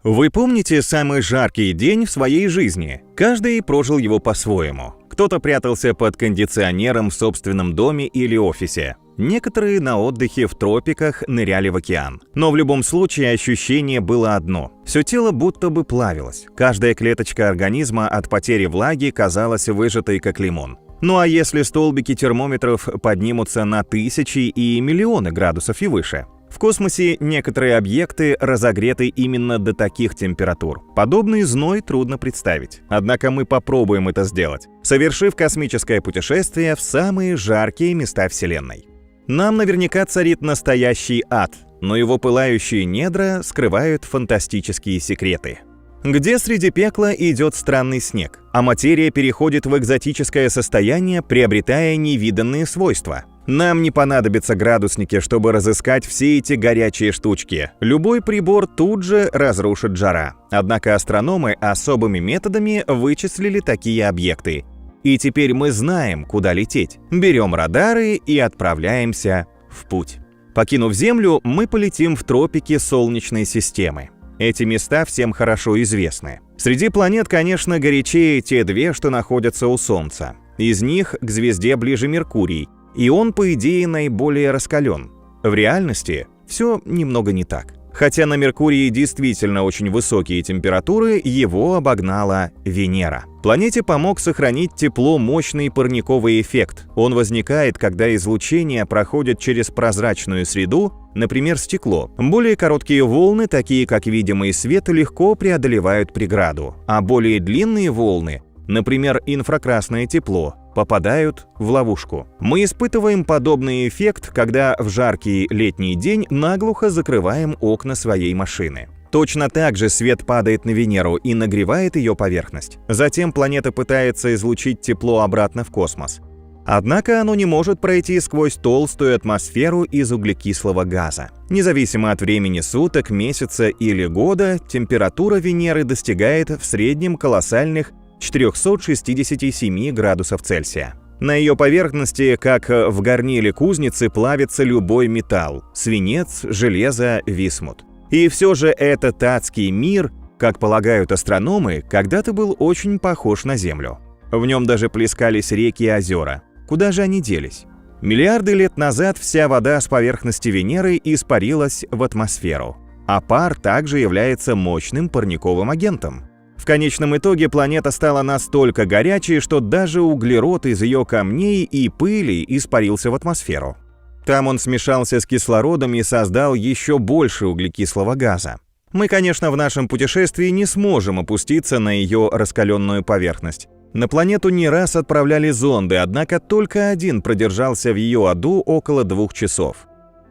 Вы помните самый жаркий день в своей жизни? Каждый прожил его по-своему. Кто-то прятался под кондиционером в собственном доме или офисе. Некоторые на отдыхе в тропиках ныряли в океан. Но в любом случае ощущение было одно. Все тело будто бы плавилось. Каждая клеточка организма от потери влаги казалась выжатой как лимон. Ну а если столбики термометров поднимутся на тысячи и миллионы градусов и выше? В космосе некоторые объекты разогреты именно до таких температур. Подобный зной трудно представить. Однако мы попробуем это сделать, совершив космическое путешествие в самые жаркие места Вселенной. Нам наверняка царит настоящий ад, но его пылающие недра скрывают фантастические секреты. Где среди пекла идет странный снег, а материя переходит в экзотическое состояние, приобретая невиданные свойства. Нам не понадобятся градусники, чтобы разыскать все эти горячие штучки. Любой прибор тут же разрушит жара. Однако астрономы особыми методами вычислили такие объекты. И теперь мы знаем, куда лететь. Берем радары и отправляемся в путь. Покинув Землю, мы полетим в тропики Солнечной системы. Эти места всем хорошо известны. Среди планет, конечно, горячее те две, что находятся у Солнца. Из них к звезде ближе Меркурий, и он, по идее, наиболее раскален. В реальности все немного не так. Хотя на Меркурии действительно очень высокие температуры, его обогнала Венера. Планете помог сохранить тепло мощный парниковый эффект. Он возникает, когда излучение проходит через прозрачную среду, например, стекло. Более короткие волны, такие как видимый свет, легко преодолевают преграду, а более длинные волны, например, инфракрасное тепло, попадают в ловушку. Мы испытываем подобный эффект, когда в жаркий летний день наглухо закрываем окна своей машины. Точно так же свет падает на Венеру и нагревает ее поверхность. Затем планета пытается излучить тепло обратно в космос. Однако оно не может пройти сквозь толстую атмосферу из углекислого газа. Независимо от времени суток, месяца или года, температура Венеры достигает в среднем колоссальных 467 градусов Цельсия. На ее поверхности, как в горниле кузницы, плавится любой металл – свинец, железо, висмут. И все же этот адский мир, как полагают астрономы, когда-то был очень похож на Землю. В нем даже плескались реки и озера. Куда же они делись? Миллиарды лет назад вся вода с поверхности Венеры испарилась в атмосферу, а пар также является мощным парниковым агентом. В конечном итоге планета стала настолько горячей, что даже углерод из ее камней и пыли испарился в атмосферу. Там он смешался с кислородом и создал еще больше углекислого газа. Мы, конечно, в нашем путешествии не сможем опуститься на ее раскаленную поверхность. На планету не раз отправляли зонды, однако только один продержался в ее аду около 2 часов.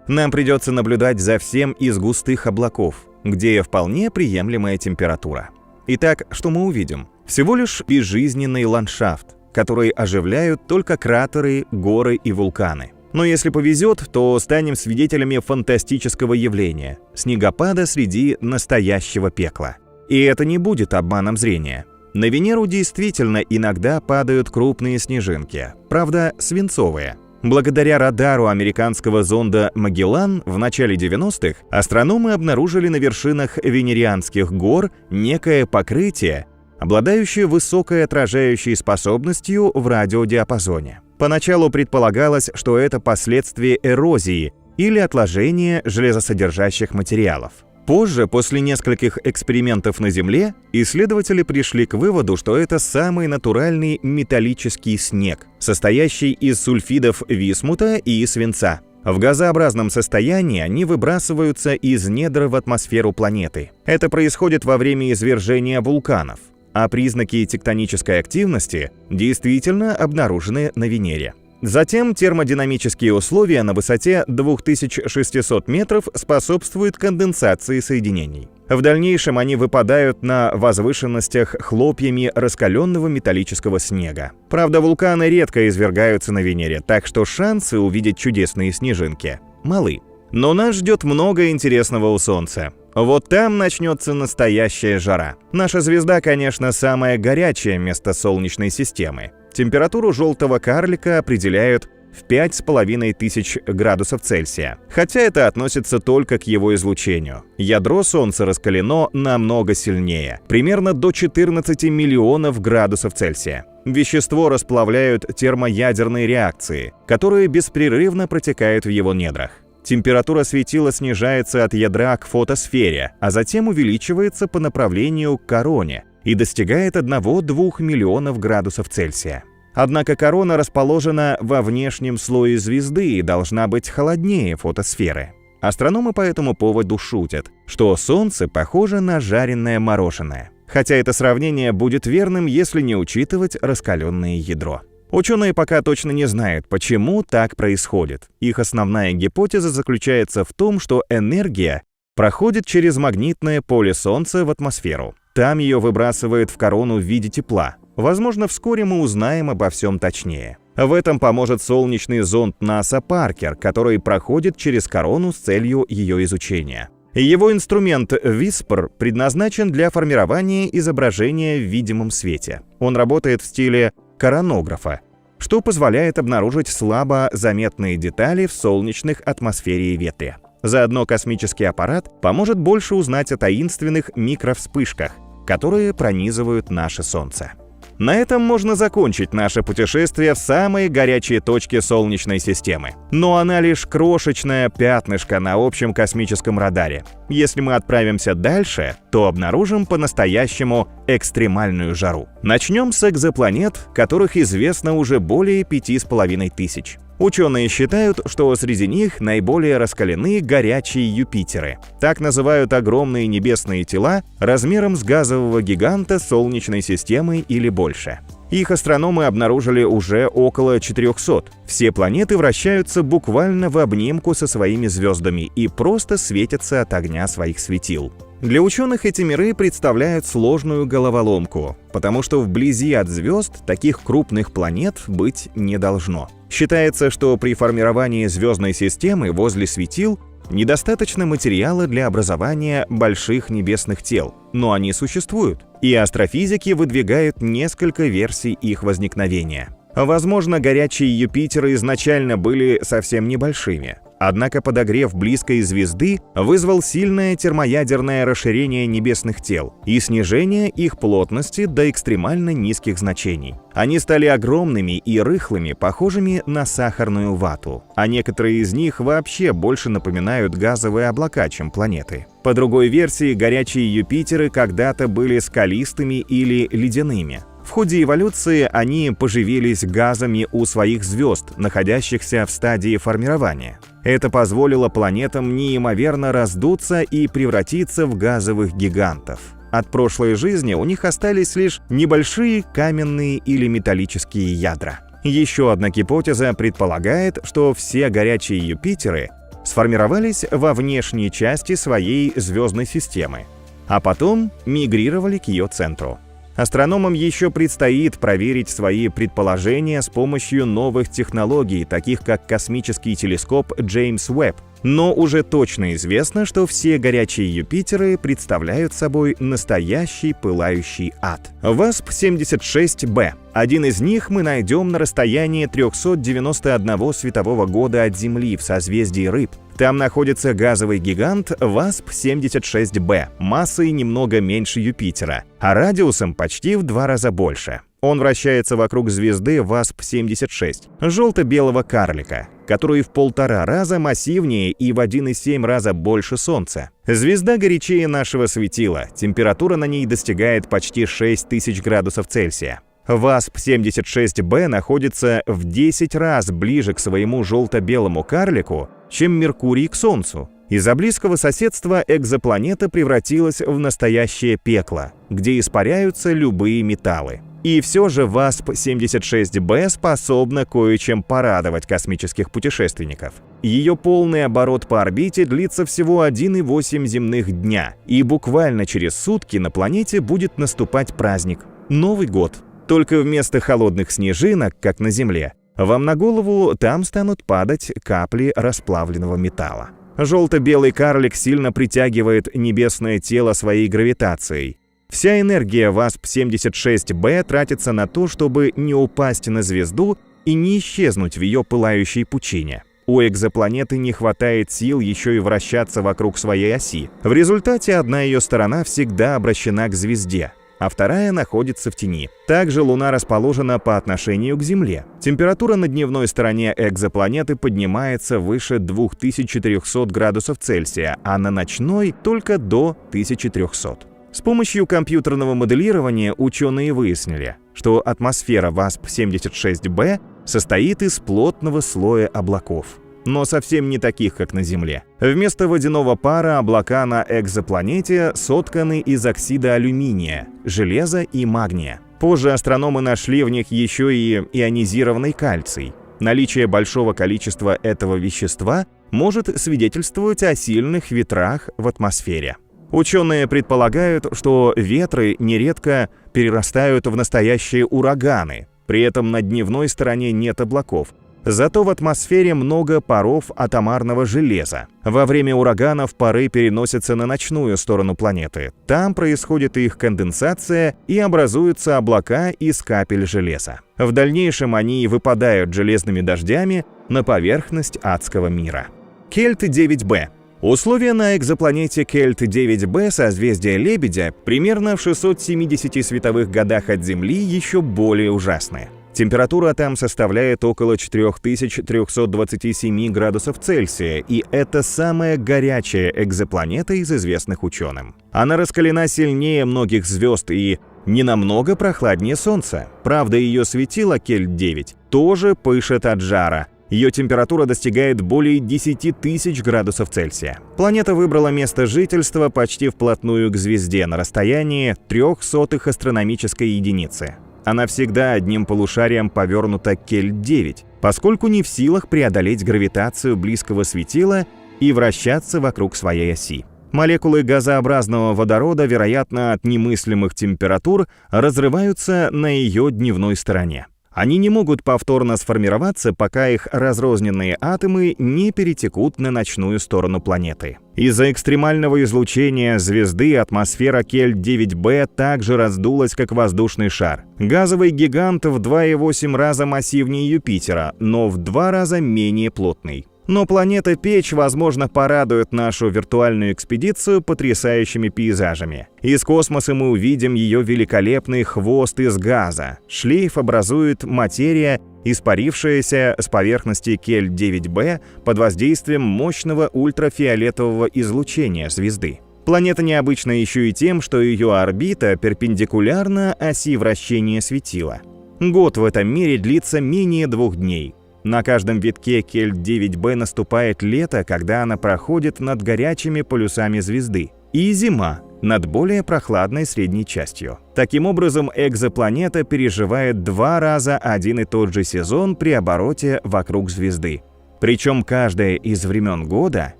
Нам придется наблюдать за всем из густых облаков, где вполне приемлемая температура. Итак, что мы увидим? Всего лишь безжизненный ландшафт, который оживляют только кратеры, горы и вулканы. Но если повезет, то станем свидетелями фантастического явления – снегопада среди настоящего пекла. И это не будет обманом зрения. На Венеру действительно иногда падают крупные снежинки, правда, свинцовые. Благодаря радару американского зонда «Магеллан» в начале 90-х астрономы обнаружили на вершинах венерианских гор некое покрытие, обладающее высокой отражающей способностью в радиодиапазоне. Поначалу предполагалось, что это последствия эрозии или отложения железосодержащих материалов. Позже, после нескольких экспериментов на Земле, исследователи пришли к выводу, что это самый натуральный металлический снег, состоящий из сульфидов висмута и свинца. В газообразном состоянии они выбрасываются из недр в атмосферу планеты. Это происходит во время извержения вулканов, а признаки тектонической активности действительно обнаружены на Венере. Затем термодинамические условия на высоте 2600 метров способствуют конденсации соединений. В дальнейшем они выпадают на возвышенностях хлопьями раскаленного металлического снега. Правда, вулканы редко извергаются на Венере, так что шансы увидеть чудесные снежинки малы. Но нас ждет много интересного у Солнца. Вот там начнется настоящая жара. Наша звезда, конечно, самое горячее место Солнечной системы. Температуру желтого карлика определяют в 5500 градусов Цельсия. Хотя это относится только к его излучению. Ядро Солнца раскалено намного сильнее, примерно до 14 миллионов градусов Цельсия. Вещество расплавляют термоядерные реакции, которые беспрерывно протекают в его недрах. Температура светила снижается от ядра к фотосфере, а затем увеличивается по направлению к короне и достигает 1-2 миллионов градусов Цельсия. Однако корона расположена во внешнем слое звезды и должна быть холоднее фотосферы. Астрономы по этому поводу шутят, что Солнце похоже на жареное мороженое. Хотя это сравнение будет верным, если не учитывать раскаленное ядро. Ученые пока точно не знают, почему так происходит. Их основная гипотеза заключается в том, что энергия проходит через магнитное поле Солнца в атмосферу. Там ее выбрасывает в корону в виде тепла. Возможно, вскоре мы узнаем обо всем точнее. В этом поможет солнечный зонд НАСА Паркер, который проходит через корону с целью ее изучения. Его инструмент WISPR предназначен для формирования изображения в видимом свете. Он работает в стиле коронографа, что позволяет обнаружить слабо заметные детали в солнечных атмосфере и ветре. Заодно космический аппарат поможет больше узнать о таинственных микровспышках, которые пронизывают наше Солнце. На этом можно закончить наше путешествие в самые горячие точки Солнечной системы. Но она лишь крошечное пятнышко на общем космическом радаре. Если мы отправимся дальше, то обнаружим по-настоящему экстремальную жару. Начнем с экзопланет, которых известно уже более 5500. Ученые считают, что среди них наиболее раскалены горячие Юпитеры. Так называют огромные небесные тела размером с газового гиганта Солнечной системы или больше. Их астрономы обнаружили уже около 400. Все планеты вращаются буквально в обнимку со своими звездами и просто светятся от огня своих светил. Для ученых эти миры представляют сложную головоломку, потому что вблизи от звезд таких крупных планет быть не должно. Считается, что при формировании звездной системы возле светил недостаточно материала для образования больших небесных тел, но они существуют, и астрофизики выдвигают несколько версий их возникновения. Возможно, горячие Юпитеры изначально были совсем небольшими. Однако подогрев близкой звезды вызвал сильное термоядерное расширение небесных тел и снижение их плотности до экстремально низких значений. Они стали огромными и рыхлыми, похожими на сахарную вату, а некоторые из них вообще больше напоминают газовые облака, чем планеты. По другой версии, горячие Юпитеры когда-то были скалистыми или ледяными. В ходе эволюции они поживились газами у своих звезд, находящихся в стадии формирования. Это позволило планетам неимоверно раздуться и превратиться в газовых гигантов. От прошлой жизни у них остались лишь небольшие каменные или металлические ядра. Еще одна гипотеза предполагает, что все горячие Юпитеры сформировались во внешней части своей звездной системы, а потом мигрировали к ее центру. Астрономам еще предстоит проверить свои предположения с помощью новых технологий, таких как космический телескоп Джеймс Уэбб. Но уже точно известно, что все горячие Юпитеры представляют собой настоящий пылающий ад. WASP-76b. Один из них мы найдем на расстоянии 391 светового года от Земли в созвездии Рыб. Там находится газовый гигант WASP-76b, массой немного меньше Юпитера, а радиусом почти в 2 раза больше. Он вращается вокруг звезды WASP-76, желто-белого карлика, который в 1,5 раза массивнее и в 1,7 раза больше Солнца. Звезда горячее нашего светила, температура на ней достигает почти 6000 градусов Цельсия. WASP-76b находится в 10 раз ближе к своему желто-белому карлику, чем Меркурий к Солнцу. Из-за близкого соседства экзопланета превратилась в настоящее пекло, где испаряются любые металлы. И все же WASP-76b способна кое-чем порадовать космических путешественников. Ее полный оборот по орбите длится всего 1,8 земных дня, и буквально через сутки на планете будет наступать праздник – Новый год. Только вместо холодных снежинок, как на Земле, вам на голову там станут падать капли расплавленного металла. Желто-белый карлик сильно притягивает небесное тело своей гравитацией. Вся энергия WASP-76b тратится на то, чтобы не упасть на звезду и не исчезнуть в ее пылающей пучине. У экзопланеты не хватает сил еще и вращаться вокруг своей оси. В результате одна ее сторона всегда обращена к звезде, а вторая находится в тени. Также Луна расположена по отношению к Земле. Температура на дневной стороне экзопланеты поднимается выше 2400 градусов Цельсия, а на ночной только до 1300. С помощью компьютерного моделирования ученые выяснили, что атмосфера WASP-76b состоит из плотного слоя облаков, но совсем не таких, как на Земле. Вместо водяного пара облака на экзопланете сотканы из оксида алюминия, железа и магния. Позже астрономы нашли в них еще и ионизированный кальций. Наличие большого количества этого вещества может свидетельствовать о сильных ветрах в атмосфере. Ученые предполагают, что ветры нередко перерастают в настоящие ураганы. При этом на дневной стороне нет облаков. Зато в атмосфере много паров атомарного железа. Во время ураганов пары переносятся на ночную сторону планеты. Там происходит их конденсация и образуются облака из капель железа. В дальнейшем они выпадают железными дождями на поверхность адского мира. Кельт-9b. Условия на экзопланете Кельт-9b созвездия Лебедя примерно в 670 световых годах от Земли еще более ужасны. Температура там составляет около 4327 градусов Цельсия, и это самая горячая экзопланета из известных ученым. Она раскалена сильнее многих звезд и не намного прохладнее Солнца. Правда, ее светило Кельт-9 тоже пышет от жара. Ее температура достигает более 10 тысяч градусов Цельсия. Планета выбрала место жительства почти вплотную к звезде на расстоянии 0,03 астрономической единицы. Она всегда одним полушарием повернута к Кельт-9, поскольку не в силах преодолеть гравитацию близкого светила и вращаться вокруг своей оси. Молекулы газообразного водорода, вероятно, от немыслимых температур, разрываются на ее дневной стороне. Они не могут повторно сформироваться, пока их разрозненные атомы не перетекут на ночную сторону планеты. Из-за экстремального излучения звезды атмосфера Кельт-9b также раздулась, как воздушный шар. Газовый гигант в 2,8 раза массивнее Юпитера, но в 2 раза менее плотный. Но планета-печь, возможно, порадует нашу виртуальную экспедицию потрясающими пейзажами. Из космоса мы увидим ее великолепный хвост из газа. Шлейф образует материя, испарившаяся с поверхности Кельт-9b под воздействием мощного ультрафиолетового излучения звезды. Планета необычна еще и тем, что ее орбита перпендикулярна оси вращения светила. Год в этом мире длится менее 2 дней. На каждом витке Кельт-9b наступает лето, когда она проходит над горячими полюсами звезды, и зима над более прохладной средней частью. Таким образом, экзопланета переживает 2 раза один и тот же сезон при обороте вокруг звезды. Причем каждое из времен года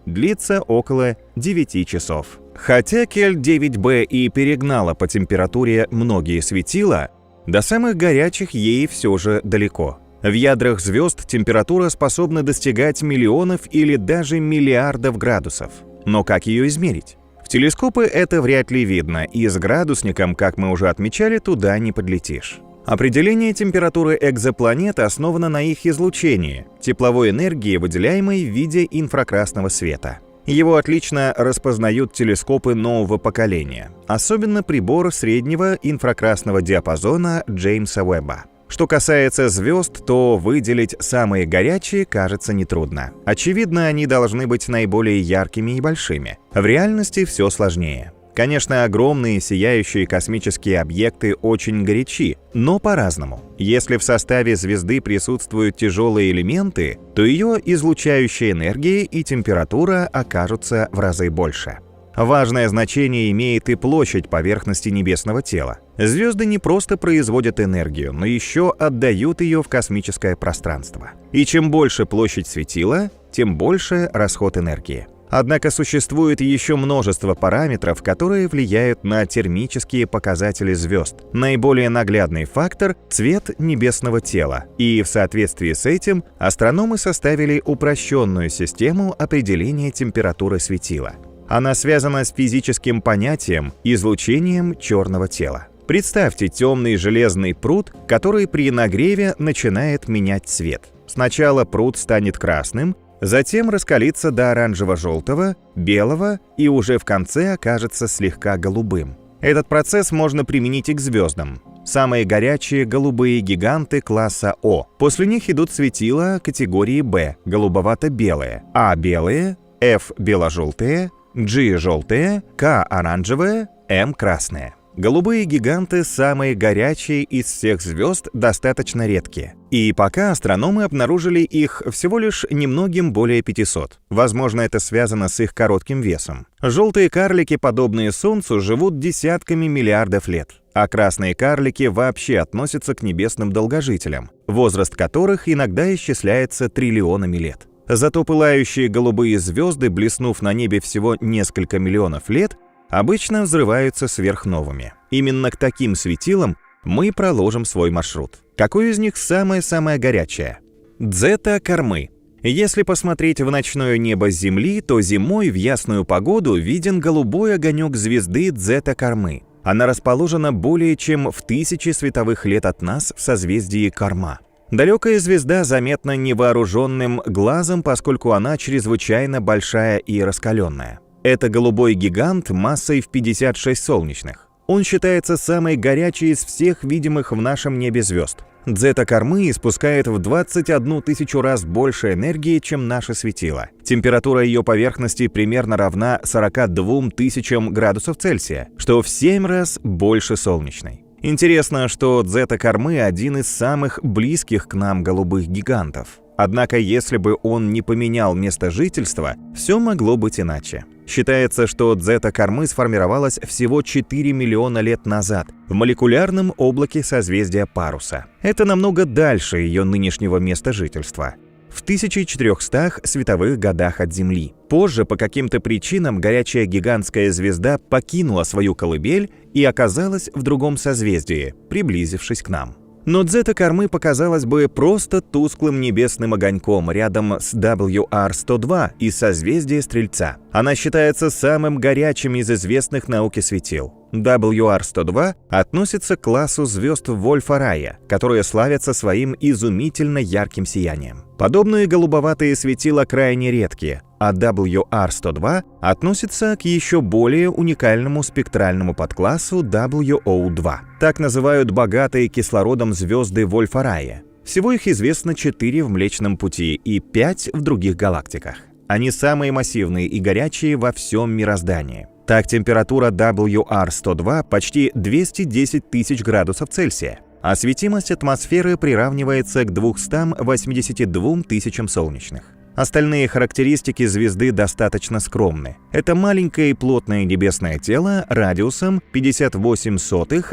длится около 9 часов. Хотя Кельт-9b и перегнала по температуре многие светила, до самых горячих ей все же далеко. В ядрах звезд температура способна достигать миллионов или даже миллиардов градусов. Но как ее измерить? В телескопы это вряд ли видно, и с градусником, как мы уже отмечали, туда не подлетишь. Определение температуры экзопланет основано на их излучении, тепловой энергии, выделяемой в виде инфракрасного света. Его отлично распознают телескопы нового поколения, особенно прибор среднего инфракрасного диапазона Джеймса Уэбба. Что касается звезд, то выделить самые горячие кажется нетрудно. Очевидно, они должны быть наиболее яркими и большими. В реальности все сложнее. Конечно, огромные сияющие космические объекты очень горячи, но по-разному. Если в составе звезды присутствуют тяжелые элементы, то ее излучающая энергия и температура окажутся в разы больше. Важное значение имеет и площадь поверхности небесного тела. Звезды не просто производят энергию, но еще отдают ее в космическое пространство. И чем больше площадь светила, тем больше расход энергии. Однако существует еще множество параметров, которые влияют на термические показатели звезд. Наиболее наглядный фактор – цвет небесного тела. И в соответствии с этим астрономы составили упрощенную систему определения температуры светила. Она связана с физическим понятием излучением черного тела. Представьте темный железный пруд, который при нагреве начинает менять цвет. Сначала пруд станет красным, затем раскалится до оранжево-желтого, белого и уже в конце окажется слегка голубым. Этот процесс можно применить и к звездам. Самые горячие голубые гиганты класса О. После них идут светила категории Б, голубовато-белые, А белые, F бело-желтые, G желтые, K оранжевые, M красные. Голубые гиганты самые горячие из всех звезд, достаточно редкие. И пока астрономы обнаружили их всего лишь немногим более 500. Возможно, это связано с их коротким весом. Желтые карлики, подобные Солнцу, живут десятками миллиардов лет. А красные карлики вообще относятся к небесным долгожителям, возраст которых иногда исчисляется триллионами лет. Зато пылающие голубые звезды, блеснув на небе всего несколько миллионов лет, обычно взрываются сверхновыми. Именно к таким светилам мы проложим свой маршрут. Какое из них самое-самое горячее? Дзета-Кормы. Если посмотреть в ночное небо с Земли, то зимой в ясную погоду виден голубой огонек звезды Дзета-Кормы. Она расположена более чем в 1000 световых лет от нас в созвездии Карма. Далекая звезда заметна невооруженным глазом, поскольку она чрезвычайно большая и раскаленная. Это голубой гигант массой в 56 солнечных. Он считается самой горячей из всех видимых в нашем небе звезд. Дзета-Кормы испускает в 21 тысячу раз больше энергии, чем наше светило. Температура ее поверхности примерно равна 42 тысячам градусов Цельсия, что в 7 раз больше солнечной. Интересно, что Дзета-Кормы один из самых близких к нам голубых гигантов. Однако, если бы он не поменял место жительства, все могло быть иначе. Считается, что Дзета-Кормы сформировалась всего 4 миллиона лет назад в молекулярном облаке созвездия Паруса. Это намного дальше ее нынешнего места жительства, в 1400 световых годах от Земли. Позже, по каким-то причинам, горячая гигантская звезда покинула свою колыбель и оказалась в другом созвездии, приблизившись к нам. Но Дзета-Кормы показалась бы просто тусклым небесным огоньком рядом с WR-102 из созвездия Стрельца. Она считается самым горячим из известных науке светил. WR-102 относится к классу звезд Вольфа-Райя, которые славятся своим изумительно ярким сиянием. Подобные голубоватые светила крайне редкие, а WR-102 относится к еще более уникальному спектральному подклассу WO2. Так называют богатые кислородом звезды Вольфа-Райя. Всего их известно 4 в Млечном Пути и 5 в других галактиках. Они самые массивные и горячие во всем мироздании. Так, температура WR-102 почти 210 тысяч градусов Цельсия, а светимость атмосферы приравнивается к 282 тысячам солнечных. Остальные характеристики звезды достаточно скромны. Это маленькое и плотное небесное тело радиусом 58,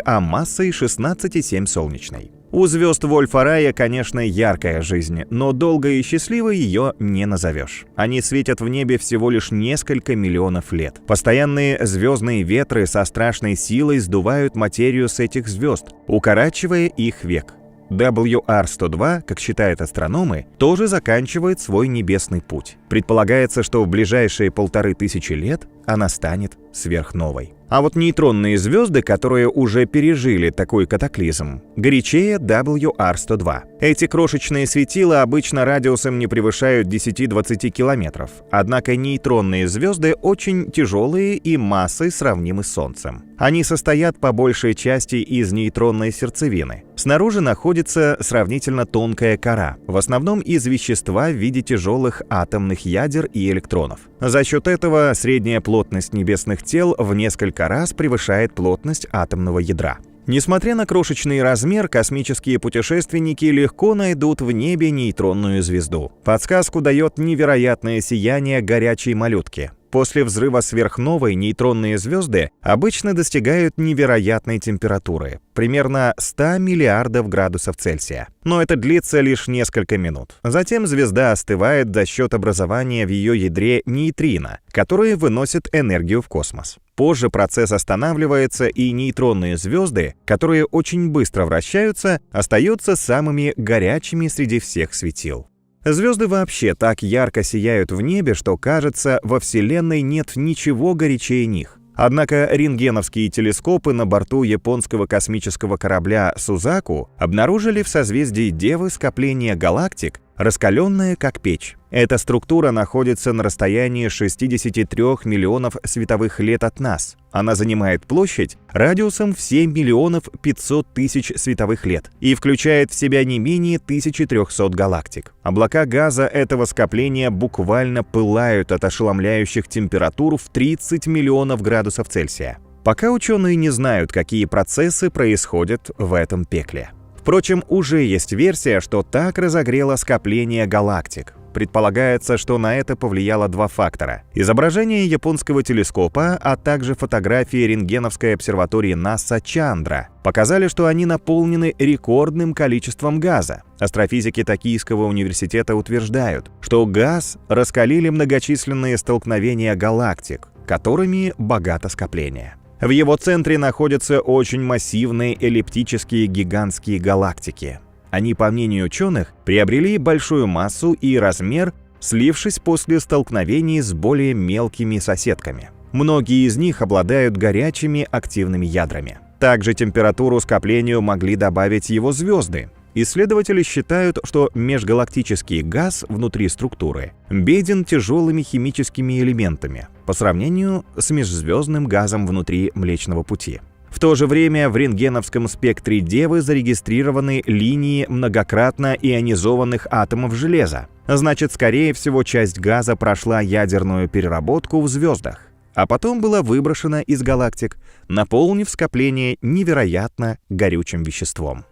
а массой 16,7 солнечной. У звезд Вольфа-Райя, конечно, яркая жизнь, но долгой и счастливой ее не назовешь. Они светят в небе всего лишь несколько миллионов лет. Постоянные звездные ветры со страшной силой сдувают материю с этих звезд, укорачивая их век. WR-102, как считают астрономы, тоже заканчивает свой небесный путь. Предполагается, что в ближайшие 1500 лет она станет сверхновой. А вот нейтронные звезды, которые уже пережили такой катаклизм, горячее WR-102. Эти крошечные светила обычно радиусом не превышают 10-20 километров, однако нейтронные звезды очень тяжелые и массой сравнимы с Солнцем. Они состоят по большей части из нейтронной сердцевины. Снаружи находится сравнительно тонкая кора, в основном из вещества в виде тяжелых атомных ядер и электронов. За счет этого средняя плотность небесных тел в несколько раз превышает плотность атомного ядра. Несмотря на крошечный размер, космические путешественники легко найдут в небе нейтронную звезду. Подсказку дает невероятное сияние горячей малютки. После взрыва сверхновой нейтронные звезды обычно достигают невероятной температуры, примерно 100 миллиардов градусов Цельсия. Но это длится лишь несколько минут. Затем звезда остывает за счет образования в ее ядре нейтрино, которые выносят энергию в космос. Позже процесс останавливается, и нейтронные звезды, которые очень быстро вращаются, остаются самыми горячими среди всех светил. Звезды вообще так ярко сияют в небе, что кажется, во Вселенной нет ничего горячее них. Однако рентгеновские телескопы на борту японского космического корабля «Сузаку» обнаружили в созвездии Девы скопление галактик, раскаленное как печь. Эта структура находится на расстоянии 63 миллионов световых лет от нас. Она занимает площадь радиусом в 7 миллионов 500 тысяч световых лет и включает в себя не менее 1300 галактик. Облака газа этого скопления буквально пылают от ошеломляющих температур в 30 миллионов градусов Цельсия. Пока ученые не знают, какие процессы происходят в этом пекле. Впрочем, уже есть версия, что так разогрело скопление галактик. Предполагается, что на это повлияло два фактора. Изображение японского телескопа, а также фотографии рентгеновской обсерватории НАСА Чандра показали, что они наполнены рекордным количеством газа. Астрофизики Токийского университета утверждают, что газ раскалили многочисленные столкновения галактик, которыми богато скопление. В его центре находятся очень массивные эллиптические гигантские галактики. Они, по мнению ученых, приобрели большую массу и размер, слившись после столкновений с более мелкими соседками. Многие из них обладают горячими активными ядрами. Также температуру скоплению могли добавить его звезды. Исследователи считают, что межгалактический газ внутри структуры беден тяжелыми химическими элементами по сравнению с межзвездным газом внутри Млечного Пути. В то же время в рентгеновском спектре Девы зарегистрированы линии многократно ионизованных атомов железа. Значит, скорее всего, часть газа прошла ядерную переработку в звездах, а потом была выброшена из галактик, наполнив скопление невероятно горючим веществом.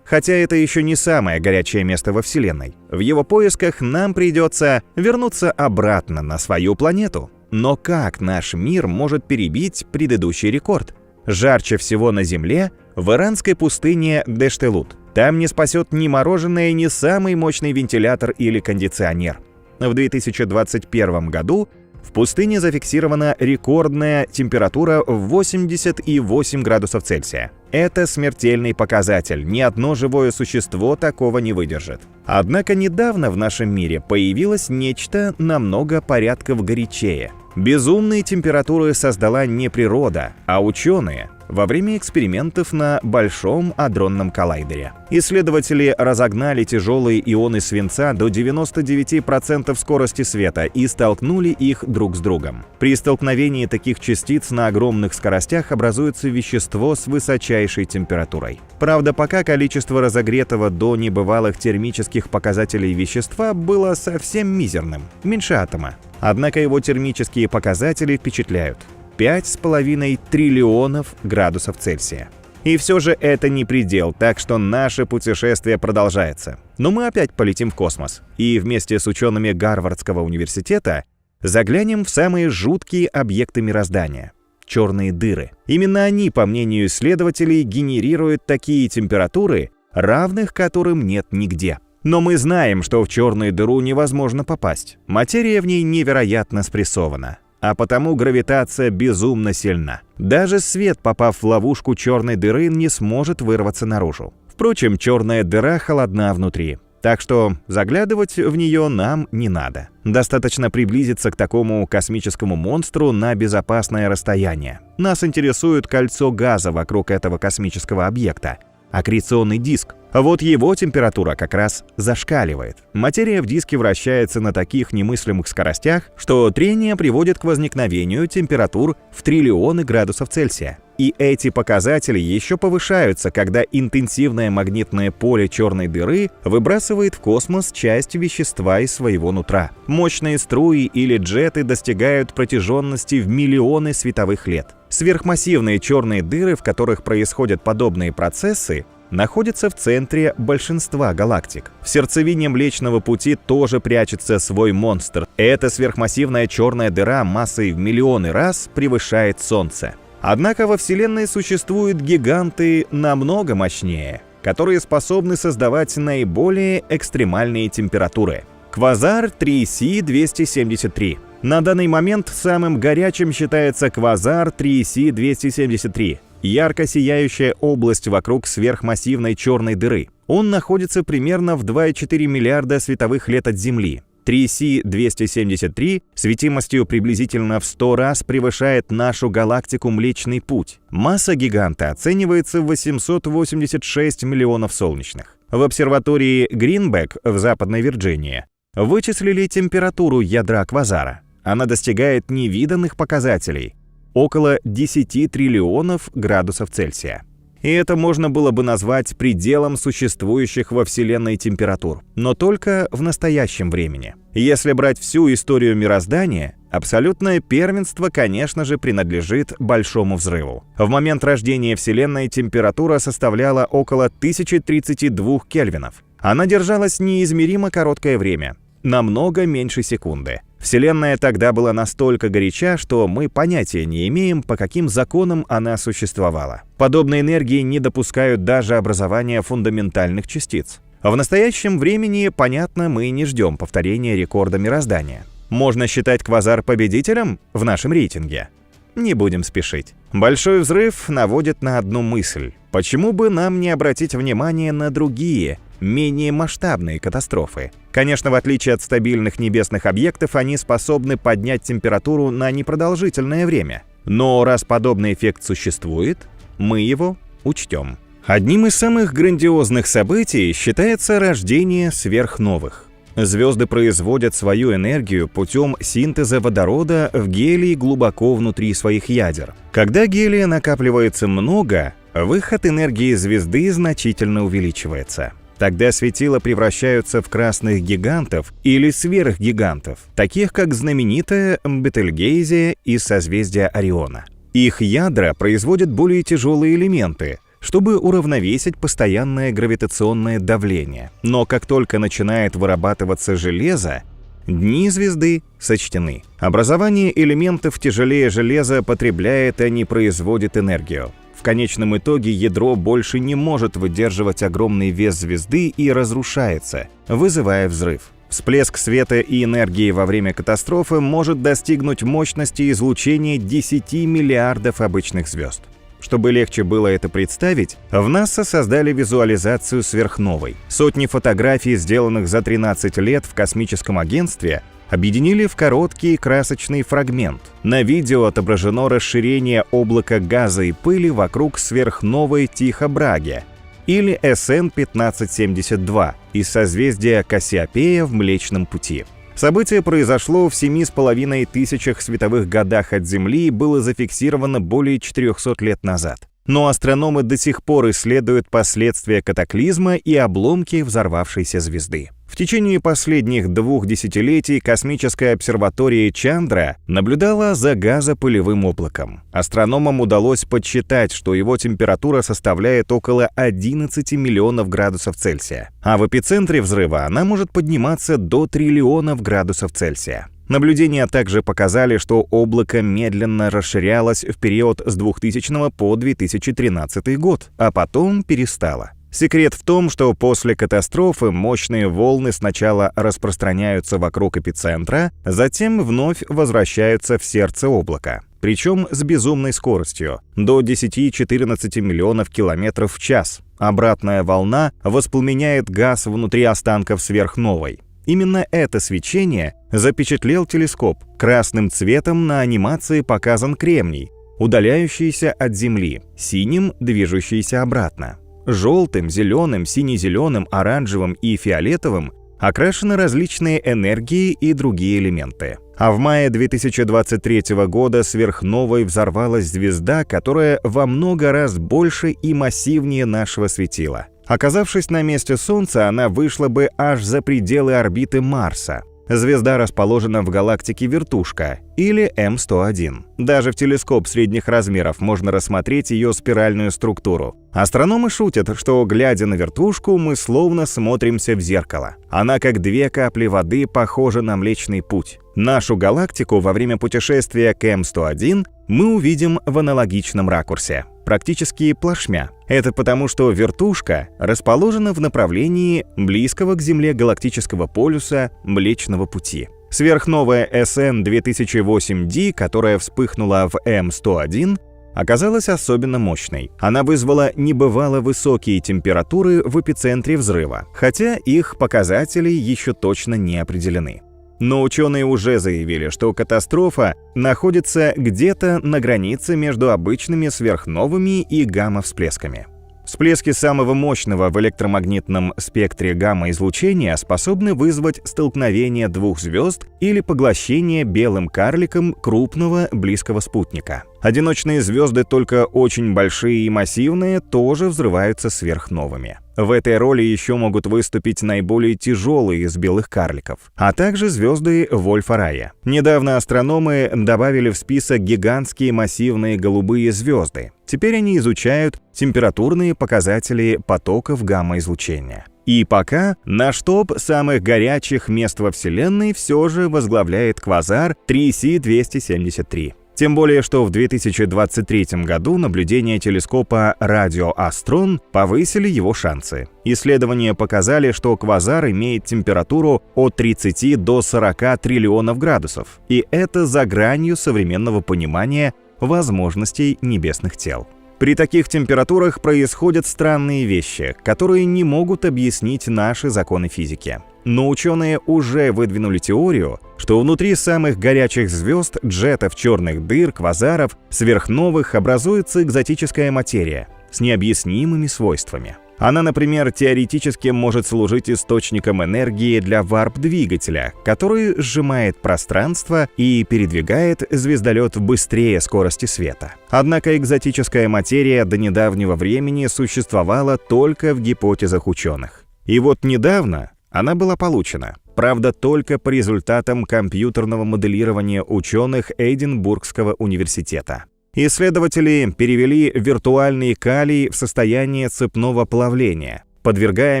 Хотя это еще не самое горячее место во Вселенной. В его поисках нам придется вернуться обратно на свою планету. Но как наш мир может перебить предыдущий рекорд? Жарче всего на Земле в иранской пустыне Дештелут. Там не спасет ни мороженое, ни самый мощный вентилятор или кондиционер. В 2021 году в пустыне зафиксирована рекордная температура в 88 градусов Цельсия. Это смертельный показатель, ни одно живое существо такого не выдержит. Однако недавно в нашем мире появилось нечто намного порядков горячее. Безумные температуры создала не природа, а ученые во время экспериментов на Большом адронном коллайдере. Исследователи разогнали тяжелые ионы свинца до 99% скорости света и столкнули их друг с другом. При столкновении таких частиц на огромных скоростях образуется вещество с высочайшей температурой. Правда, пока количество разогретого до небывалых термических показателей вещества было совсем мизерным, меньше атома. Однако его термические показатели впечатляют. 5,5 триллионов градусов Цельсия. И все же это не предел, так что наше путешествие продолжается. Но мы опять полетим в космос. И вместе с учеными Гарвардского университета заглянем в самые жуткие объекты мироздания — черные дыры. Именно они, по мнению исследователей, генерируют такие температуры, равных которым нет нигде. Но мы знаем, что в черную дыру невозможно попасть. Материя в ней невероятно спрессована. А потому гравитация безумно сильна. Даже свет, попав в ловушку черной дыры, не сможет вырваться наружу. Впрочем, черная дыра холодна внутри, так что заглядывать в нее нам не надо. Достаточно приблизиться к такому космическому монстру на безопасное расстояние. Нас интересует кольцо газа вокруг этого космического объекта, аккреционный диск. Вот его температура как раз зашкаливает. Материя в диске вращается на таких немыслимых скоростях, что трение приводит к возникновению температур в триллионы градусов Цельсия. И эти показатели еще повышаются, когда интенсивное магнитное поле черной дыры выбрасывает в космос часть вещества из своего нутра. Мощные струи или джеты достигают протяженности в миллионы световых лет. Сверхмассивные черные дыры, в которых происходят подобные процессы, находится в центре большинства галактик. В сердцевине Млечного Пути тоже прячется свой монстр. Эта сверхмассивная черная дыра массой в миллионы раз превышает Солнце. Однако во Вселенной существуют гиганты намного мощнее, которые способны создавать наиболее экстремальные температуры. Квазар 3С-273. На данный момент самым горячим считается квазар 3С-273. Ярко сияющая область вокруг сверхмассивной черной дыры. Он находится примерно в 2,4 миллиарда световых лет от Земли. 3C-273 светимостью приблизительно в 100 раз превышает нашу галактику Млечный Путь. Масса гиганта оценивается в 886 миллионов солнечных. В обсерватории Гринбек в Западной Вирджинии вычислили температуру ядра квазара. Она достигает невиданных показателей – около 10 триллионов градусов Цельсия. И это можно было бы назвать пределом существующих во Вселенной температур, но только в настоящем времени. Если брать всю историю мироздания, абсолютное первенство, конечно же, принадлежит Большому взрыву. В момент рождения Вселенной температура составляла около 1032 кельвинов. Она держалась неизмеримо короткое время, намного меньше секунды. Вселенная тогда была настолько горяча, что мы понятия не имеем, по каким законам она существовала. Подобные энергии не допускают даже образования фундаментальных частиц. В настоящем времени, понятно, мы не ждем повторения рекорда мироздания. Можно считать квазар победителем в нашем рейтинге? Не будем спешить. Большой взрыв наводит на одну мысль. Почему бы нам не обратить внимание на другие, менее масштабные катастрофы? Конечно, в отличие от стабильных небесных объектов, они способны поднять температуру на непродолжительное время. Но раз подобный эффект существует, мы его учтем. Одним из самых грандиозных событий считается рождение сверхновых. Звезды производят свою энергию путем синтеза водорода в гелий глубоко внутри своих ядер. Когда гелия накапливается много, выход энергии звезды значительно увеличивается. Тогда светила превращаются в красных гигантов или сверхгигантов, таких как знаменитая Бетельгейзе из созвездия Ориона. Их ядра производят более тяжелые элементы, чтобы уравновесить постоянное гравитационное давление. Но как только начинает вырабатываться железо, дни звезды сочтены. Образование элементов тяжелее железа потребляет, а не производит энергию. В конечном итоге ядро больше не может выдерживать огромный вес звезды и разрушается, вызывая взрыв. Всплеск света и энергии во время катастрофы может достигнуть мощности излучения 10 миллиардов обычных звезд. Чтобы легче было это представить, в НАСА создали визуализацию сверхновой. Сотни фотографий, сделанных за 13 лет в космическом агентстве, объединили в короткий красочный фрагмент. На видео отображено расширение облака газа и пыли вокруг сверхновой Тихо-Браге, или СН-1572, из созвездия Кассиопея в Млечном Пути. Событие произошло в 7500 световых годах от Земли и было зафиксировано более 400 лет назад. Но астрономы до сих пор исследуют последствия катаклизма и обломки взорвавшейся звезды. В течение последних 2 десятилетий космическая обсерватория Чандра наблюдала за газопылевым облаком. Астрономам удалось подсчитать, что его температура составляет около 11 миллионов градусов Цельсия, а в эпицентре взрыва она может подниматься до триллионов градусов Цельсия. Наблюдения также показали, что облако медленно расширялось в период с 2000 по 2013 год, а потом перестало. Секрет в том, что после катастрофы мощные волны сначала распространяются вокруг эпицентра, затем вновь возвращаются в сердце облака. Причем с безумной скоростью – до 10-14 миллионов километров в час. Обратная волна воспламеняет газ внутри останков сверхновой. Именно это свечение запечатлел телескоп. Красным цветом на анимации показан кремний, удаляющийся от Земли, синим – движущийся обратно. Желтым, зеленым, сине-зеленым, оранжевым и фиолетовым окрашены различные энергии и другие элементы. А в мае 2023 года сверхновой взорвалась звезда, которая во много раз больше и массивнее нашего светила. Оказавшись на месте Солнца, она вышла бы аж за пределы орбиты Марса. Звезда расположена в галактике Вертушка, или М101. Даже в телескоп средних размеров можно рассмотреть ее спиральную структуру. Астрономы шутят, что, глядя на вертушку, мы словно смотримся в зеркало. Она, как 2 капли воды, похожа на Млечный Путь. Нашу галактику во время путешествия к М101 мы увидим в аналогичном ракурсе, практически плашмя. Это потому, что вертушка расположена в направлении близкого к Земле галактического полюса Млечного Пути. Сверхновая SN-2008D, которая вспыхнула в М101, оказалась особенно мощной. Она вызвала небывало высокие температуры в эпицентре взрыва, хотя их показатели еще точно не определены. Но ученые уже заявили, что катастрофа находится где-то на границе между обычными сверхновыми и гамма-всплесками. Всплески самого мощного в электромагнитном спектре гамма-излучения способны вызвать столкновение двух звезд или поглощение белым карликом крупного близкого спутника. Одиночные звезды, только очень большие и массивные, тоже взрываются сверхновыми. В этой роли еще могут выступить наиболее тяжелые из белых карликов, а также звезды Вольфа-Рая. Недавно астрономы добавили в список гигантские массивные голубые звезды. Теперь они изучают температурные показатели потоков гамма-излучения. И пока наш топ самых горячих мест во Вселенной все же возглавляет квазар 3С-273. Тем более, что в 2023 году наблюдения телескопа «Радиоастрон» повысили его шансы. Исследования показали, что квазар имеет температуру от 30 до 40 триллионов градусов, и это за гранью современного понимания возможностей небесных тел. При таких температурах происходят странные вещи, которые не могут объяснить наши законы физики. Но ученые уже выдвинули теорию, что внутри самых горячих звезд, джетов, черных дыр, квазаров, сверхновых образуется экзотическая материя с необъяснимыми свойствами. Она, например, теоретически может служить источником энергии для варп-двигателя, который сжимает пространство и передвигает звездолет быстрее скорости света. Однако экзотическая материя до недавнего времени существовала только в гипотезах ученых. И вот недавно она была получена, правда, только по результатам компьютерного моделирования ученых Эдинбургского университета. Исследователи перевели виртуальный калий в состояние цепного плавления, подвергая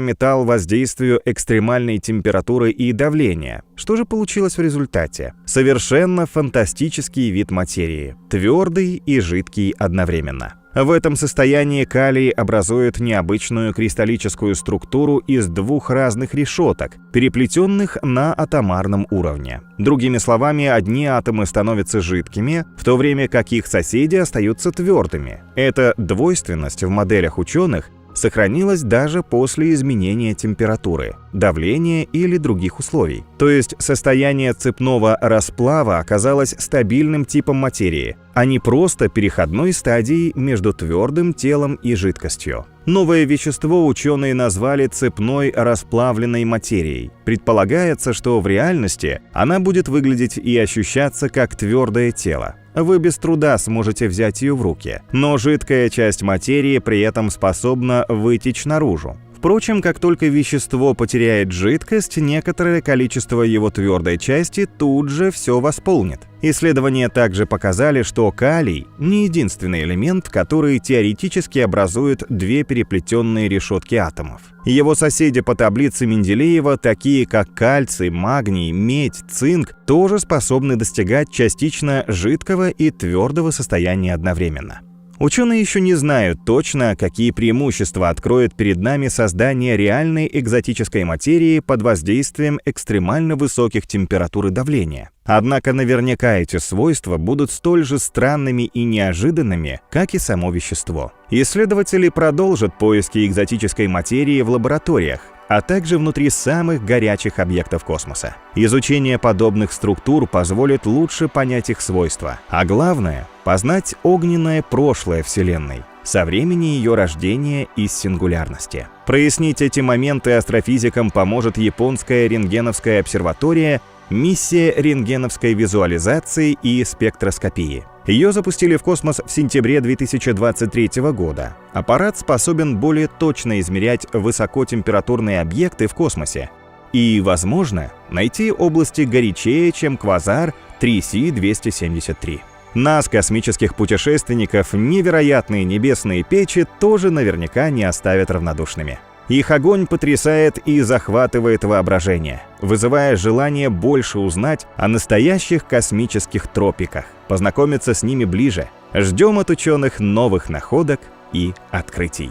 металл воздействию экстремальной температуры и давления. Что же получилось в результате? Совершенно фантастический вид материи, твердый и жидкий одновременно. В этом состоянии калий образует необычную кристаллическую структуру из двух разных решеток, переплетенных на атомарном уровне. Другими словами, одни атомы становятся жидкими, в то время как их соседи остаются твердыми. Эта двойственность в моделях ученых сохранилась даже после изменения температуры, давления или других условий. То есть состояние цепного расплава оказалось стабильным типом материи, а не просто переходной стадией между твердым телом и жидкостью. Новое вещество ученые назвали цепной расплавленной материей. Предполагается, что в реальности она будет выглядеть и ощущаться как твердое тело. Вы без труда сможете взять ее в руки, но жидкая часть материи при этом способна вытечь наружу. Впрочем, как только вещество потеряет жидкость, некоторое количество его твердой части тут же все восполнит. Исследования также показали, что калий не единственный элемент, который теоретически образует две переплетенные решетки атомов. Его соседи по таблице Менделеева, такие как кальций, магний, медь, цинк, тоже способны достигать частично жидкого и твердого состояния одновременно. Ученые еще не знают точно, какие преимущества откроет перед нами создание реальной экзотической материи под воздействием экстремально высоких температур и давления. Однако наверняка эти свойства будут столь же странными и неожиданными, как и само вещество. Исследователи продолжат поиски экзотической материи в лабораториях, а также внутри самых горячих объектов космоса. Изучение подобных структур позволит лучше понять их свойства, а главное — познать огненное прошлое Вселенной со времени ее рождения из сингулярности. Прояснить эти моменты астрофизикам поможет японская рентгеновская обсерватория «Миссия рентгеновской визуализации и спектроскопии». Ее запустили в космос в сентябре 2023 года. Аппарат способен более точно измерять высокотемпературные объекты в космосе и, возможно, найти области горячее, чем квазар 3С-273. Нас, космических путешественников, невероятные небесные печи тоже наверняка не оставят равнодушными. Их огонь потрясает и захватывает воображение, вызывая желание больше узнать о настоящих космических тропиках, познакомиться с ними ближе. Ждем от ученых новых находок и открытий.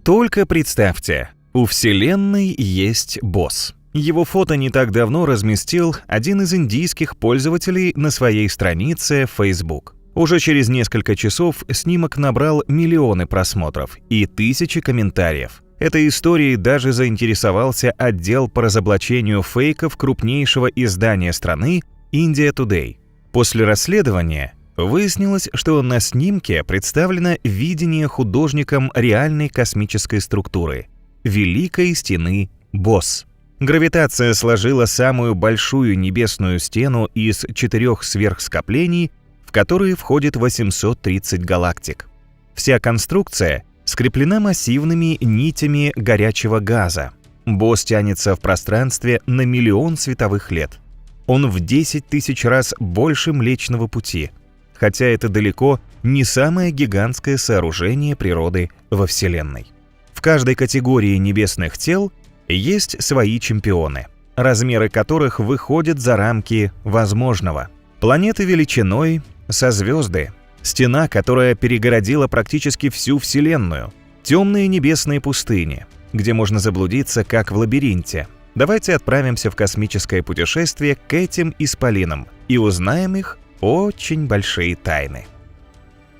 Только представьте, у Вселенной есть босс. Его фото не так давно разместил один из индийских пользователей на своей странице Facebook. Уже через несколько часов снимок набрал миллионы просмотров и тысячи комментариев. Этой историей даже заинтересовался отдел по разоблачению фейков крупнейшего издания страны India Today. После расследования выяснилось, что на снимке представлено видение художником реальной космической структуры — Великой стены Босс. Гравитация сложила самую большую небесную стену из 4 сверхскоплений, в которые входит 830 галактик. Вся конструкция скреплена массивными нитями горячего газа. Босс тянется в пространстве на 1 миллион световых лет. Он в 10 тысяч раз больше Млечного Пути, хотя это далеко не самое гигантское сооружение природы во Вселенной. В каждой категории небесных тел есть свои чемпионы, размеры которых выходят за рамки возможного. Планеты величиной со звезды, стена, которая перегородила практически всю Вселенную, темные небесные пустыни, где можно заблудиться как в лабиринте. Давайте отправимся в космическое путешествие к этим исполинам и узнаем их очень большие тайны.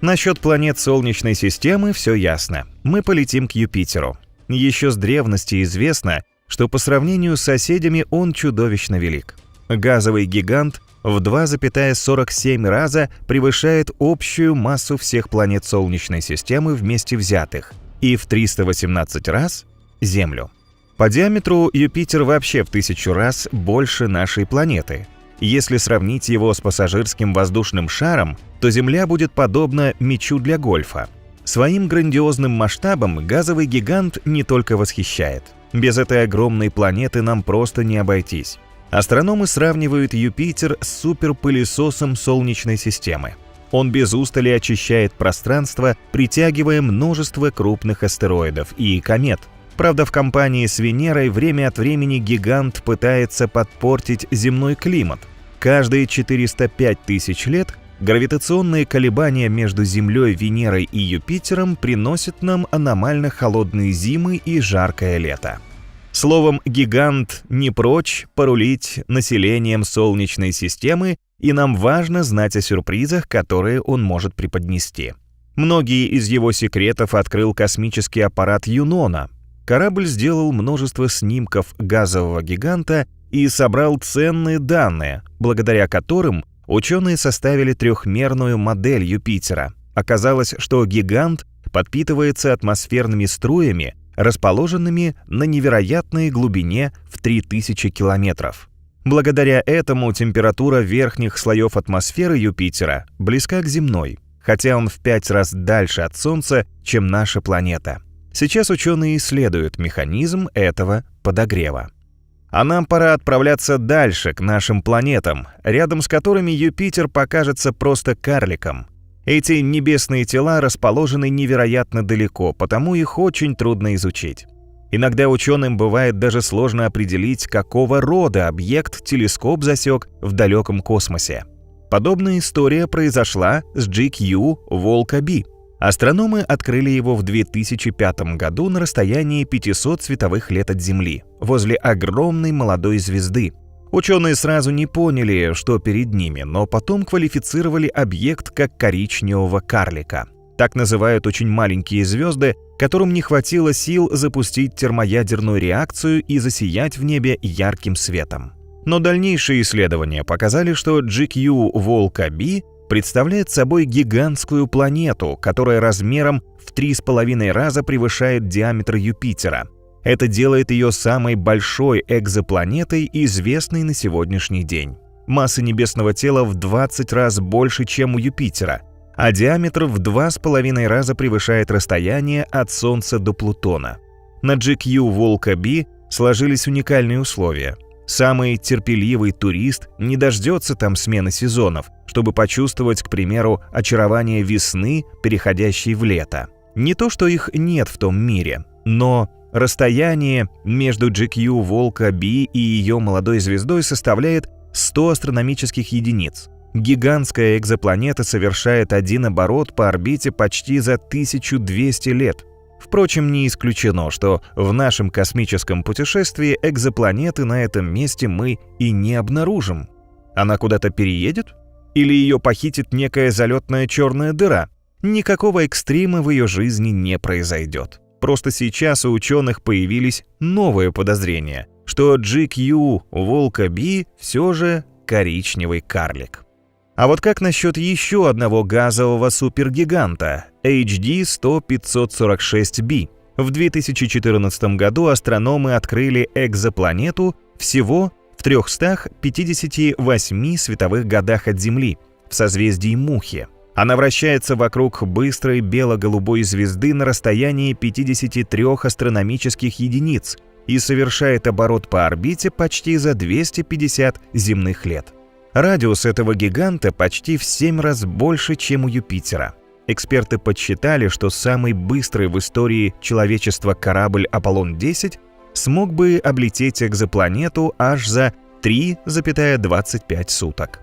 Насчет планет Солнечной системы все ясно. Мы полетим к Юпитеру. Еще с древности известно, что по сравнению с соседями он чудовищно велик. Газовый гигант в 2,47 раза превышает общую массу всех планет Солнечной системы вместе взятых и в 318 раз Землю. По диаметру Юпитер вообще в 1000 раз больше нашей планеты. Если сравнить его с пассажирским воздушным шаром, то Земля будет подобна мячу для гольфа. Своим грандиозным масштабом газовый гигант не только восхищает. Без этой огромной планеты нам просто не обойтись. Астрономы сравнивают Юпитер с суперпылесосом Солнечной системы. Он без устали очищает пространство, притягивая множество крупных астероидов и комет. Правда, в компании с Венерой время от времени гигант пытается подпортить земной климат. Каждые 405 тысяч лет гравитационные колебания между Землей, Венерой и Юпитером приносят нам аномально холодные зимы и жаркое лето. Словом, гигант не прочь порулить населением Солнечной системы, и нам важно знать о сюрпризах, которые он может преподнести. Многие из его секретов открыл космический аппарат Юнона. Корабль сделал множество снимков газового гиганта и собрал ценные данные, благодаря которым ученые составили трехмерную модель Юпитера. Оказалось, что гигант подпитывается атмосферными струями, расположенными на невероятной глубине в 3000 километров. Благодаря этому температура верхних слоев атмосферы Юпитера близка к земной, хотя он в 5 раз дальше от Солнца, чем наша планета. Сейчас ученые исследуют механизм этого подогрева. А нам пора отправляться дальше, к нашим планетам, рядом с которыми Юпитер покажется просто карликом. Эти небесные тела расположены невероятно далеко, потому их очень трудно изучить. Иногда ученым бывает даже сложно определить, какого рода объект телескоп засек в далеком космосе. Подобная история произошла с GQ Волка B. Астрономы открыли его в 2005 году на расстоянии 500 световых лет от Земли, возле огромной молодой звезды. Ученые сразу не поняли, что перед ними, но потом квалифицировали объект как коричневого карлика. Так называют очень маленькие звезды, которым не хватило сил запустить термоядерную реакцию и засиять в небе ярким светом. Но дальнейшие исследования показали, что GQ Волка B представляет собой гигантскую планету, которая размером в 3,5 раза превышает диаметр Юпитера. Это делает ее самой большой экзопланетой, известной на сегодняшний день. Масса небесного тела в 20 раз больше, чем у Юпитера, а диаметр в 2,5 раза превышает расстояние от Солнца до Плутона. На GQ Волка B сложились уникальные условия. Самый терпеливый турист не дождется там смены сезонов, чтобы почувствовать, к примеру, очарование весны, переходящей в лето. Не то, что их нет в том мире, но расстояние между GQ Волка B и ее молодой звездой составляет 100 астрономических единиц. Гигантская экзопланета совершает один оборот по орбите почти за 1200 лет. Впрочем, не исключено, что в нашем космическом путешествии экзопланеты на этом месте мы и не обнаружим. Она куда-то переедет? Или ее похитит некая залетная черная дыра? Никакого экстрима в ее жизни не произойдет. Просто сейчас у ученых появились новые подозрения, что GQ Волка B все же коричневый карлик. А вот как насчет еще одного газового супергиганта HD 100-546b? В 2014 году астрономы открыли экзопланету всего в 358 световых годах от Земли, в созвездии Мухи. Она вращается вокруг быстрой бело-голубой звезды на расстоянии 53 астрономических единиц и совершает оборот по орбите почти за 250 земных лет. Радиус этого гиганта почти в 7 раз больше, чем у Юпитера. Эксперты подсчитали, что самый быстрый в истории человечества корабль Аполлон-10 смог бы облететь экзопланету аж за 3,25 суток.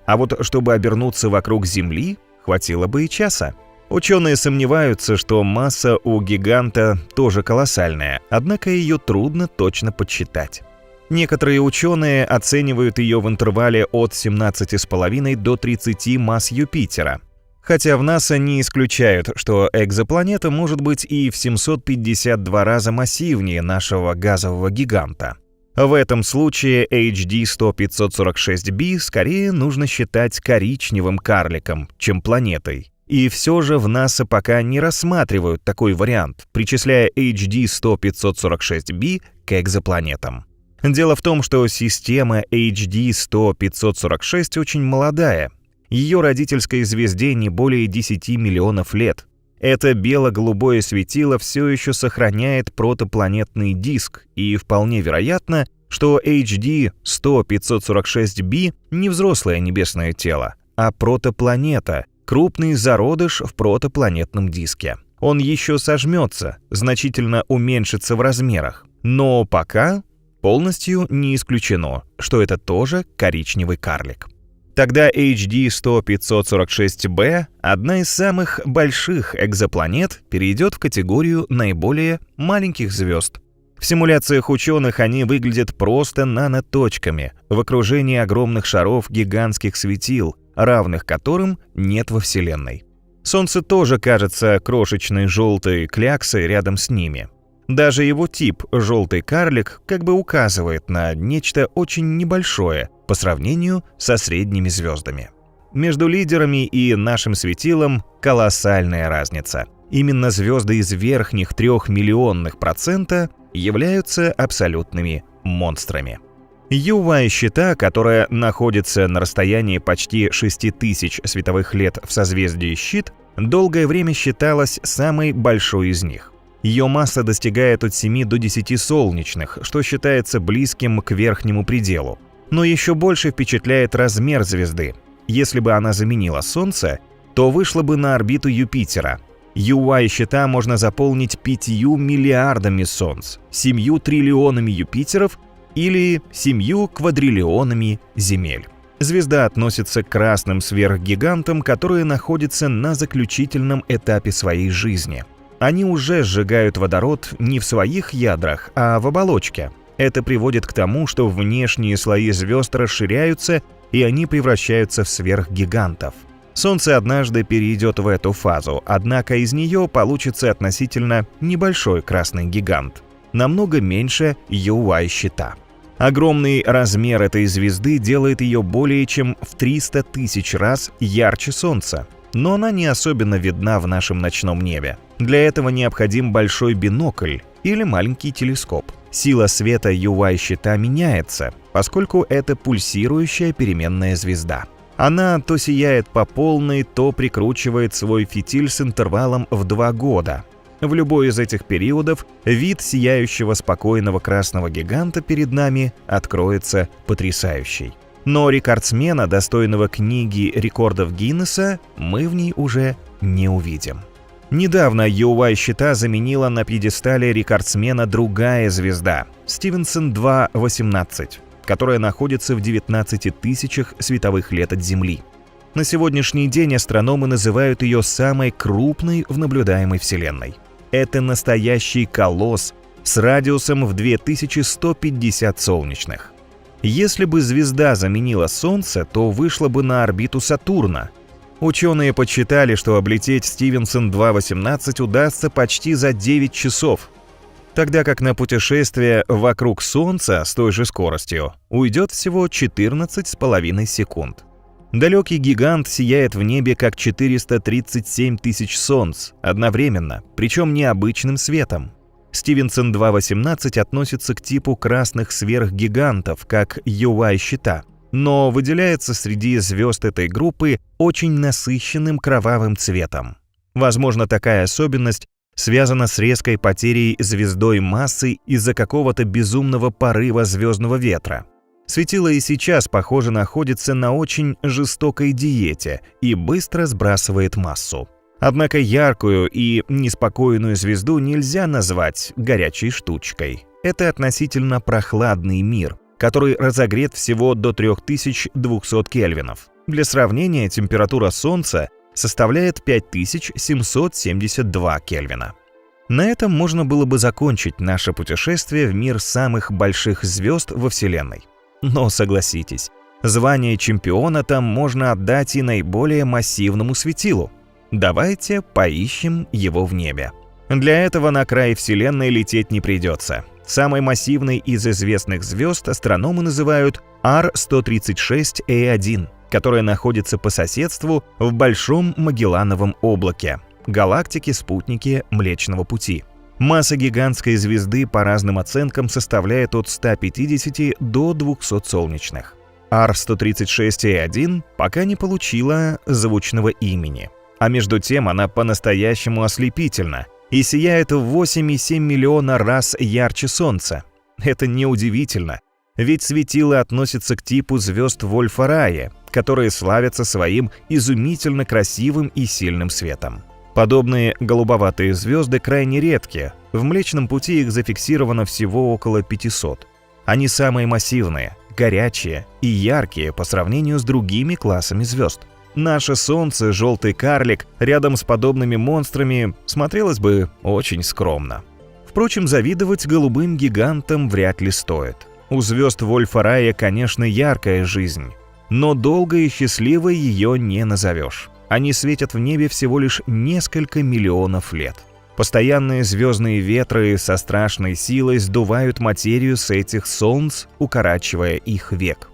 А вот чтобы обернуться вокруг Земли, хватило бы и часа. Ученые сомневаются, что масса у гиганта тоже колоссальная, однако ее трудно точно подсчитать. Некоторые ученые оценивают ее в интервале от 17,5 до 30 масс Юпитера. Хотя в НАСА не исключают, что экзопланета может быть и в 752 раза массивнее нашего газового гиганта. В этом случае HD 100-546b скорее нужно считать коричневым карликом, чем планетой. И все же в НАСА пока не рассматривают такой вариант, причисляя HD 100-546b к экзопланетам. Дело в том, что система HD 100-546 очень молодая. Ее родительской звезде не более 10 миллионов лет. Это бело-голубое светило все еще сохраняет протопланетный диск, и вполне вероятно, что HD 100-546b не взрослое небесное тело, а протопланета, крупный зародыш в протопланетном диске. Он еще сожмется, значительно уменьшится в размерах, но пока полностью не исключено, что это тоже коричневый карлик. Тогда HD 100-546b, одна из самых больших экзопланет, перейдет в категорию наиболее маленьких звезд. В симуляциях ученых они выглядят просто наноточками в окружении огромных шаров гигантских светил, равных которым нет во Вселенной. Солнце тоже кажется крошечной желтой кляксой рядом с ними. Даже его тип «желтый карлик» как бы указывает на нечто очень небольшое по сравнению со средними звездами. Между лидерами и нашим светилом колоссальная разница. Именно звезды из верхних 0,03% являются абсолютными монстрами. UY-щита, которая находится на расстоянии почти 6000 световых лет в созвездии Щит, долгое время считалась самой большой из них. Ее масса достигает от 7 до 10 солнечных, что считается близким к верхнему пределу. Но еще больше впечатляет размер звезды. Если бы она заменила Солнце, то вышла бы на орбиту Юпитера. UY-щита можно заполнить 5 миллиардами Солнц, 7 триллионами Юпитеров или 7 квадриллионами Земель. Звезда относится к красным сверхгигантам, которые находятся на заключительном этапе своей жизни. Они уже сжигают водород не в своих ядрах, а в оболочке. Это приводит к тому, что внешние слои звезд расширяются, и они превращаются в сверхгигантов. Солнце однажды перейдет в эту фазу, однако из нее получится относительно небольшой красный гигант, намного меньше UY-щита. Огромный размер этой звезды делает ее более чем в 300 тысяч раз ярче Солнца, но она не особенно видна в нашем ночном небе. Для этого необходим большой бинокль или маленький телескоп. Сила света UY-щита меняется, поскольку это пульсирующая переменная звезда. Она то сияет по полной, то прикручивает свой фитиль с интервалом в 2 года. В любой из этих периодов вид сияющего спокойного красного гиганта перед нами откроется потрясающий. Но рекордсмена, достойного книги рекордов Гиннесса, мы в ней уже не увидим. Недавно UY-щита заменила на пьедестале рекордсмена другая звезда – Стивенсон 2-18, которая находится в 19 тысячах световых лет от Земли. На сегодняшний день астрономы называют ее самой крупной в наблюдаемой Вселенной. Это настоящий колосс с радиусом в 2150 солнечных. Если бы звезда заменила Солнце, то вышла бы на орбиту Сатурна. Ученые подсчитали, что облететь Стивенсон 2.18 удастся почти за 9 часов, тогда как на путешествие вокруг Солнца с той же скоростью уйдет всего 14,5 секунд. Далекий гигант сияет в небе как 437 тысяч солнц одновременно, причем необычным светом. Стивенсон 2.18 относится к типу красных сверхгигантов, как UY-щита, но выделяется среди звезд этой группы очень насыщенным кровавым цветом. Возможно, такая особенность связана с резкой потерей звездой массы из-за какого-то безумного порыва звездного ветра. Светило и сейчас, похоже, находится на очень жестокой диете и быстро сбрасывает массу. Однако яркую и неспокойную звезду нельзя назвать горячей штучкой. Это относительно прохладный мир, который разогрет всего до 3200 кельвинов. Для сравнения, температура Солнца составляет 5772 кельвина. На этом можно было бы закончить наше путешествие в мир самых больших звезд во Вселенной. Но согласитесь, звание чемпиона там можно отдать и наиболее массивному светилу. Давайте поищем его в небе. Для этого на край Вселенной лететь не придется. Самой массивной из известных звезд астрономы называют R136A1, которая находится по соседству в Большом Магеллановом облаке, галактике-спутнике Млечного Пути. Масса гигантской звезды по разным оценкам составляет от 150 до 200 солнечных. R136A1 пока не получила звучного имени, а между тем она по-настоящему ослепительна и сияет в 8,7 миллиона раз ярче Солнца. Это неудивительно, ведь светило относится к типу звезд Вольфа-Райе, которые славятся своим изумительно красивым и сильным светом. Подобные голубоватые звезды крайне редки, в Млечном Пути их зафиксировано всего около 500. Они самые массивные, горячие и яркие по сравнению с другими классами звезд. Наше Солнце, желтый карлик, рядом с подобными монстрами смотрелось бы очень скромно. Впрочем, завидовать голубым гигантам вряд ли стоит. У звезд Вольфа-Райе, конечно, яркая жизнь, но долгой и счастливой ее не назовешь. Они светят в небе всего лишь несколько миллионов лет. Постоянные звездные ветры со страшной силой сдувают материю с этих солнц, укорачивая их век.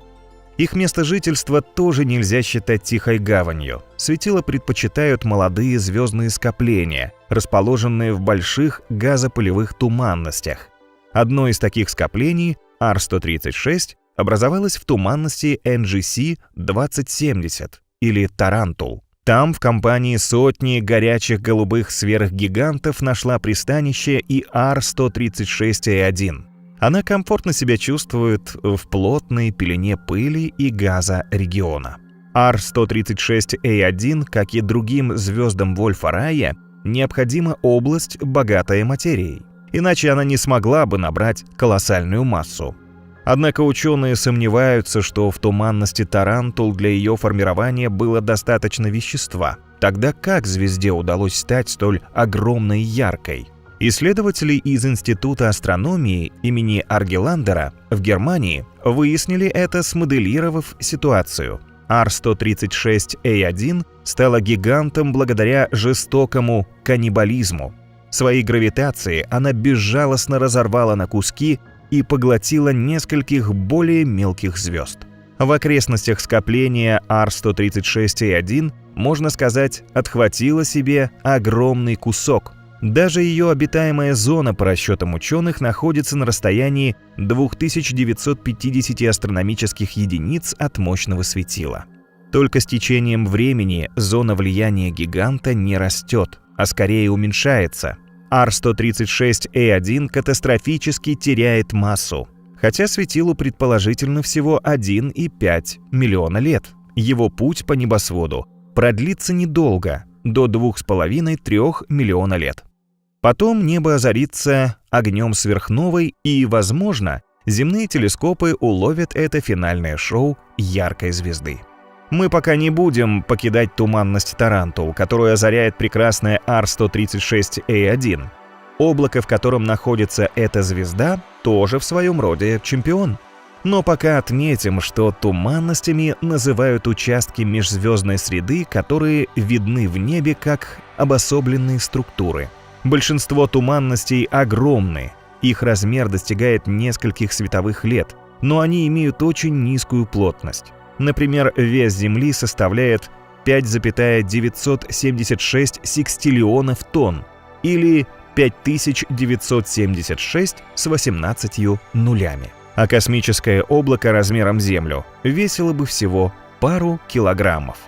Их место жительства тоже нельзя считать тихой гаванью. Светила предпочитают молодые звездные скопления, расположенные в больших газопылевых туманностях. Одно из таких скоплений, R136, образовалось в туманности NGC 2070 или Тарантул. Там в компании сотни горячих голубых сверхгигантов нашла пристанище и R136A1. Она комфортно себя чувствует в плотной пелене пыли и газа региона. R136A1, как и другим звездам Вольфа-Райе, необходима область, богатая материей, иначе она не смогла бы набрать колоссальную массу. Однако ученые сомневаются, что в туманности Тарантул для ее формирования было достаточно вещества. Тогда как звезде удалось стать столь огромной и яркой? Исследователи из Института астрономии имени Аргеландера в Германии выяснили это, смоделировав ситуацию. R136A1 стала гигантом благодаря жестокому каннибализму. Своей гравитацией она безжалостно разорвала на куски и поглотила нескольких более мелких звезд. В окрестностях скопления R136A1, можно сказать, отхватила себе огромный кусок. Даже ее обитаемая зона, по расчетам ученых, находится на расстоянии 2950 астрономических единиц от мощного светила. Только с течением времени зона влияния гиганта не растет, а скорее уменьшается. R136A1 катастрофически теряет массу, хотя светилу предположительно всего 1,5 миллиона лет. Его путь по небосводу продлится недолго, до 2,5–3 миллиона лет. Потом небо озарится огнем сверхновой, и, возможно, земные телескопы уловят это финальное шоу яркой звезды. Мы пока не будем покидать туманность Тарантул, которую озаряет прекрасная R136A1. Облако, в котором находится эта звезда, тоже в своем роде чемпион. Но пока отметим, что туманностями называют участки межзвездной среды, которые видны в небе как обособленные структуры. Большинство туманностей огромны, их размер достигает нескольких световых лет, но они имеют очень низкую плотность. Например, вес Земли составляет 5,976 секстиллионов тонн или 5976 с 18 нулями. А космическое облако размером Землю весило бы всего пару килограммов.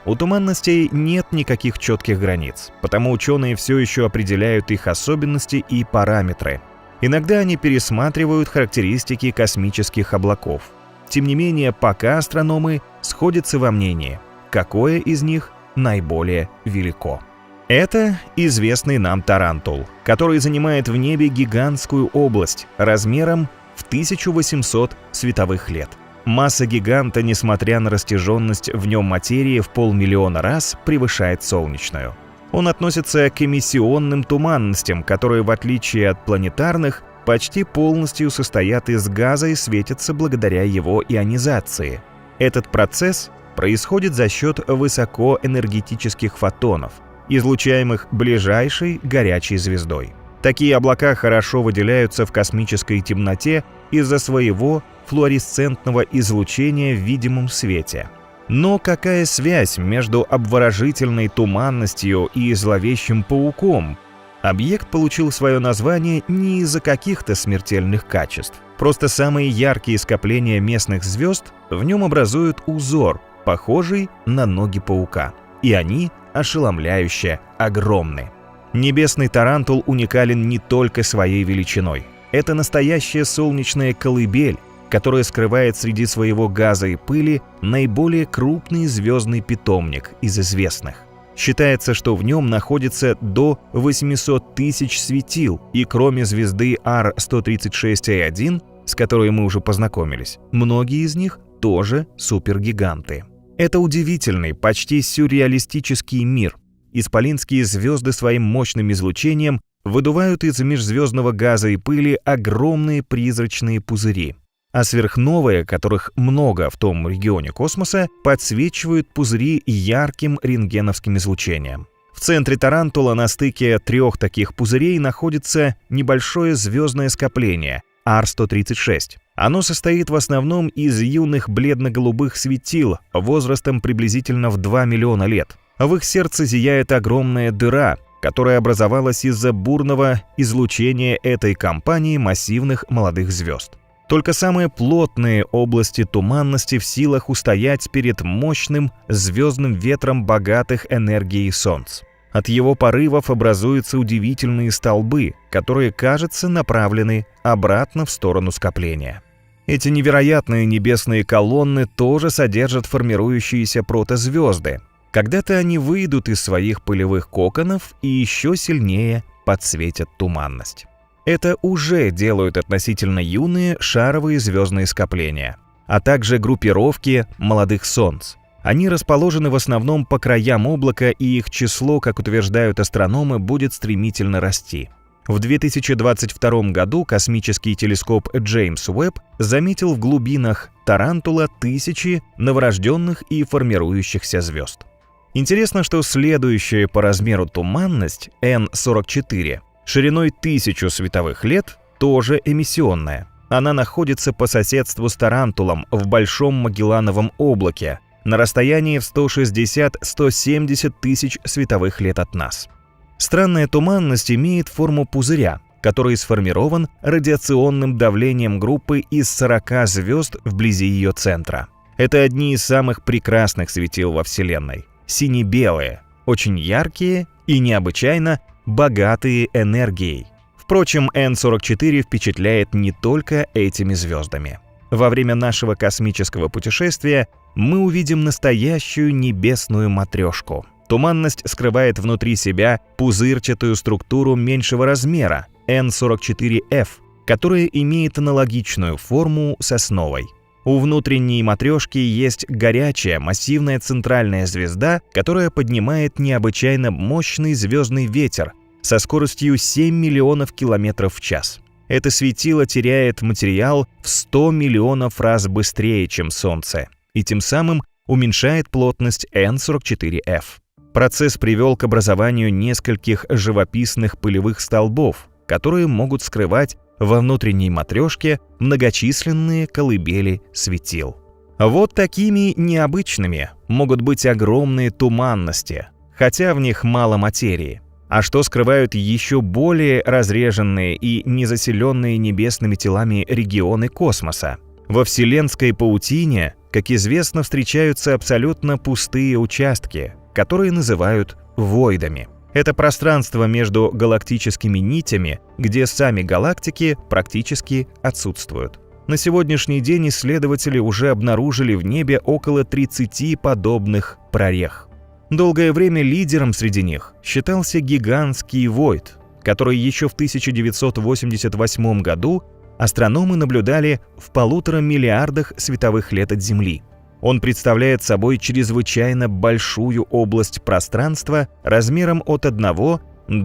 У туманностей нет никаких четких границ, потому ученые все еще определяют их особенности и параметры. Иногда они пересматривают характеристики космических облаков. Тем не менее, пока астрономы сходятся во мнении, какое из них наиболее велико. Это известный нам Тарантул, который занимает в небе гигантскую область размером в 1800 световых лет. Масса гиганта, несмотря на растяженность в нем материи в 500 000 раз, превышает солнечную. Он относится к эмиссионным туманностям, которые, в отличие от планетарных, почти полностью состоят из газа и светятся благодаря его ионизации. Этот процесс происходит за счет высокоэнергетических фотонов, излучаемых ближайшей горячей звездой. Такие облака хорошо выделяются в космической темноте из-за своего флуоресцентного излучения в видимом свете. Но какая связь между обворожительной туманностью и зловещим пауком? Объект получил свое название не из-за каких-то смертельных качеств. Просто самые яркие скопления местных звезд в нем образуют узор, похожий на ноги паука. И они ошеломляюще огромны. Небесный Тарантул уникален не только своей величиной. Это настоящая солнечная колыбель, которая скрывает среди своего газа и пыли наиболее крупный звездный питомник из известных. Считается, что в нем находится до 800 тысяч светил, и кроме звезды R136A1, с которой мы уже познакомились, многие из них тоже супергиганты. Это удивительный, почти сюрреалистический мир. Исполинские звезды своим мощным излучением выдувают из межзвездного газа и пыли огромные призрачные пузыри. А сверхновые, которых много в том регионе космоса, подсвечивают пузыри ярким рентгеновским излучением. В центре Тарантула на стыке 3 таких пузырей находится небольшое звездное скопление R136. Оно состоит в основном из юных бледно-голубых светил возрастом приблизительно в 2 миллиона лет. В их сердце зияет огромная дыра, которая образовалась из-за бурного излучения этой компании массивных молодых звезд. Только самые плотные области туманности в силах устоять перед мощным звездным ветром богатых энергией Солнц. От его порывов образуются удивительные столбы, которые, кажется, направлены обратно в сторону скопления. Эти невероятные небесные колонны тоже содержат формирующиеся протозвезды. Когда-то они выйдут из своих пылевых коконов и еще сильнее подсветят туманность. Это уже делают относительно юные шаровые звездные скопления, а также группировки молодых солнц. Они расположены в основном по краям облака, и их число, как утверждают астрономы, будет стремительно расти. В 2022 году космический телескоп Джеймс Уэбб заметил в глубинах Тарантула тысячи новорожденных и формирующихся звезд. Интересно, что следующая по размеру туманность N44 шириной 1000 световых лет тоже эмиссионная. Она находится по соседству с Тарантулом в Большом Магеллановом облаке на расстоянии в 160-170 тысяч световых лет от нас. Странная туманность имеет форму пузыря, который сформирован радиационным давлением группы из 40 звезд вблизи ее центра. Это одни из самых прекрасных светил во Вселенной. Сине-белые, очень яркие и необычайно богатые энергией. Впрочем, N44 впечатляет не только этими звездами. Во время нашего космического путешествия мы увидим настоящую небесную матрешку. Туманность скрывает внутри себя пузырчатую структуру меньшего размера N44F, которая имеет аналогичную форму с основой. У внутренней матрешки есть горячая массивная центральная звезда, которая поднимает необычайно мощный звездный ветер со скоростью 7 миллионов километров в час. Это светило теряет материал в 100 миллионов раз быстрее, чем Солнце, и тем самым уменьшает плотность N44F. Процесс привел к образованию нескольких живописных пылевых столбов, которые могут скрывать во внутренней матрешке многочисленные колыбели светил. Вот такими необычными могут быть огромные туманности, хотя в них мало материи. А что скрывают еще более разреженные и незаселенные небесными телами регионы космоса? Во вселенской паутине, как известно, встречаются абсолютно пустые участки, которые называют войдами. Это пространство между галактическими нитями, где сами галактики практически отсутствуют. На сегодняшний день исследователи уже обнаружили в небе около 30 подобных прорех. Долгое время лидером среди них считался гигантский войд, который еще в 1988 году астрономы наблюдали в 1,5 миллиарда световых лет от Земли. Он представляет собой чрезвычайно большую область пространства размером от 1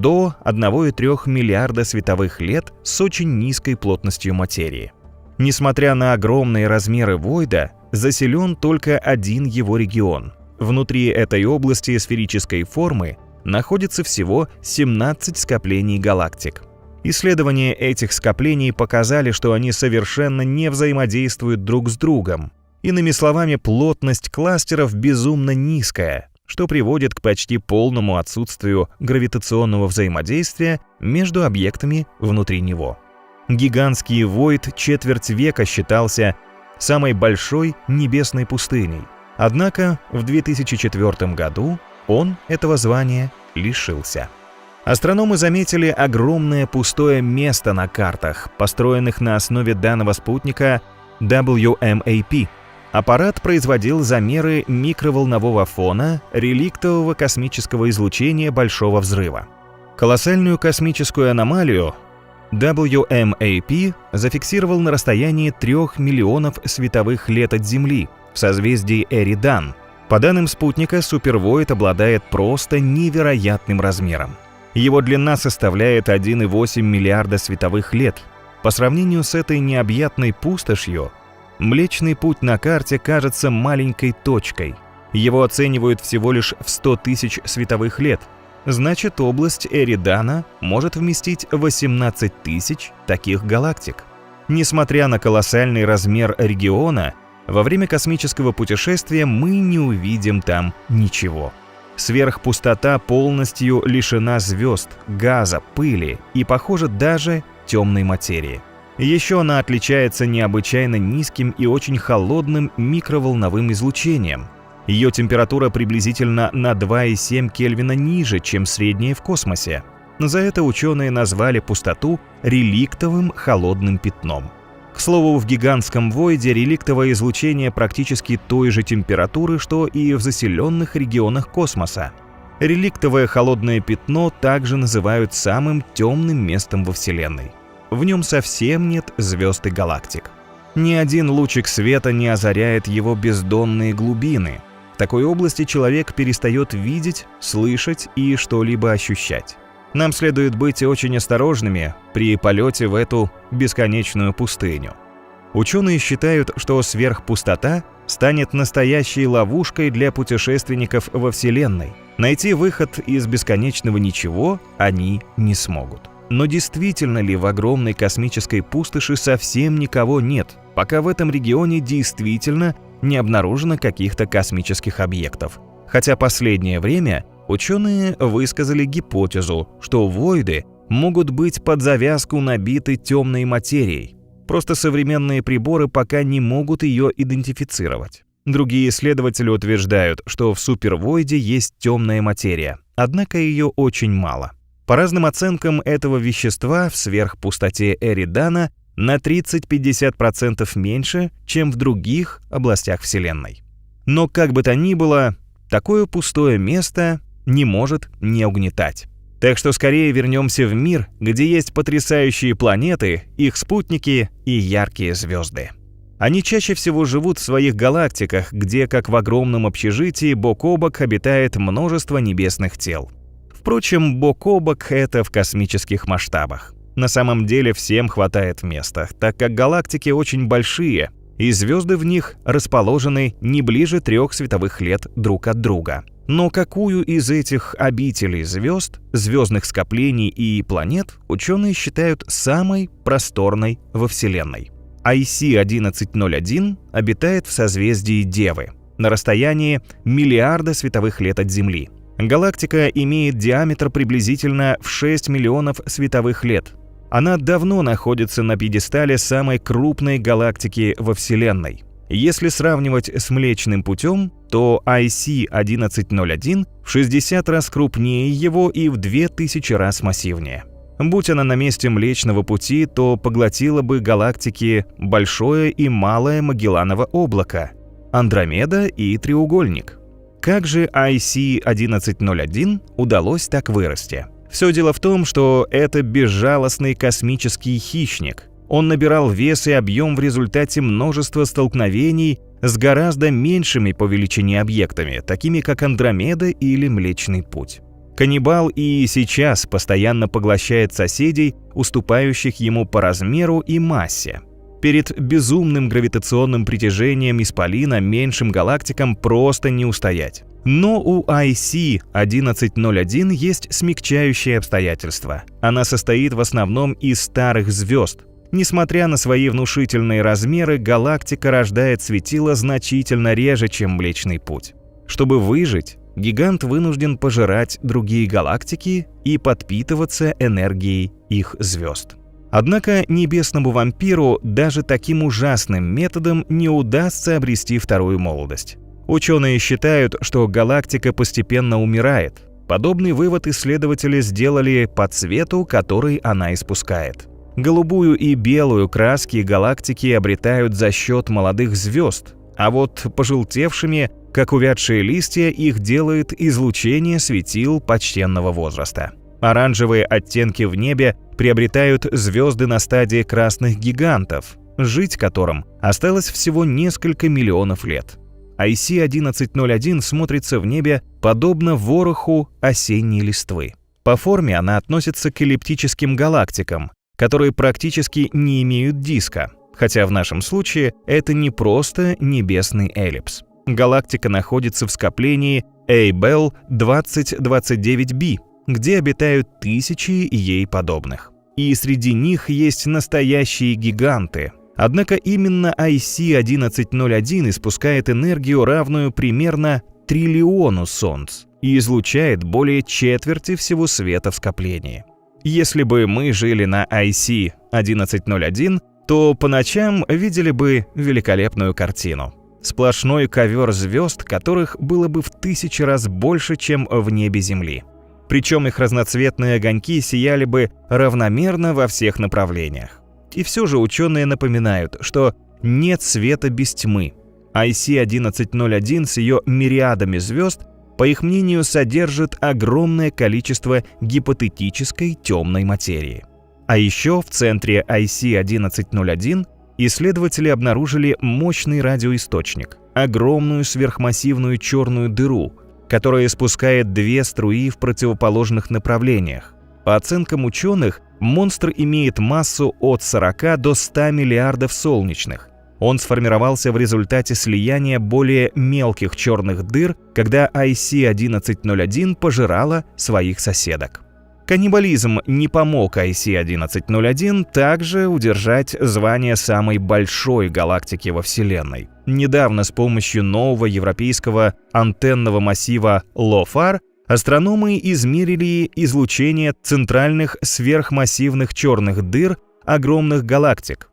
до 1,3 миллиарда световых лет с очень низкой плотностью материи. Несмотря на огромные размеры войда, заселен только один его регион. Внутри этой области сферической формы находится всего 17 скоплений галактик. Исследования этих скоплений показали, что они совершенно не взаимодействуют друг с другом. Иными словами, плотность кластеров безумно низкая, что приводит к почти полному отсутствию гравитационного взаимодействия между объектами внутри него. Гигантский войд четверть века считался самой большой небесной пустыней. Однако в 2004 году он этого звания лишился. Астрономы заметили огромное пустое место на картах, построенных на основе данного спутника WMAP. Аппарат производил замеры микроволнового фона реликтового космического излучения Большого взрыва. Колоссальную космическую аномалию WMAP зафиксировал на расстоянии 3 миллионов световых лет от Земли, в созвездии Эридан. По данным спутника, супервойд обладает просто невероятным размером. Его длина составляет 1,8 миллиарда световых лет. По сравнению с этой необъятной пустошью, Млечный Путь на карте кажется маленькой точкой. Его оценивают всего лишь в 100 тысяч световых лет. Значит, область Эридана может вместить 18 тысяч таких галактик. Несмотря на колоссальный размер региона, во время космического путешествия мы не увидим там ничего. Сверхпустота полностью лишена звезд, газа, пыли и, похоже, даже темной материи. Еще она отличается необычайно низким и очень холодным микроволновым излучением. Ее температура приблизительно на 2,7 Кельвина ниже, чем средняя в космосе. За это ученые назвали пустоту реликтовым холодным пятном. К слову, в гигантском войде реликтовое излучение практически той же температуры, что и в заселенных регионах космоса. Реликтовое холодное пятно также называют самым темным местом во Вселенной. В нем совсем нет звезд и галактик. Ни один лучик света не озаряет его бездонные глубины. В такой области человек перестает видеть, слышать и что-либо ощущать. Нам следует быть очень осторожными при полете в эту бесконечную пустыню. Ученые считают, что сверхпустота станет настоящей ловушкой для путешественников во Вселенной. Найти выход из бесконечного ничего они не смогут. Но действительно ли в огромной космической пустоши совсем никого нет, пока в этом регионе действительно не обнаружено каких-то космических объектов? Хотя последнее время ученые высказали гипотезу, что войды могут быть под завязку набиты темной материей. Просто современные приборы пока не могут ее идентифицировать. Другие исследователи утверждают, что в супервойде есть темная материя, однако ее очень мало. По разным оценкам, этого вещества в сверхпустоте Эридана на 30-50% меньше, чем в других областях Вселенной. Но как бы то ни было, такое пустое место не может не угнетать. Так что скорее вернемся в мир, где есть потрясающие планеты, их спутники и яркие звезды. Они чаще всего живут в своих галактиках, где, как в огромном общежитии, бок о бок обитает множество небесных тел. Впрочем, бок о бок — это в космических масштабах. На самом деле всем хватает места, так как галактики очень большие, и звезды в них расположены не ближе 3 световых лет друг от друга. Но какую из этих обителей звезд, звездных скоплений и планет ученые считают самой просторной во Вселенной? IC-1101 обитает в созвездии Девы, на расстоянии миллиарда световых лет от Земли. Галактика имеет диаметр приблизительно в 6 миллионов световых лет. Она давно находится на пьедестале самой крупной галактики во Вселенной. Если сравнивать с Млечным Путем, то IC-1101 в 60 раз крупнее его и в 2000 раз массивнее. Будь она на месте Млечного Пути, то поглотила бы галактики Большое и Малое Магелланово облако, Андромеда и Треугольник. Как же IC-1101 удалось так вырасти? Все дело в том, что это безжалостный космический хищник. Он набирал вес и объем в результате множества столкновений с гораздо меньшими по величине объектами, такими как Андромеда или Млечный Путь. Каннибал и сейчас постоянно поглощает соседей, уступающих ему по размеру и массе. Перед безумным гравитационным притяжением исполина меньшим галактикам просто не устоять. Но у IC-1101 есть смягчающие обстоятельства. Она состоит в основном из старых звезд. Несмотря на свои внушительные размеры, галактика рождает светила значительно реже, чем Млечный Путь. Чтобы выжить, гигант вынужден пожирать другие галактики и подпитываться энергией их звезд. Однако небесному вампиру даже таким ужасным методом не удастся обрести вторую молодость. Ученые считают, что галактика постепенно умирает. Подобный вывод исследователи сделали по цвету, который она испускает. Голубую и белую краски галактики обретают за счет молодых звезд, а вот пожелтевшими, как увядшие листья, их делает излучение светил почтенного возраста. Оранжевые оттенки в небе приобретают звезды на стадии красных гигантов, жить которым осталось всего несколько миллионов лет. IC-1101 смотрится в небе подобно вороху осенней листвы. По форме она относится к эллиптическим галактикам, которые практически не имеют диска, хотя в нашем случае это не просто небесный эллипс. Галактика находится в скоплении A-Bell 2029b, где обитают тысячи ей подобных. И среди них есть настоящие гиганты. Однако именно IC-1101 испускает энергию, равную примерно триллиону Солнц, и излучает более четверти всего света в скоплении. Если бы мы жили на IC-1101, то по ночам видели бы великолепную картину. Сплошной ковер звезд, которых было бы в 1000 раз больше, чем в небе Земли. Причем их разноцветные огоньки сияли бы равномерно во всех направлениях. И все же ученые напоминают, что нет света без тьмы. IC-1101 с ее мириадами звезд, по их мнению, содержит огромное количество гипотетической темной материи. А еще в центре IC-1101 исследователи обнаружили мощный радиоисточник, огромную сверхмассивную черную дыру, которая испускает 2 струи в противоположных направлениях. По оценкам ученых, монстр имеет массу от 40 до 100 миллиардов солнечных. Он сформировался в результате слияния более мелких черных дыр, когда IC-1101 пожирала своих соседок. Каннибализм не помог IC-1101 также удержать звание самой большой галактики во Вселенной. Недавно с помощью нового европейского антенного массива LOFAR астрономы измерили излучение центральных сверхмассивных черных дыр огромных галактик.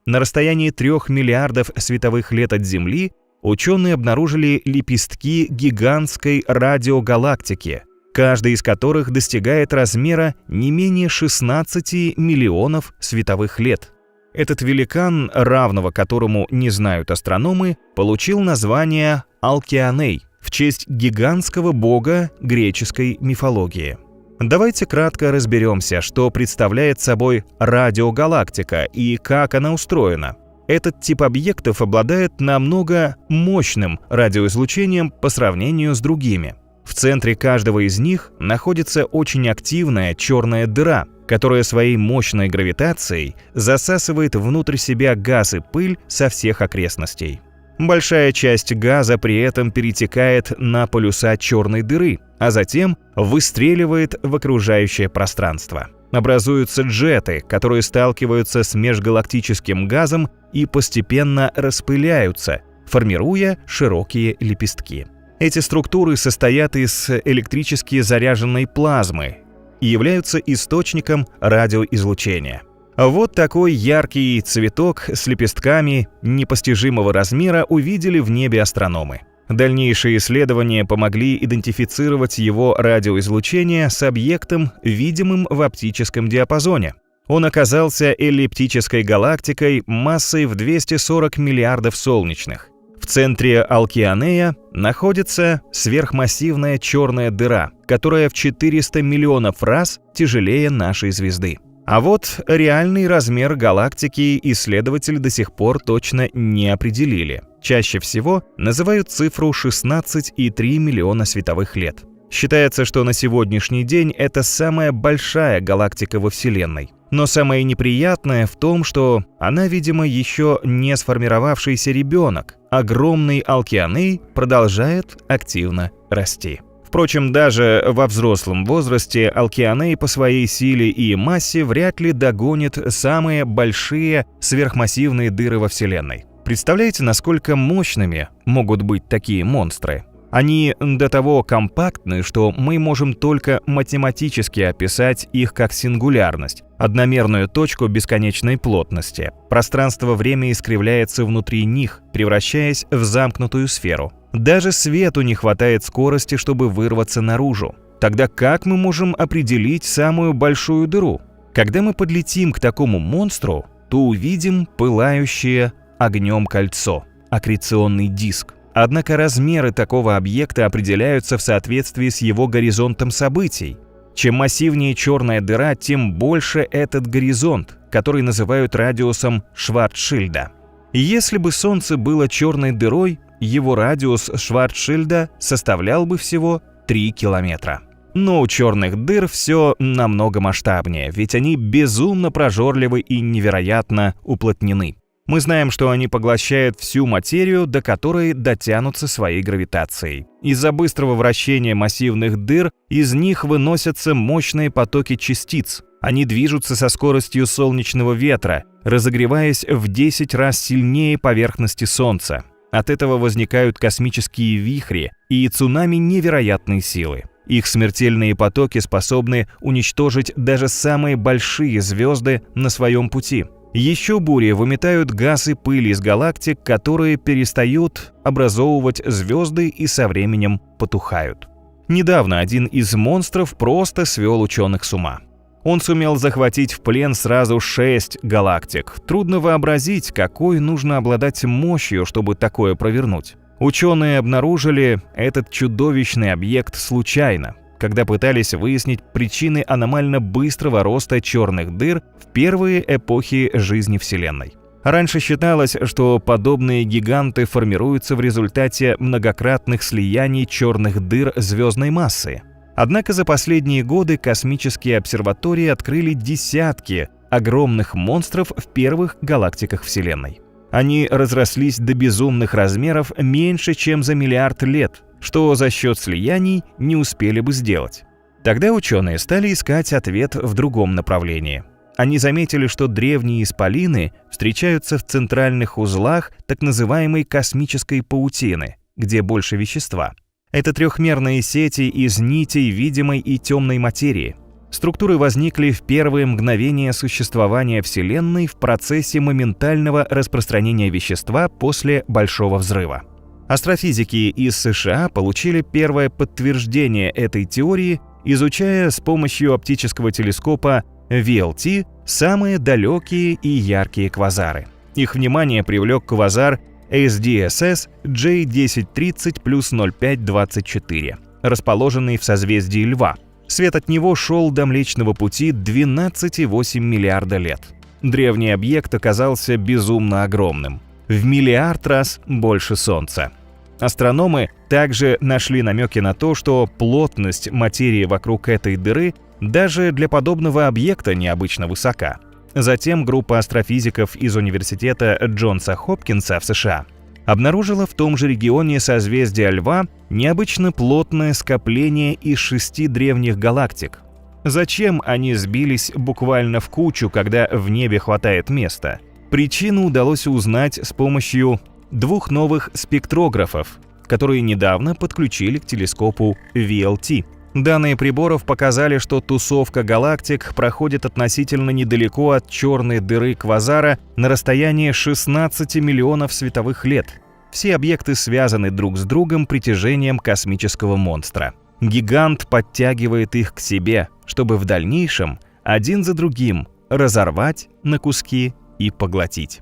На расстоянии 3 миллиардов световых лет от Земли ученые обнаружили лепестки гигантской радиогалактики, каждый из которых достигает размера не менее 16 миллионов световых лет. Этот великан, равного которому не знают астрономы, получил название Алкианей в честь гигантского бога греческой мифологии. Давайте кратко разберемся, что представляет собой радиогалактика и как она устроена. Этот тип объектов обладает намного мощным радиоизлучением по сравнению с другими. В центре каждого из них находится очень активная черная дыра, которая своей мощной гравитацией засасывает внутрь себя газ и пыль со всех окрестностей. Большая часть газа при этом перетекает на полюса черной дыры, а затем выстреливает в окружающее пространство. Образуются джеты, которые сталкиваются с межгалактическим газом и постепенно распыляются, формируя широкие лепестки. Эти структуры состоят из электрически заряженной плазмы и являются источником радиоизлучения. Вот такой яркий цветок с лепестками непостижимого размера увидели в небе астрономы. Дальнейшие исследования помогли идентифицировать его радиоизлучение с объектом, видимым в оптическом диапазоне. Он оказался эллиптической галактикой массой в 240 миллиардов солнечных. В центре Алкианея находится сверхмассивная черная дыра, которая в 400 миллионов раз тяжелее нашей звезды. А вот реальный размер галактики исследователи до сих пор точно не определили. Чаще всего называют цифру 16,3 миллиона световых лет. Считается, что на сегодняшний день это самая большая галактика во Вселенной. Но самое неприятное в том, что она, видимо, еще не сформировавшийся ребенок. Огромный Алкианей продолжает активно расти. Впрочем, даже во взрослом возрасте Алкианей по своей силе и массе вряд ли догонит самые большие сверхмассивные дыры во Вселенной. Представляете, насколько мощными могут быть такие монстры? Они до того компактны, что мы можем только математически описать их как сингулярность, одномерную точку бесконечной плотности. Пространство-время искривляется внутри них, превращаясь в замкнутую сферу. Даже свету не хватает скорости, чтобы вырваться наружу. Тогда как мы можем определить самую большую дыру? Когда мы подлетим к такому монстру, то увидим пылающее огнем кольцо, аккреционный диск. Однако размеры такого объекта определяются в соответствии с его горизонтом событий. Чем массивнее черная дыра, тем больше этот горизонт, который называют радиусом Шварцшильда. Если бы Солнце было черной дырой, его радиус Шварцшильда составлял бы всего 3 километра. Но у черных дыр все намного масштабнее, ведь они безумно прожорливы и невероятно уплотнены. Мы знаем, что они поглощают всю материю, до которой дотянутся своей гравитацией. Из-за быстрого вращения массивных дыр из них выносятся мощные потоки частиц. Они движутся со скоростью солнечного ветра, разогреваясь в 10 раз сильнее поверхности Солнца. От этого возникают космические вихри и цунами невероятной силы. Их смертельные потоки способны уничтожить даже самые большие звезды на своем пути. Еще бури выметают газ и пыль из галактик, которые перестают образовывать звезды и со временем потухают. Недавно один из монстров просто свел ученых с ума. Он сумел захватить в плен сразу 6 галактик. Трудно вообразить, какой нужно обладать мощью, чтобы такое провернуть. Ученые обнаружили этот чудовищный объект случайно, когда пытались выяснить причины аномально быстрого роста черных дыр в первые эпохи жизни Вселенной. Раньше считалось, что подобные гиганты формируются в результате многократных слияний черных дыр звездной массы. Однако за последние годы космические обсерватории открыли десятки огромных монстров в первых галактиках Вселенной. Они разрослись до безумных размеров меньше, чем за миллиард лет, что за счет слияний не успели бы сделать. Тогда ученые стали искать ответ в другом направлении. Они заметили, что древние исполины встречаются в центральных узлах так называемой космической паутины, где больше вещества. Это трехмерные сети из нитей видимой и темной материи. Структуры возникли в первые мгновения существования Вселенной в процессе моментального распространения вещества после Большого взрыва. Астрофизики из США получили первое подтверждение этой теории, изучая с помощью оптического телескопа VLT самые далекие и яркие квазары. Их внимание привлек квазар SDSS J1030 плюс 0524, расположенный в созвездии Льва. Свет от него шел до Млечного Пути 12,8 миллиарда лет. Древний объект оказался безумно огромным, в миллиард раз больше Солнца. Астрономы также нашли намеки на то, что плотность материи вокруг этой дыры даже для подобного объекта необычно высока. Затем группа астрофизиков из университета Джонса Хопкинса в США обнаружила в том же регионе созвездия Льва необычно плотное скопление из 6 древних галактик. Зачем они сбились буквально в кучу, когда в небе хватает места? Причину удалось узнать с помощью 2 новых спектрографов, которые недавно подключили к телескопу VLT. Данные приборов показали, что тусовка галактик проходит относительно недалеко от черной дыры квазара на расстоянии 16 миллионов световых лет. Все объекты связаны друг с другом притяжением космического монстра. Гигант подтягивает их к себе, чтобы в дальнейшем один за другим разорвать на куски и поглотить.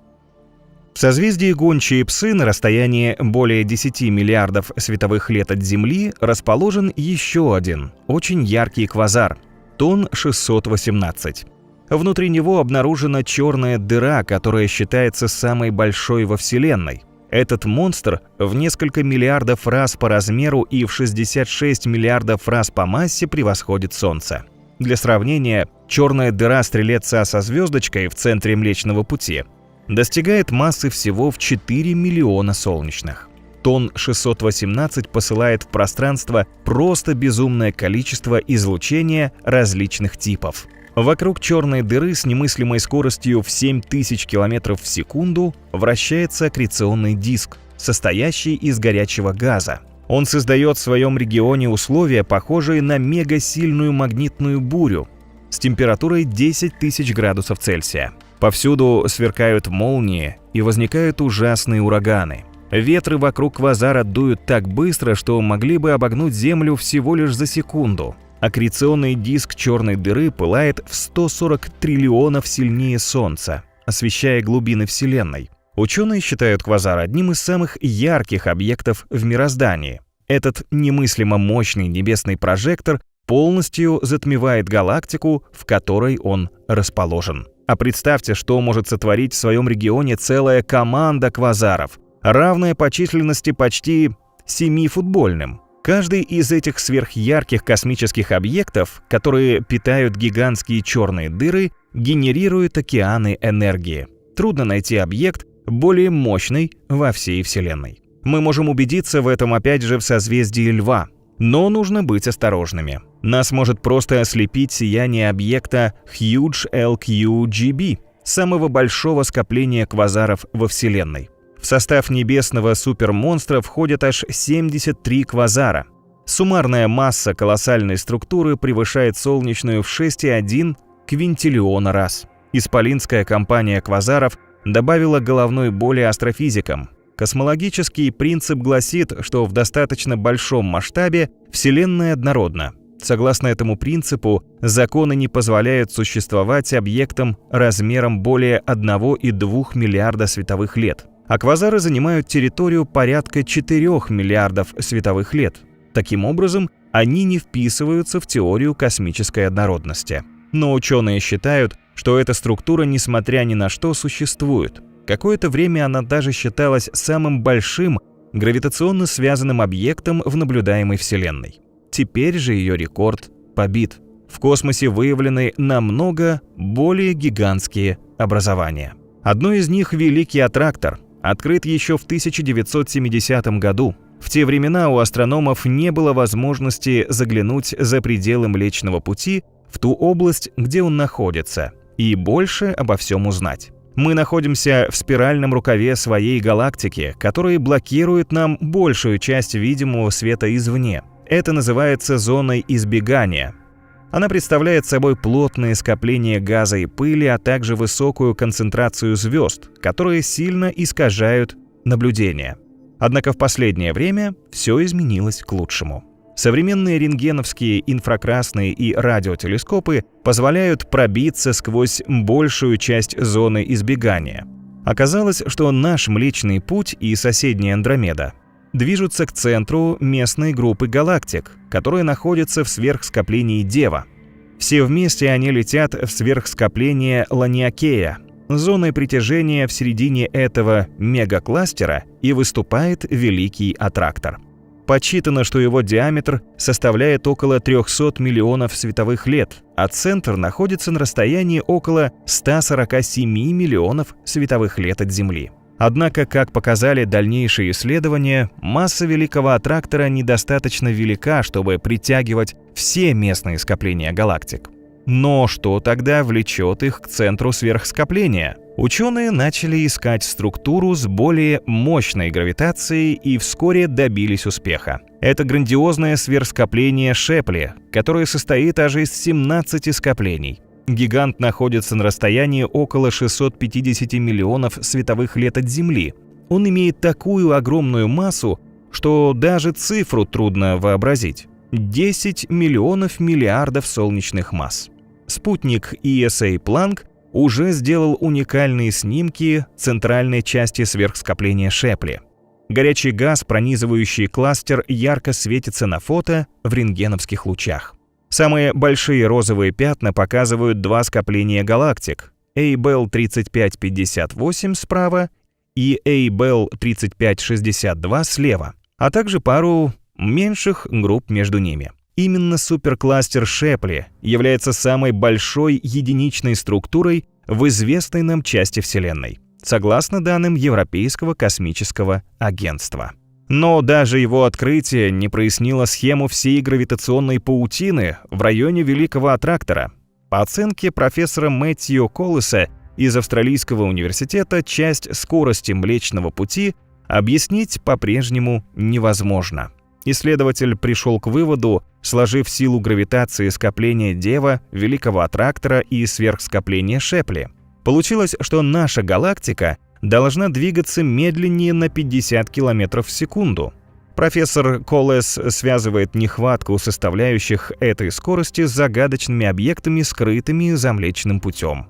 В созвездии Гончие Псы на расстоянии более 10 миллиардов световых лет от Земли расположен еще один, очень яркий квазар – Тон 618. Внутри него обнаружена черная дыра, которая считается самой большой во Вселенной. Этот монстр в несколько миллиардов раз по размеру и в 66 миллиардов раз по массе превосходит Солнце. Для сравнения, черная дыра Стрелец-А со звездочкой в центре Млечного Пути достигает массы всего в 4 миллиона солнечных. Тон 618 посылает в пространство просто безумное количество излучения различных типов. Вокруг черной дыры с немыслимой скоростью в 7000 км в секунду вращается аккреционный диск, состоящий из горячего газа. Он создает в своем регионе условия, похожие на мегасильную магнитную бурю с температурой 10 тысяч градусов Цельсия. Повсюду сверкают молнии и возникают ужасные ураганы. Ветры вокруг квазара дуют так быстро, что могли бы обогнуть Землю всего лишь за секунду. Аккреционный диск черной дыры пылает в 140 триллионов сильнее Солнца, освещая глубины Вселенной. Ученые считают квазар одним из самых ярких объектов в мироздании. Этот немыслимо мощный небесный прожектор полностью затмевает галактику, в которой он расположен. А представьте, что может сотворить в своем регионе целая команда квазаров, равная по численности почти 7 футбольным. Каждый из этих сверхярких космических объектов, которые питают гигантские черные дыры, генерирует океаны энергии. Трудно найти объект более мощный во всей Вселенной. Мы можем убедиться в этом опять же в созвездии Льва. Но нужно быть осторожными. Нас может просто ослепить сияние объекта Huge LQGB, самого большого скопления квазаров во Вселенной. В состав небесного супермонстра входят аж 73 квазара. Суммарная масса колоссальной структуры превышает солнечную в 6,1 квинтиллиона раз. Исполинская компания квазаров добавила головной боли астрофизикам. Космологический принцип гласит, что в достаточно большом масштабе Вселенная однородна. Согласно этому принципу, законы не позволяют существовать объектам размером более 1,2 миллиарда световых лет. А квазары занимают территорию порядка 4 миллиардов световых лет. Таким образом, они не вписываются в теорию космической однородности. Но ученые считают, что эта структура, несмотря ни на что, существует. Какое-то время она даже считалась самым большим гравитационно связанным объектом в наблюдаемой Вселенной. Теперь же ее рекорд побит. В космосе выявлены намного более гигантские образования. Одно из них — Великий Аттрактор, открыт еще в 1970 году. В те времена у астрономов не было возможности заглянуть за пределы Млечного Пути в ту область, где он находится, и больше обо всем узнать. Мы находимся в спиральном рукаве своей галактики, который блокирует нам большую часть видимого света извне. Это называется зоной избегания. Она представляет собой плотные скопления газа и пыли, а также высокую концентрацию звезд, которые сильно искажают наблюдение. Однако в последнее время все изменилось к лучшему. Современные рентгеновские, инфракрасные и радиотелескопы позволяют пробиться сквозь большую часть зоны избегания. Оказалось, что наш Млечный Путь и соседняя Андромеда движутся к центру местной группы галактик, которая находится в сверхскоплении Дева. Все вместе они летят в сверхскопление Ланиакея, зоной притяжения в середине этого мегакластера, и выступает Великий Аттрактор. Подсчитано, что его диаметр составляет около 300 миллионов световых лет, а центр находится на расстоянии около 147 миллионов световых лет от Земли. Однако, как показали дальнейшие исследования, масса Великого Аттрактора недостаточно велика, чтобы притягивать все местные скопления галактик. Но что тогда влечет их к центру сверхскопления? Ученые начали искать структуру с более мощной гравитацией и вскоре добились успеха. Это грандиозное сверхскопление Шепли, которое состоит аж из 17 скоплений. Гигант находится на расстоянии около 650 миллионов световых лет от Земли. Он имеет такую огромную массу, что даже цифру трудно вообразить. 10 миллионов миллиардов солнечных масс. Спутник ESA Planck уже сделал уникальные снимки центральной части сверхскопления Шепли. Горячий газ, пронизывающий кластер, ярко светится на фото в рентгеновских лучах. Самые большие розовые пятна показывают два скопления галактик – A-Bell 3558 справа и A-Bell 3562 слева, а также пару меньших групп между ними. Именно суперкластер Шепли является самой большой единичной структурой в известной нам части Вселенной, согласно данным Европейского космического агентства. Но даже его открытие не прояснило схему всей гравитационной паутины в районе Великого Аттрактора. По оценке профессора Мэтью Коллеса из Австралийского университета, часть скорости Млечного Пути объяснить по-прежнему невозможно. Исследователь пришел к выводу, сложив силу гравитации скопления Дева, Великого Аттрактора и сверхскопления Шепли. Получилось, что наша галактика должна двигаться медленнее на 50 км в секунду. Профессор Коллес связывает нехватку составляющих этой скорости с загадочными объектами, скрытыми за Млечным Путем.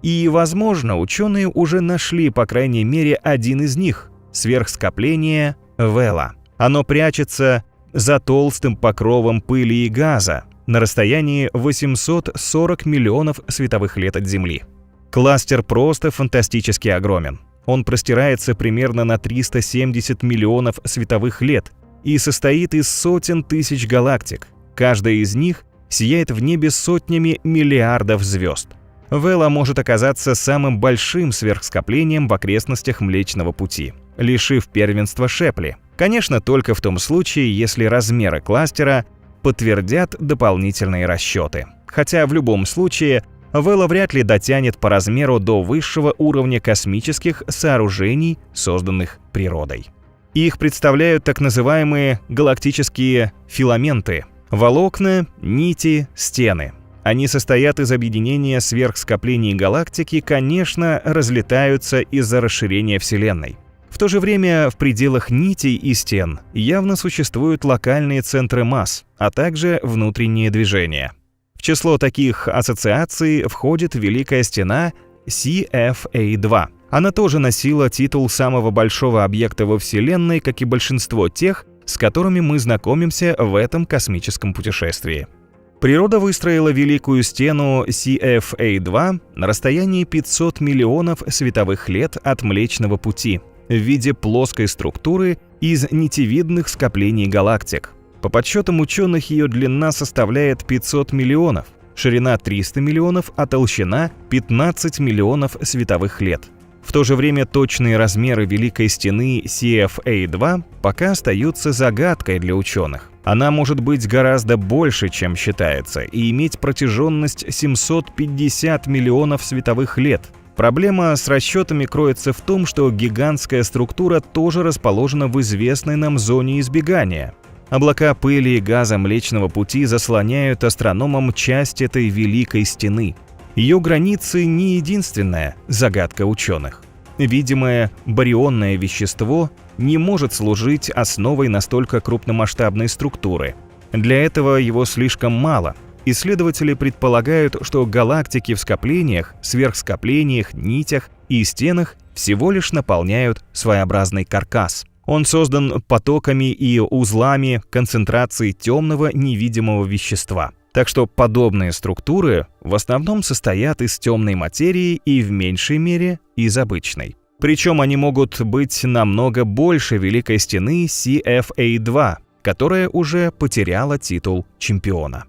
И, возможно, ученые уже нашли, по крайней мере, один из них – сверхскопление Вела. Оно прячется за толстым покровом пыли и газа на расстоянии 840 миллионов световых лет от Земли. Кластер просто фантастически огромен. Он простирается примерно на 370 миллионов световых лет и состоит из сотен тысяч галактик. Каждая из них сияет в небе сотнями миллиардов звезд. Вела может оказаться самым большим сверхскоплением в окрестностях Млечного Пути, лишив первенства Шепли. Конечно, только в том случае, если размеры кластера подтвердят дополнительные расчеты. Хотя в любом случае Вела вряд ли дотянет по размеру до высшего уровня космических сооружений, созданных природой. Их представляют так называемые галактические филаменты – волокна, нити, стены. Они состоят из объединения сверхскоплений галактики, конечно, разлетаются из-за расширения Вселенной. В то же время в пределах нитей и стен явно существуют локальные центры масс, а также внутренние движения. В число таких ассоциаций входит Великая Стена CFA-2. Она тоже носила титул самого большого объекта во Вселенной, как и большинство тех, с которыми мы знакомимся в этом космическом путешествии. Природа выстроила Великую Стену CFA-2 на расстоянии 500 миллионов световых лет от Млечного Пути в виде плоской структуры из нитевидных скоплений галактик. По подсчетам ученых, ее длина составляет 500 миллионов, ширина 300 миллионов, а толщина 15 миллионов световых лет. В то же время точные размеры Великой Стены CFA-2 пока остаются загадкой для ученых. Она может быть гораздо больше, чем считается, и иметь протяженность 750 миллионов световых лет. Проблема с расчетами кроется в том, что гигантская структура тоже расположена в известной нам зоне избегания. Облака пыли и газа Млечного Пути заслоняют астрономам часть этой Великой Стены. Ее границы не единственная загадка ученых. Видимое барионное вещество не может служить основой настолько крупномасштабной структуры. Для этого его слишком мало. Исследователи предполагают, что галактики в скоплениях, сверхскоплениях, нитях и стенах всего лишь наполняют своеобразный каркас. Он создан потоками и узлами концентрации темного невидимого вещества. Так что подобные структуры в основном состоят из темной материи и в меньшей мере из обычной. Причем они могут быть намного больше Великой Стены CFA-2. которая уже потеряла титул чемпиона.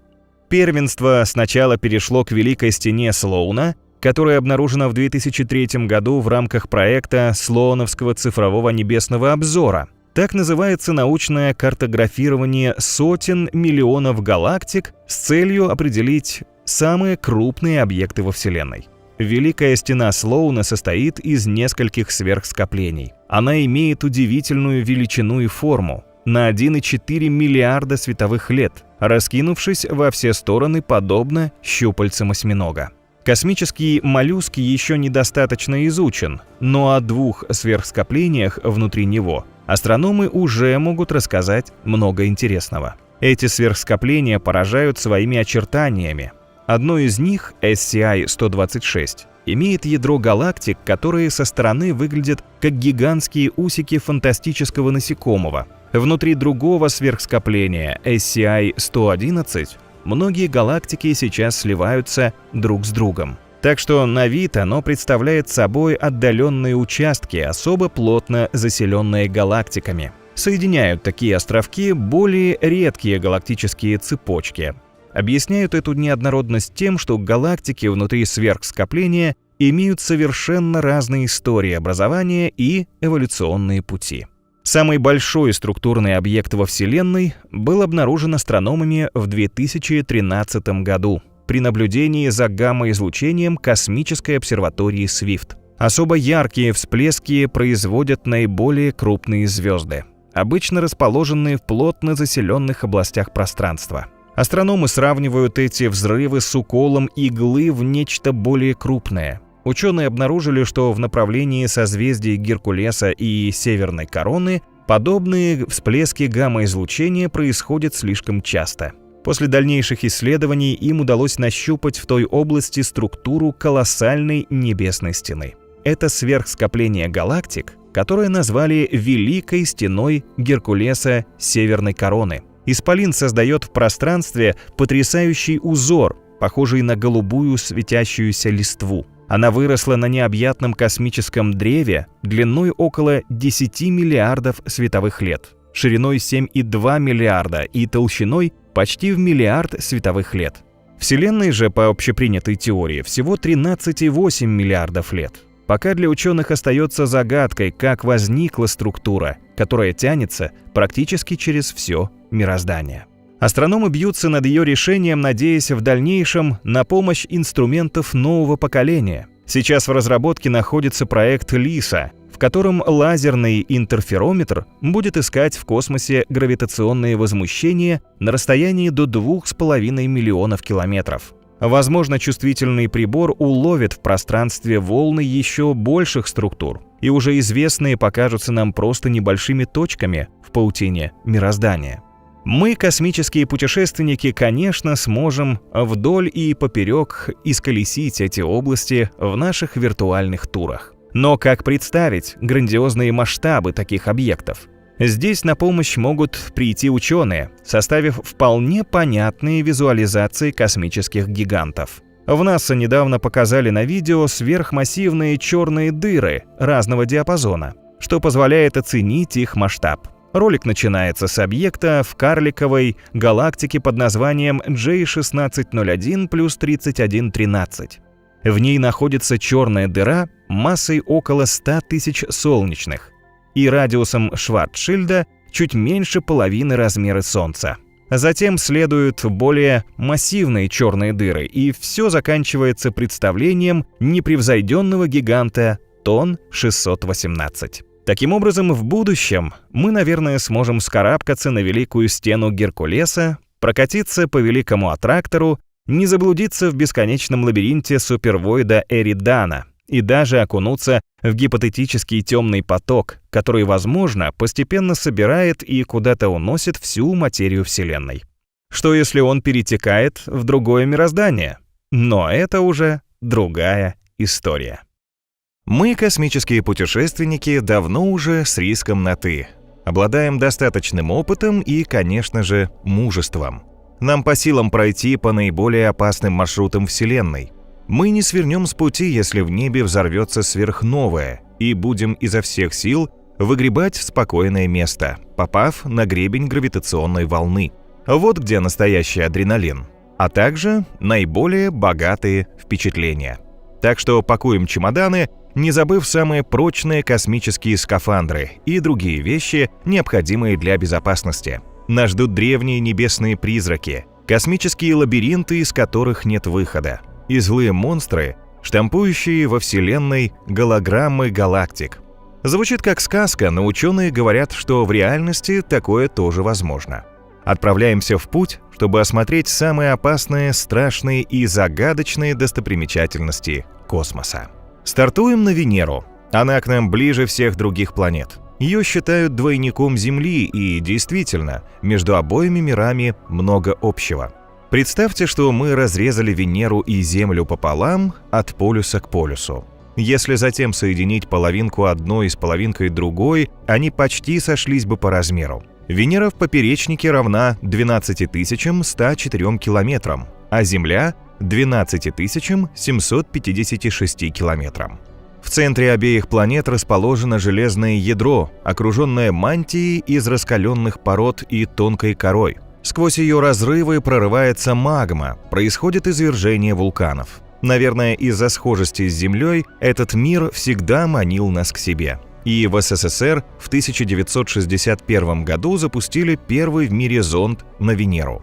Первенство сначала перешло к Великой стене Слоуна, которая обнаружена в 2003 году в рамках проекта Слоуновского цифрового небесного обзора. Так называется научное картографирование сотен миллионов галактик с целью определить самые крупные объекты во Вселенной. Великая стена Слоуна состоит из нескольких сверхскоплений. Она имеет удивительную величину и форму на 1,4 миллиарда световых лет, раскинувшись во все стороны подобно щупальцам осьминога. Космический моллюск еще недостаточно изучен, но о двух сверхскоплениях внутри него астрономы уже могут рассказать много интересного. Эти сверхскопления поражают своими очертаниями. Одно из них, SCI-126, имеет ядро галактик, которые со стороны выглядят как гигантские усики фантастического насекомого. Внутри другого сверхскопления, SCI-111, многие галактики сейчас сливаются друг с другом. Так что на вид оно представляет собой отдаленные участки, особо плотно заселенные галактиками. Соединяют такие островки более редкие галактические цепочки. Объясняют эту неоднородность тем, что галактики внутри сверхскопления имеют совершенно разные истории образования и эволюционные пути. Самый большой структурный объект во Вселенной был обнаружен астрономами в 2013 году при наблюдении за гамма-излучением космической обсерватории Свифт. Особо яркие всплески производят наиболее крупные звезды, обычно расположенные в плотно заселенных областях пространства. Астрономы сравнивают эти взрывы с уколом иглы в нечто более крупное. Ученые обнаружили, что в направлении созвездий Геркулеса и Северной Короны подобные всплески гамма-излучения происходят слишком часто. После дальнейших исследований им удалось нащупать в той области структуру колоссальной небесной стены. Это сверхскопление галактик, которое назвали Великой стеной Геркулеса Северной Короны. Исполин создает в пространстве потрясающий узор, похожий на голубую светящуюся листву. Она выросла на необъятном космическом древе длиной около 10 миллиардов световых лет, шириной 7,2 миллиарда и толщиной почти в миллиард световых лет. Вселенной же, по общепринятой теории, всего 13,8 миллиардов лет. Пока для ученых остается загадкой, как возникла структура, которая тянется практически через все мироздание. Астрономы бьются над ее решением, надеясь в дальнейшем на помощь инструментов нового поколения. Сейчас в разработке находится проект LISA, в котором лазерный интерферометр будет искать в космосе гравитационные возмущения на расстоянии до 2,5 миллионов километров. Возможно, чувствительный прибор уловит в пространстве волны еще больших структур, и уже известные покажутся нам просто небольшими точками в паутине мироздания. Мы, космические путешественники, конечно, сможем вдоль и поперек исколесить эти области в наших виртуальных турах. Но как представить грандиозные масштабы таких объектов? Здесь на помощь могут прийти ученые, составив вполне понятные визуализации космических гигантов. В НАСА недавно показали на видео сверхмассивные черные дыры разного диапазона, что позволяет оценить их масштаб. Ролик начинается с объекта в карликовой галактике под названием J1601 плюс 3113. В ней находится черная дыра массой около 100 тысяч солнечных и радиусом Шварцшильда чуть меньше половины размера Солнца. Затем следуют более массивные черные дыры, и все заканчивается представлением непревзойденного гиганта Тон 618. Таким образом, в будущем мы, наверное, сможем вскарабкаться на Великую стену Геркулеса, прокатиться по Великому аттрактору, не заблудиться в бесконечном лабиринте супервоида Эридана и даже окунуться в гипотетический темный поток, который, возможно, постепенно собирает и куда-то уносит всю материю Вселенной. Что если он перетекает в другое мироздание? Но это уже другая история. Мы, космические путешественники, давно уже с риском на «ты». Обладаем достаточным опытом и, конечно же, мужеством. Нам по силам пройти по наиболее опасным маршрутам Вселенной. Мы не свернем с пути, если в небе взорвется сверхновая, и будем изо всех сил выгребать в спокойное место, попав на гребень гравитационной волны. Вот где настоящий адреналин, а также наиболее богатые впечатления. Так что пакуем чемоданы, не забыв самые прочные космические скафандры и другие вещи, необходимые для безопасности. Нас ждут древние небесные призраки, космические лабиринты, из которых нет выхода, и злые монстры, штампующие во Вселенной голограммы галактик. Звучит как сказка, но ученые говорят, что в реальности такое тоже возможно. Отправляемся в путь, чтобы осмотреть самые опасные, страшные и загадочные достопримечательности космоса. Стартуем на Венеру. Она к нам ближе всех других планет. Ее считают двойником Земли, и действительно, между обоими мирами много общего. Представьте, что мы разрезали Венеру и Землю пополам от полюса к полюсу. Если затем соединить половинку одной с половинкой другой, они почти сошлись бы по размеру. Венера в поперечнике равна 12104 километрам, а Земля – 12756 километрам. В центре обеих планет расположено железное ядро, окруженное мантией из раскаленных пород и тонкой корой. Сквозь ее разрывы прорывается магма, происходит извержение вулканов. Наверное, из-за схожести с Землей этот мир всегда манил нас к себе. И в СССР в 1961 году запустили первый в мире зонд на Венеру.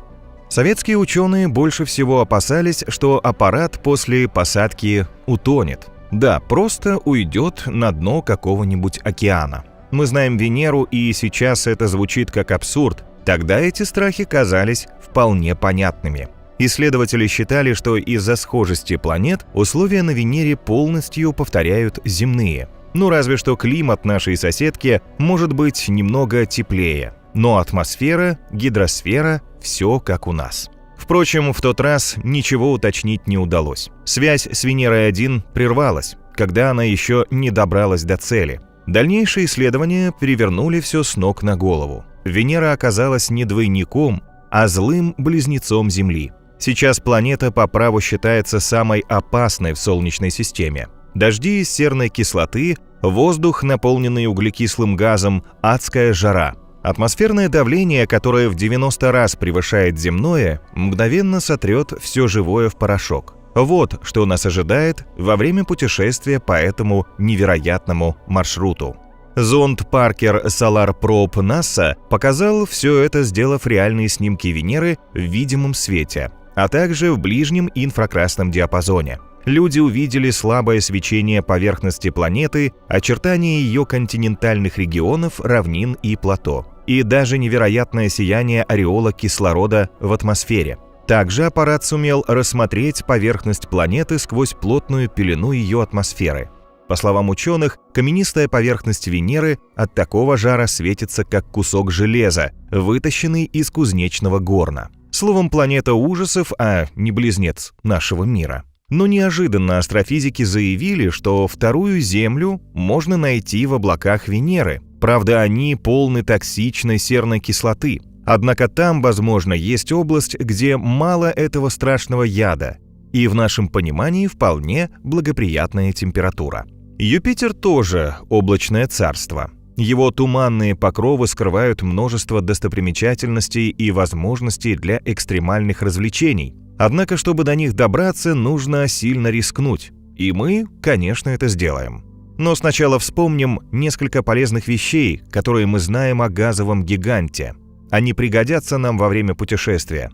Советские ученые больше всего опасались, что аппарат после посадки утонет. Да, просто уйдет на дно какого-нибудь океана. Мы знаем Венеру, и сейчас это звучит как абсурд. Тогда эти страхи казались вполне понятными. Исследователи считали, что из-за схожести планет условия на Венере полностью повторяют земные. Ну разве что климат нашей соседки может быть немного теплее. Но атмосфера, гидросфера – все как у нас. Впрочем, в тот раз ничего уточнить не удалось. Связь с Венерой-1 прервалась, когда она еще не добралась до цели. Дальнейшие исследования перевернули все с ног на голову. Венера оказалась не двойником, а злым близнецом Земли. Сейчас планета по праву считается самой опасной в Солнечной системе. Дожди из серной кислоты, воздух, наполненный углекислым газом, адская жара. Атмосферное давление, которое в 90 раз превышает земное, мгновенно сотрет все живое в порошок. Вот что нас ожидает во время путешествия по этому невероятному маршруту. Зонд Паркер Solar Probe НАСА показал все это, сделав реальные снимки Венеры в видимом свете, а также в ближнем инфракрасном диапазоне. Люди увидели слабое свечение поверхности планеты, очертания ее континентальных регионов, равнин и плато, и даже невероятное сияние ореола кислорода в атмосфере. Также аппарат сумел рассмотреть поверхность планеты сквозь плотную пелену ее атмосферы. По словам ученых, каменистая поверхность Венеры от такого жара светится как кусок железа, вытащенный из кузнечного горна. Словом, планета ужасов, а не близнец нашего мира. Но неожиданно астрофизики заявили, что вторую Землю можно найти в облаках Венеры. Правда, они полны токсичной серной кислоты. Однако там, возможно, есть область, где мало этого страшного яда, и в нашем понимании вполне благоприятная температура. Юпитер тоже облачное царство. Его туманные покровы скрывают множество достопримечательностей и возможностей для экстремальных развлечений. Однако, чтобы до них добраться, нужно сильно рискнуть. И мы, конечно, это сделаем. Но сначала вспомним несколько полезных вещей, которые мы знаем о газовом гиганте. Они пригодятся нам во время путешествия.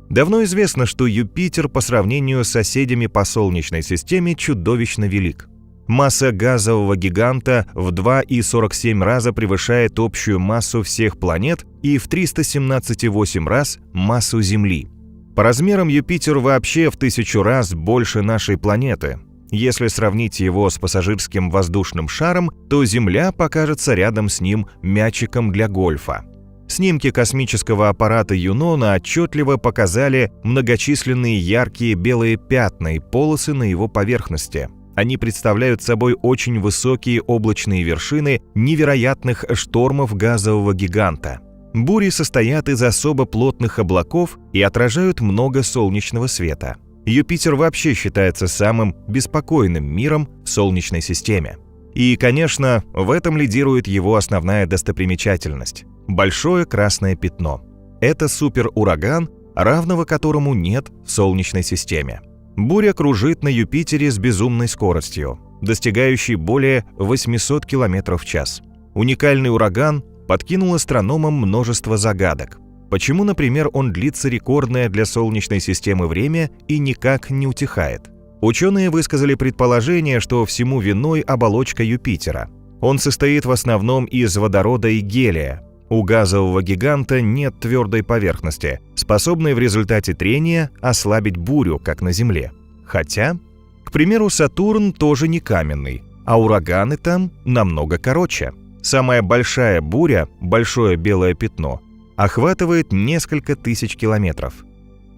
Давно известно, что Юпитер по сравнению с соседями по Солнечной системе чудовищно велик. Масса газового гиганта в 2,47 раза превышает общую массу всех планет и в 317,8 раз массу Земли. По размерам Юпитер вообще в 1000 раз больше нашей планеты. Если сравнить его с пассажирским воздушным шаром, то Земля покажется рядом с ним мячиком для гольфа. Снимки космического аппарата Юнона отчетливо показали многочисленные яркие белые пятна и полосы на его поверхности. Они представляют собой очень высокие облачные вершины невероятных штормов газового гиганта. Бури состоят из особо плотных облаков и отражают много солнечного света. Юпитер вообще считается самым беспокойным миром в Солнечной системе. И, конечно, в этом лидирует его основная достопримечательность – большое красное пятно. Это суперураган, равного которому нет в Солнечной системе. Буря кружит на Юпитере с безумной скоростью, достигающей более 800 км в час. Уникальный ураган подкинул астрономам множество загадок. Почему, например, он длится рекордное для Солнечной системы время и никак не утихает? Ученые высказали предположение, что всему виной оболочка Юпитера. Он состоит в основном из водорода и гелия. У газового гиганта нет твердой поверхности, способной в результате трения ослабить бурю, как на Земле. Хотя, к примеру, Сатурн тоже не каменный, а ураганы там намного короче. Самая большая буря, большое белое пятно, охватывает несколько тысяч километров.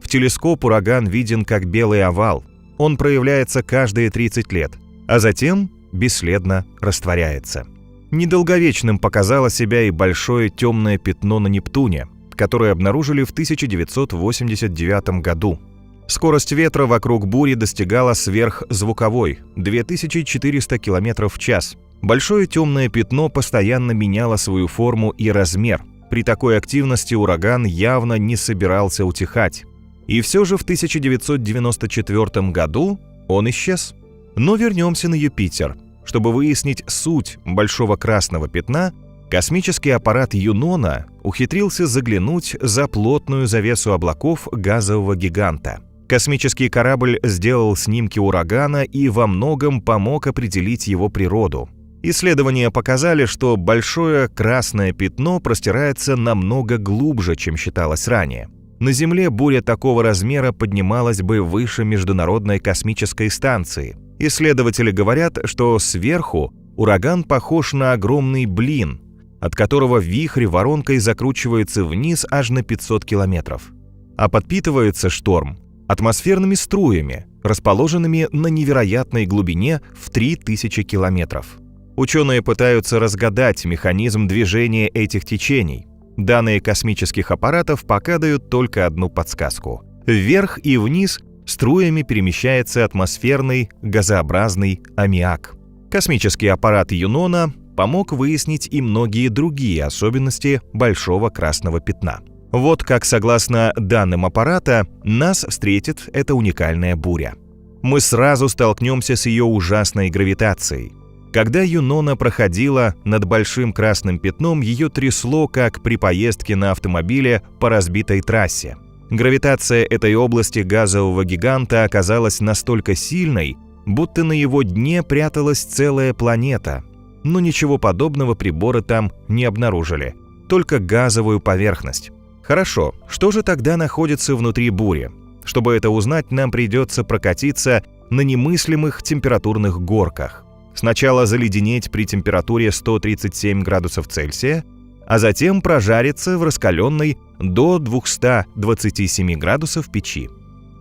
В телескоп ураган виден как белый овал. Он проявляется каждые 30 лет, а затем бесследно растворяется. Недолговечным показало себя и большое темное пятно на Нептуне, которое обнаружили в 1989 году. Скорость ветра вокруг бури достигала сверхзвуковой – 2400 км в час. Большое темное пятно постоянно меняло свою форму и размер. При такой активности ураган явно не собирался утихать. И все же в 1994 году он исчез. Но вернемся на Юпитер. Чтобы выяснить суть большого красного пятна, космический аппарат Юнона ухитрился заглянуть за плотную завесу облаков газового гиганта. Космический корабль сделал снимки урагана и во многом помог определить его природу. Исследования показали, что большое красное пятно простирается намного глубже, чем считалось ранее. На Земле буря такого размера поднималась бы выше Международной космической станции. Исследователи говорят, что сверху ураган похож на огромный блин, от которого вихрь воронкой закручивается вниз аж на 500 километров. А подпитывается шторм атмосферными струями, расположенными на невероятной глубине в 3000 километров. Ученые пытаются разгадать механизм движения этих течений. Данные космических аппаратов пока дают только одну подсказку. Вверх и вниз струями перемещается атмосферный газообразный аммиак. Космический аппарат Юнона помог выяснить и многие другие особенности большого красного пятна. Вот как, согласно данным аппарата, нас встретит эта уникальная буря. Мы сразу столкнемся с ее ужасной гравитацией. Когда Юнона проходила над большим красным пятном, ее трясло, как при поездке на автомобиле по разбитой трассе. Гравитация этой области газового гиганта оказалась настолько сильной, будто на его дне пряталась целая планета. Но ничего подобного приборы там не обнаружили, только газовую поверхность. Хорошо, что же тогда находится внутри бури? Чтобы это узнать, нам придется прокатиться на немыслимых температурных горках. Сначала заледенеть при температуре 137 градусов Цельсия, а затем прожариться в раскаленной до 227 градусов печи.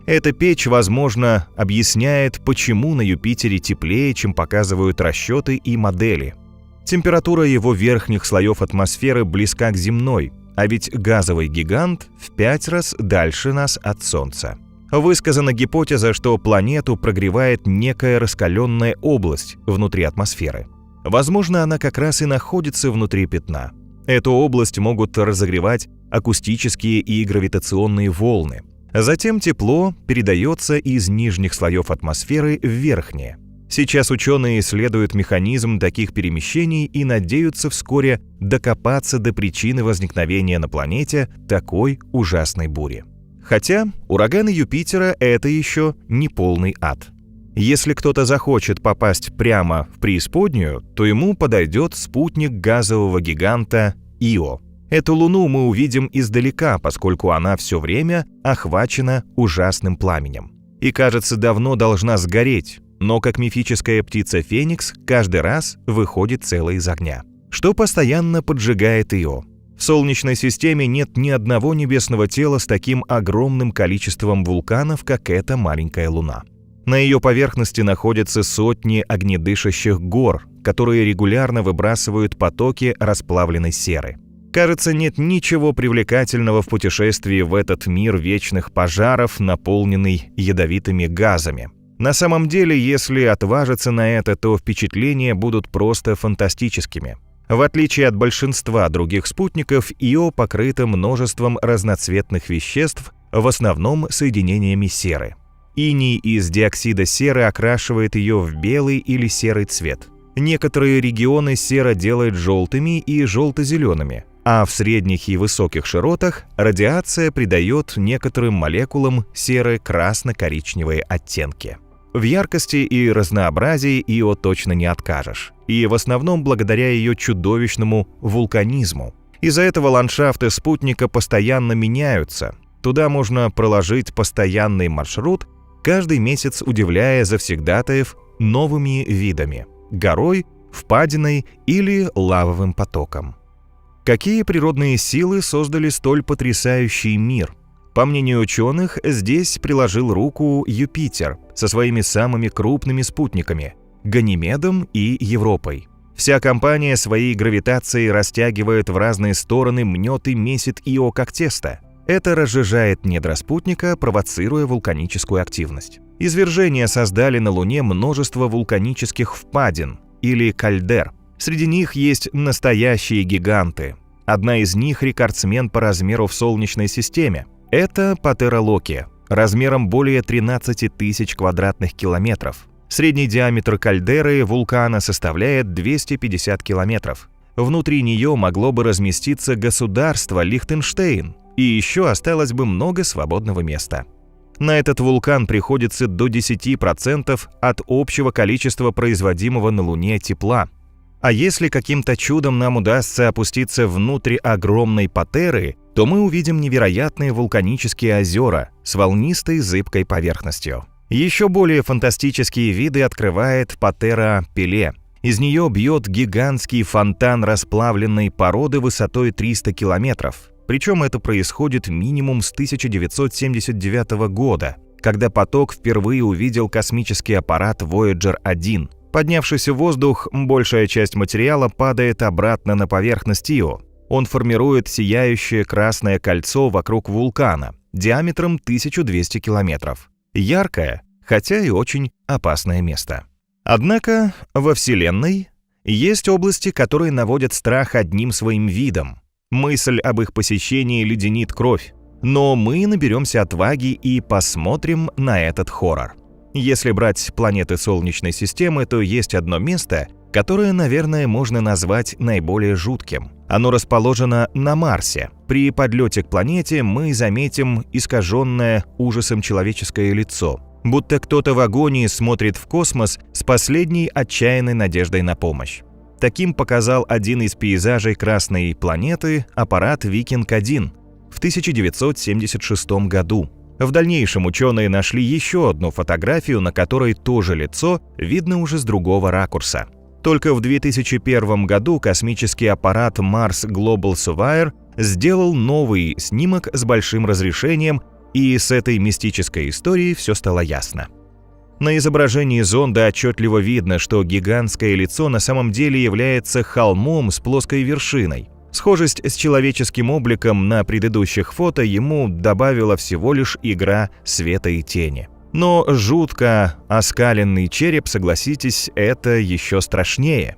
Эта печь, возможно, объясняет, почему на Юпитере теплее, чем показывают расчеты и модели. Температура его верхних слоев атмосферы близка к земной, а ведь газовый гигант в 5 раз дальше нас от Солнца. Высказана гипотеза, что планету прогревает некая раскаленная область внутри атмосферы. Возможно, она как раз и находится внутри пятна. Эту область могут разогревать акустические и гравитационные волны. Затем тепло передается из нижних слоев атмосферы в верхние. Сейчас ученые исследуют механизм таких перемещений и надеются вскоре докопаться до причины возникновения на планете такой ужасной бури. Хотя ураганы Юпитера — это еще не полный ад. Если кто-то захочет попасть прямо в преисподнюю, то ему подойдет спутник газового гиганта Ио. Эту Луну мы увидим издалека, поскольку она все время охвачена ужасным пламенем. И, кажется, давно должна сгореть, но как мифическая птица Феникс каждый раз выходит целой из огня, что постоянно поджигает Ио. В Солнечной системе нет ни одного небесного тела с таким огромным количеством вулканов, как эта маленькая Луна. На ее поверхности находятся сотни огнедышащих гор, которые регулярно выбрасывают потоки расплавленной серы. Кажется, нет ничего привлекательного в путешествии в этот мир вечных пожаров, наполненный ядовитыми газами. На самом деле, если отважиться на это, то впечатления будут просто фантастическими. В отличие от большинства других спутников, Ио покрыта множеством разноцветных веществ, в основном соединениями серы. Иней из диоксида серы окрашивает ее в белый или серый цвет. Некоторые регионы сера делает желтыми и желто-зелеными, а в средних и высоких широтах радиация придает некоторым молекулам серы красно-коричневые оттенки. В яркости и разнообразии Ио точно не откажешь, и в основном благодаря ее чудовищному вулканизму. Из-за этого ландшафты спутника постоянно меняются. Туда можно проложить постоянный маршрут, каждый месяц удивляя завсегдатаев новыми видами – горой, впадиной или лавовым потоком. Какие природные силы создали столь потрясающий мир? По мнению ученых, здесь приложил руку Юпитер со своими самыми крупными спутниками – Ганимедом и Европой. Вся компания своей гравитацией растягивает в разные стороны, мнет и месит Ио как тесто. Это разжижает недра спутника, провоцируя вулканическую активность. Извержения создали на Луне множество вулканических впадин или кальдер. Среди них есть настоящие гиганты. Одна из них – рекордсмен по размеру в Солнечной системе. Это Патера Локи, размером более 13 тысяч квадратных километров. Средний диаметр кальдеры вулкана составляет 250 километров. Внутри нее могло бы разместиться государство Лихтенштейн, и еще осталось бы много свободного места. На этот вулкан приходится до 10% от общего количества производимого на Луне тепла. А если каким-то чудом нам удастся опуститься внутрь огромной Патеры, то мы увидим невероятные вулканические озера с волнистой зыбкой поверхностью. Еще более фантастические виды открывает Патера Пеле. Из нее бьет гигантский фонтан расплавленной породы высотой 300 километров. Причем это происходит минимум с 1979 года, когда поток впервые увидел космический аппарат Voyager 1. Поднявшись в воздух, большая часть материала падает обратно на поверхность Ио. Он формирует сияющее красное кольцо вокруг вулкана диаметром 1200 километров. Яркое, хотя и очень опасное место. Однако во Вселенной есть области, которые наводят страх одним своим видом. Мысль об их посещении леденит кровь. Но мы наберемся отваги и посмотрим на этот хоррор. Если брать планеты Солнечной системы, то есть одно место, которое, наверное, можно назвать наиболее жутким. Оно расположено на Марсе. При подлете к планете мы заметим искаженное ужасом человеческое лицо, будто кто-то в агонии смотрит в космос с последней отчаянной надеждой на помощь. Таким показал один из пейзажей Красной планеты аппарат «Викинг-1» в 1976 году. В дальнейшем ученые нашли еще одну фотографию, на которой то же лицо видно уже с другого ракурса. Только в 2001 году космический аппарат Mars Global Surveyor сделал новый снимок с большим разрешением, и с этой мистической историей все стало ясно. На изображении зонда отчетливо видно, что гигантское лицо на самом деле является холмом с плоской вершиной. Схожесть с человеческим обликом на предыдущих фото ему добавила всего лишь игра света и тени. Но жутко оскаленный череп, согласитесь, это еще страшнее.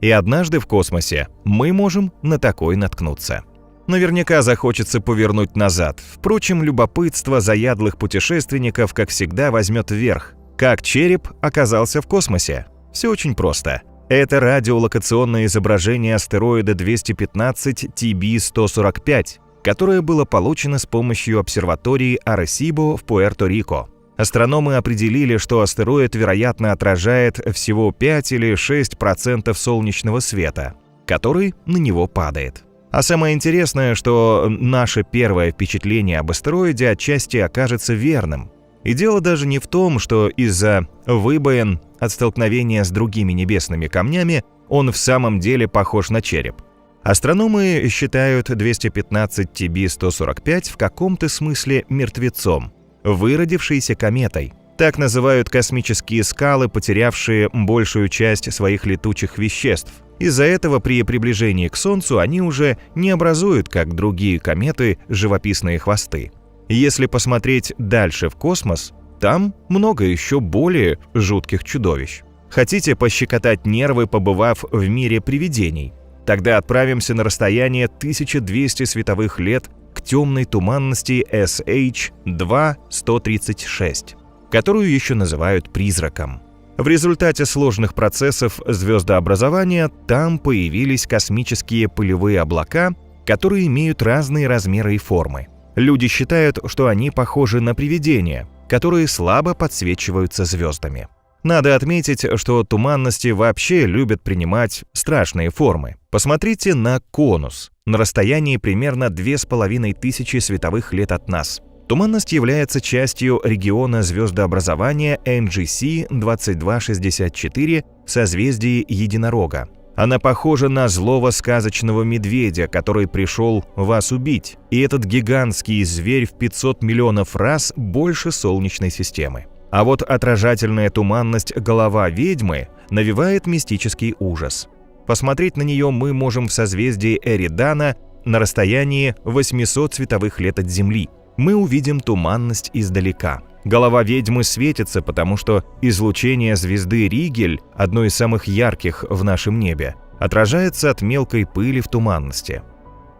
И однажды в космосе мы можем на такой наткнуться. Наверняка захочется повернуть назад. Впрочем, любопытство заядлых путешественников, как всегда, возьмет вверх. Как череп оказался в космосе? Все очень просто. Это радиолокационное изображение астероида 215 TB-145, которое было получено с помощью обсерватории Аресибо в Пуэрто-Рико. Астрономы определили, что астероид, вероятно, отражает всего 5 или 6% солнечного света, который на него падает. А самое интересное, что наше первое впечатление об астероиде отчасти окажется верным. И дело даже не в том, что из-за выбоин от столкновения с другими небесными камнями он в самом деле похож на череп. Астрономы считают 215 TB-145 в каком-то смысле мертвецом, выродившейся кометой. Так называют космические скалы, потерявшие большую часть своих летучих веществ. Из-за этого при приближении к Солнцу они уже не образуют, как другие кометы, живописные хвосты. Если посмотреть дальше в космос, Там много еще более жутких чудовищ. Хотите пощекотать нервы, побывав в мире привидений? Тогда отправимся на расстояние 1200 световых лет к темной туманности SH-2-136, которую еще называют призраком. В результате сложных процессов звездообразования там появились космические пылевые облака, которые имеют разные размеры и формы. Люди считают, что они похожи на привидения, которые слабо подсвечиваются звездами. Надо отметить, что туманности вообще любят принимать страшные формы. Посмотрите на конус на расстоянии примерно 2500 световых лет от нас. Туманность является частью региона звездообразования NGC 2264 в созвездии Единорога. Она похожа на злого сказочного медведя, который пришел вас убить, и этот гигантский зверь в 500 миллионов раз больше Солнечной системы. А вот отражательная туманность голова ведьмы навевает мистический ужас. Посмотреть на нее мы можем в созвездии Эридана на расстоянии 800 световых лет от Земли. Мы увидим туманность издалека. Голова ведьмы светится, потому что излучение звезды Ригель, одной из самых ярких в нашем небе, отражается от мелкой пыли в туманности.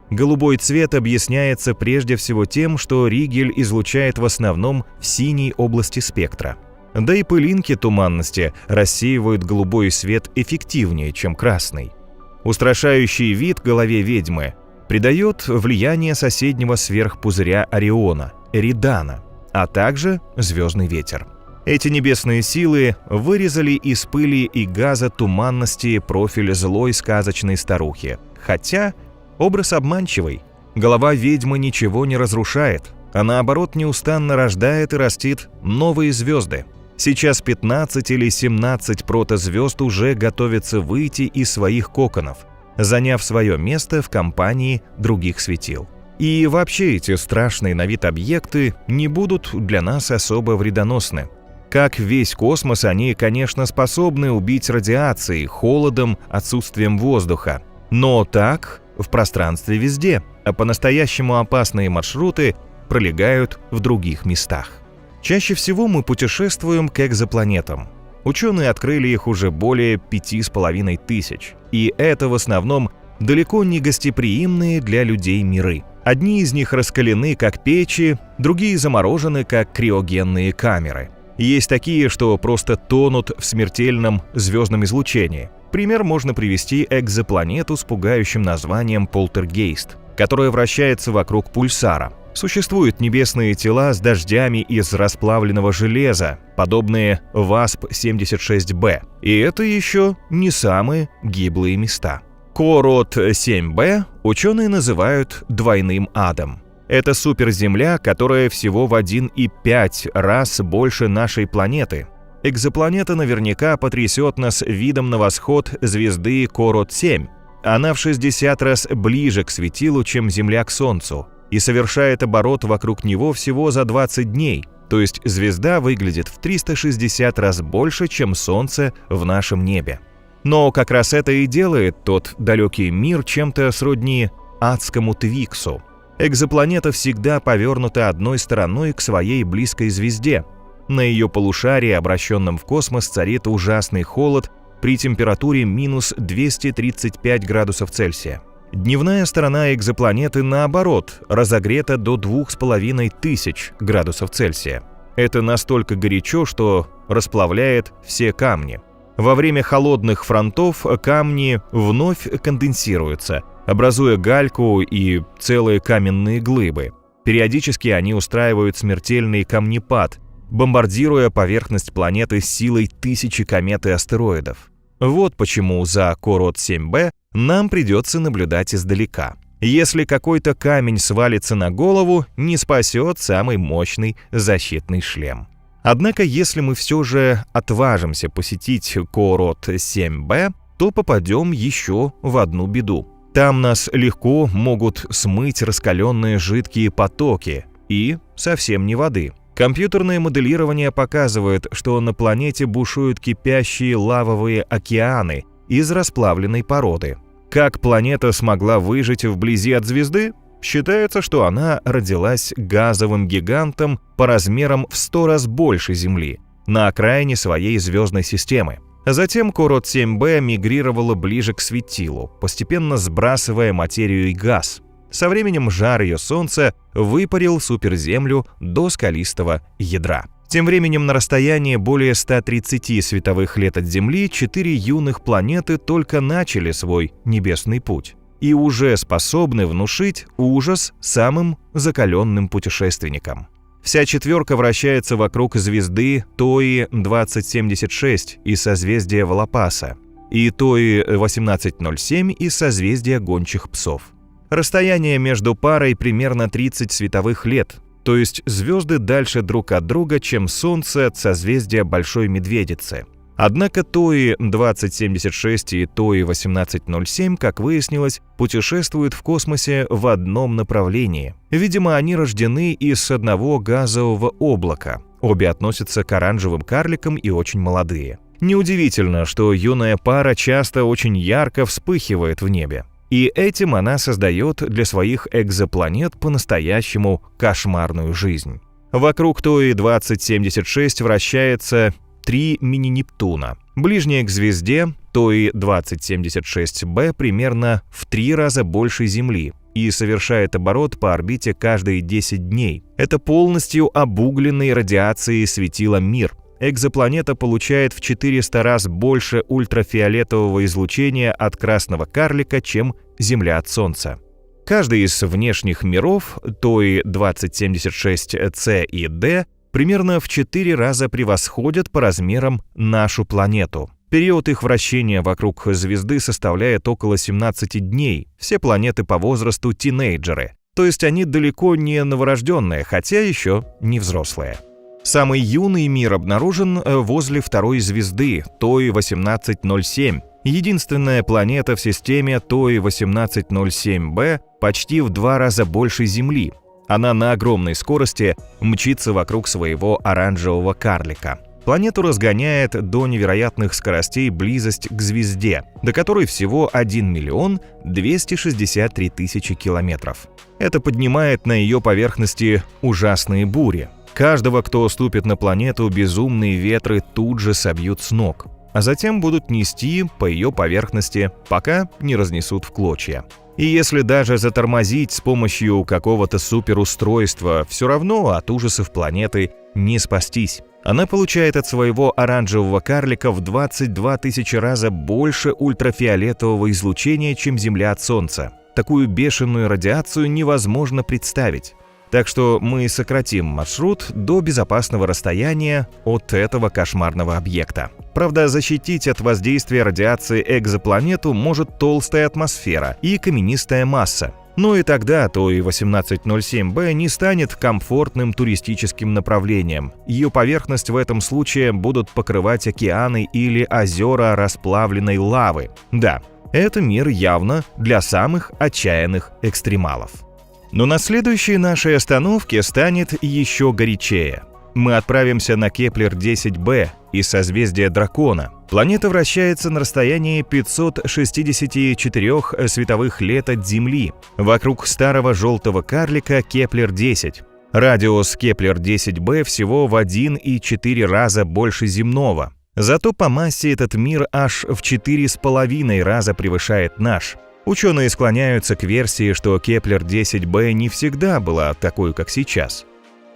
Голубой цвет объясняется прежде всего тем, что Ригель излучает в основном в синей области спектра. Да и пылинки туманности рассеивают голубой свет эффективнее, чем красный. Устрашающий вид голове ведьмы придает влияние соседнего сверхпузыря Ориона, Эридана, а также звездный ветер. Эти небесные силы вырезали из пыли и газа туманности профиль злой сказочной старухи. Хотя образ обманчивый. Голова ведьмы ничего не разрушает, а наоборот неустанно рождает и растит новые звезды. Сейчас 15 или 17 протозвезд уже готовятся выйти из своих коконов, заняв свое место в компании других светил. И вообще эти страшные на вид объекты не будут для нас особо вредоносны. Как весь космос, они, конечно, способны убить радиацией, холодом, отсутствием воздуха. Но так в пространстве везде, а по-настоящему опасные маршруты пролегают в других местах. Чаще всего мы путешествуем к экзопланетам. Ученые открыли их уже более 5500, и это в основном далеко не гостеприимные для людей миры. Одни из них раскалены как печи, другие заморожены как криогенные камеры. Есть такие, что просто тонут в смертельном звездном излучении. Пример можно привести экзопланету с пугающим названием Полтергейст, которая вращается вокруг пульсара. Существуют небесные тела с дождями из расплавленного железа, подобные WASP-76b. И это еще не самые гиблые места. Корот-7b ученые называют двойным адом. Это суперземля, которая всего в 1,5 раз больше нашей планеты. Экзопланета наверняка потрясет нас видом на восход звезды Корот-7. Она в 60 раз ближе к светилу, чем Земля к Солнцу, и совершает оборот вокруг него всего за 20 дней, то есть звезда выглядит в 360 раз больше, чем Солнце в нашем небе. Но как раз это и делает тот далекий мир чем-то сродни адскому Твиксу. Экзопланета всегда повернута одной стороной к своей близкой звезде. На ее полушарии, обращенном в космос, царит ужасный холод при температуре минус 235 градусов Цельсия. Дневная сторона экзопланеты, наоборот, разогрета до 2500 градусов Цельсия. Это настолько горячо, что расплавляет все камни. Во время холодных фронтов камни вновь конденсируются, образуя гальку и целые каменные глыбы. Периодически они устраивают смертельный камнепад, бомбардируя поверхность планеты с силой тысячи комет и астероидов. Вот почему за Корот-7b нам придется наблюдать издалека. Если какой-то камень свалится на голову, не спасет самый мощный защитный шлем. Однако, если мы все же отважимся посетить Корот-7b, то попадем еще в одну беду. Там нас легко могут смыть раскаленные жидкие потоки и совсем не воды. Компьютерное моделирование показывает, что на планете бушуют кипящие лавовые океаны из расплавленной породы. Как планета смогла выжить вблизи от звезды? Считается, что она родилась газовым гигантом по размерам в 100 раз больше Земли, на окраине своей звездной системы. Затем Корот-7b мигрировала ближе к светилу, постепенно сбрасывая материю и газ. Со временем жар ее Солнца выпарил суперземлю до скалистого ядра. Тем временем на расстоянии более 130 световых лет от Земли 4 юных планеты только начали свой небесный путь и уже способны внушить ужас самым закаленным путешественникам. Вся четверка вращается вокруг звезды Тои-2076 из созвездия Волопаса и Тои-1807 из созвездия Гончих Псов. Расстояние между парой примерно 30 световых лет, то есть звезды дальше друг от друга, чем Солнце от созвездия Большой Медведицы. Однако Тои-2076 и Тои-1807, как выяснилось, путешествуют в космосе в одном направлении. Видимо, они рождены из одного газового облака. Обе относятся к оранжевым карликам и очень молодые. Неудивительно, что юная пара часто очень ярко вспыхивает в небе. И этим она создает для своих экзопланет по-настоящему кошмарную жизнь. Вокруг Тои-2076 вращается 3 мини-Нептуна. Ближняя к звезде, Тои-2076b, примерно в 3 раза больше Земли и совершает оборот по орбите каждые 10 дней. Это полностью обугленный радиацией светила мир. Экзопланета получает в 400 раз больше ультрафиолетового излучения от красного карлика, чем Земля от Солнца. Каждый из внешних миров, Тои-2076c и d, примерно в 4 раза превосходят по размерам нашу планету. Период их вращения вокруг звезды составляет около 17 дней. Все планеты по возрасту тинейджеры, то есть они далеко не новорожденные, хотя еще не взрослые. Самый юный мир обнаружен возле второй звезды, Тои-1807. Единственная планета в системе Тои-1807b почти в 2 раза больше Земли. Она на огромной скорости мчится вокруг своего оранжевого карлика. Планету разгоняет до невероятных скоростей близость к звезде, до которой всего 1 миллион 263 тысячи километров. Это поднимает на ее поверхности ужасные бури. Каждого, кто ступит на планету, безумные ветры тут же собьют с ног, а затем будут нести по ее поверхности, пока не разнесут в клочья. И если даже затормозить с помощью какого-то суперустройства, все равно от ужасов планеты не спастись. Она получает от своего оранжевого карлика в 22 тысячи раза больше ультрафиолетового излучения, чем Земля от Солнца. Такую бешеную радиацию невозможно представить. Так что мы сократим маршрут до безопасного расстояния от этого кошмарного объекта. Правда, защитить от воздействия радиации экзопланету может толстая атмосфера и каменистая масса. Но и тогда Тои-1807b не станет комфортным туристическим направлением. Ее поверхность в этом случае будут покрывать океаны или озера расплавленной лавы. Да, это мир явно для самых отчаянных экстремалов. Но на следующей нашей остановке станет еще горячее. Мы отправимся на Кеплер-10b из созвездия Дракона. Планета вращается на расстоянии 564 световых лет от Земли, вокруг старого желтого карлика Кеплер-10. Радиус Кеплер-10b всего в 1,4 раза больше земного. Зато по массе этот мир аж в 4,5 раза превышает наш. Ученые склоняются к версии, что Кеплер-10b не всегда была такой, как сейчас.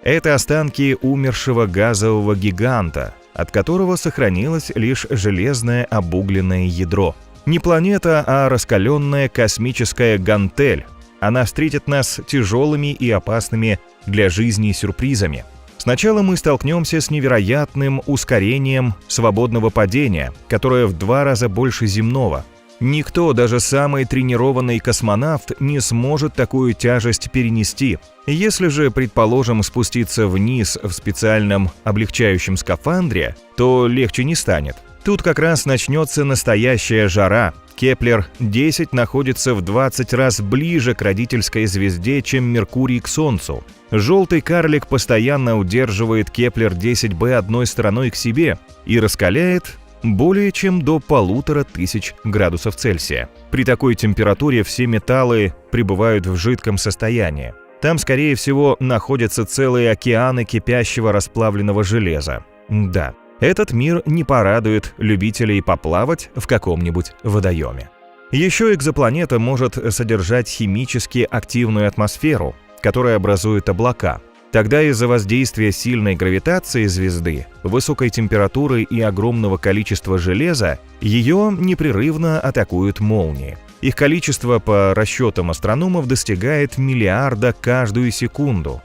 Это останки умершего газового гиганта, от которого сохранилось лишь железное обугленное ядро. Не планета, а раскаленная космическая гантель. Она встретит нас тяжелыми и опасными для жизни сюрпризами. Сначала мы столкнемся с невероятным ускорением свободного падения, которое в 2 раза больше земного. Никто, даже самый тренированный космонавт, не сможет такую тяжесть перенести. Если же, предположим, спуститься вниз в специальном облегчающем скафандре, то легче не станет. Тут как раз начнется настоящая жара. Кеплер-10 находится в 20 раз ближе к родительской звезде, чем Меркурий к Солнцу. Желтый карлик постоянно удерживает Кеплер-10b одной стороной к себе и раскаляет более чем до 1500 градусов Цельсия. При такой температуре все металлы пребывают в жидком состоянии. Там, скорее всего, находятся целые океаны кипящего расплавленного железа. Да, этот мир не порадует любителей поплавать в каком-нибудь водоеме. Еще экзопланета может содержать химически активную атмосферу, которая образует облака. Тогда из-за воздействия сильной гравитации звезды, высокой температуры и огромного количества железа ее непрерывно атакуют молнии. Их количество, по расчетам астрономов, достигает миллиарда каждую секунду.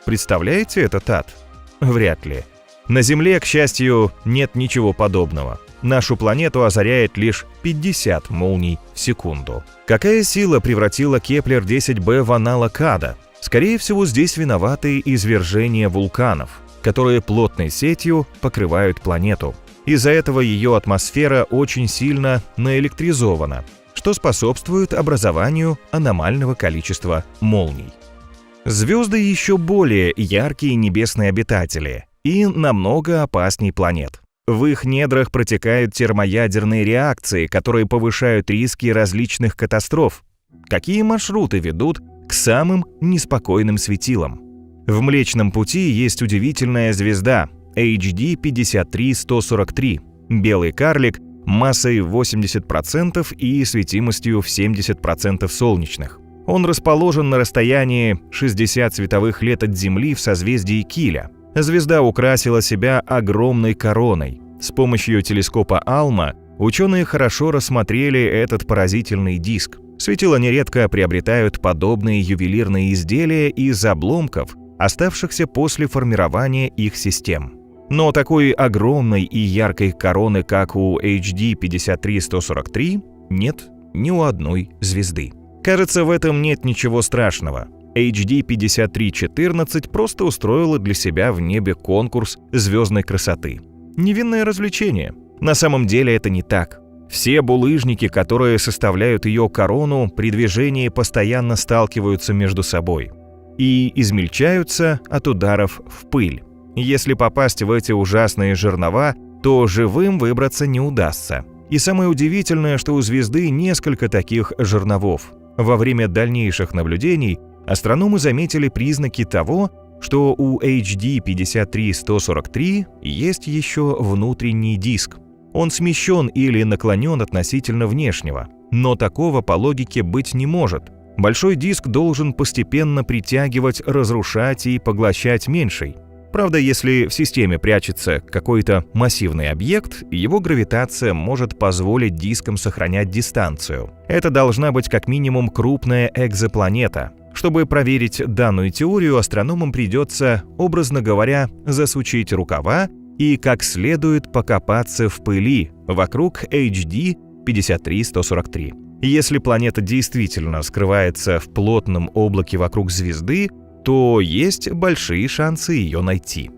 Представляете этот ад? Вряд ли. На Земле, к счастью, нет ничего подобного. Нашу планету озаряет лишь 50 молний в секунду. Какая сила превратила Кеплер-10b в аналог ада? Скорее всего, здесь виноваты извержения вулканов, которые плотной сетью покрывают планету. Из-за этого ее атмосфера очень сильно наэлектризована, что способствует образованию аномального количества молний. Звезды еще более яркие небесные обитатели и намного опасней планет. В их недрах протекают термоядерные реакции, которые повышают риски различных катастроф. Какие маршруты ведут к самым неспокойным светилам? В Млечном Пути есть удивительная звезда HD 53143, белый карлик массой 80% и светимостью в 70% солнечных. Он расположен на расстоянии 60 световых лет от Земли в созвездии Киля. Звезда украсила себя огромной короной. С помощью телескопа Алма ученые хорошо рассмотрели этот поразительный диск. Светила нередко приобретают подобные ювелирные изделия из обломков, оставшихся после формирования их систем. Но такой огромной и яркой короны, как у HD 53143, нет ни у одной звезды. Кажется, в этом нет ничего страшного. HD 5314 просто устроила для себя в небе конкурс звездной красоты. Невинное развлечение. На самом деле это не так. Все булыжники, которые составляют ее корону, при движении постоянно сталкиваются между собой и измельчаются от ударов в пыль. Если попасть в эти ужасные жернова, то живым выбраться не удастся. И самое удивительное, что у звезды несколько таких жерновов. Во время дальнейших наблюдений астрономы заметили признаки того, что у HD 53143 есть еще внутренний диск. Он смещен или наклонен относительно внешнего, но такого по логике быть не может. Большой диск должен постепенно притягивать, разрушать и поглощать меньший. Правда, если в системе прячется какой-то массивный объект, его гравитация может позволить дискам сохранять дистанцию. Это должна быть как минимум крупная экзопланета. Чтобы проверить данную теорию, астрономам придется, образно говоря, засучить рукава и как следует покопаться в пыли вокруг HD 53143. Если планета действительно скрывается в плотном облаке вокруг звезды, то есть большие шансы ее найти.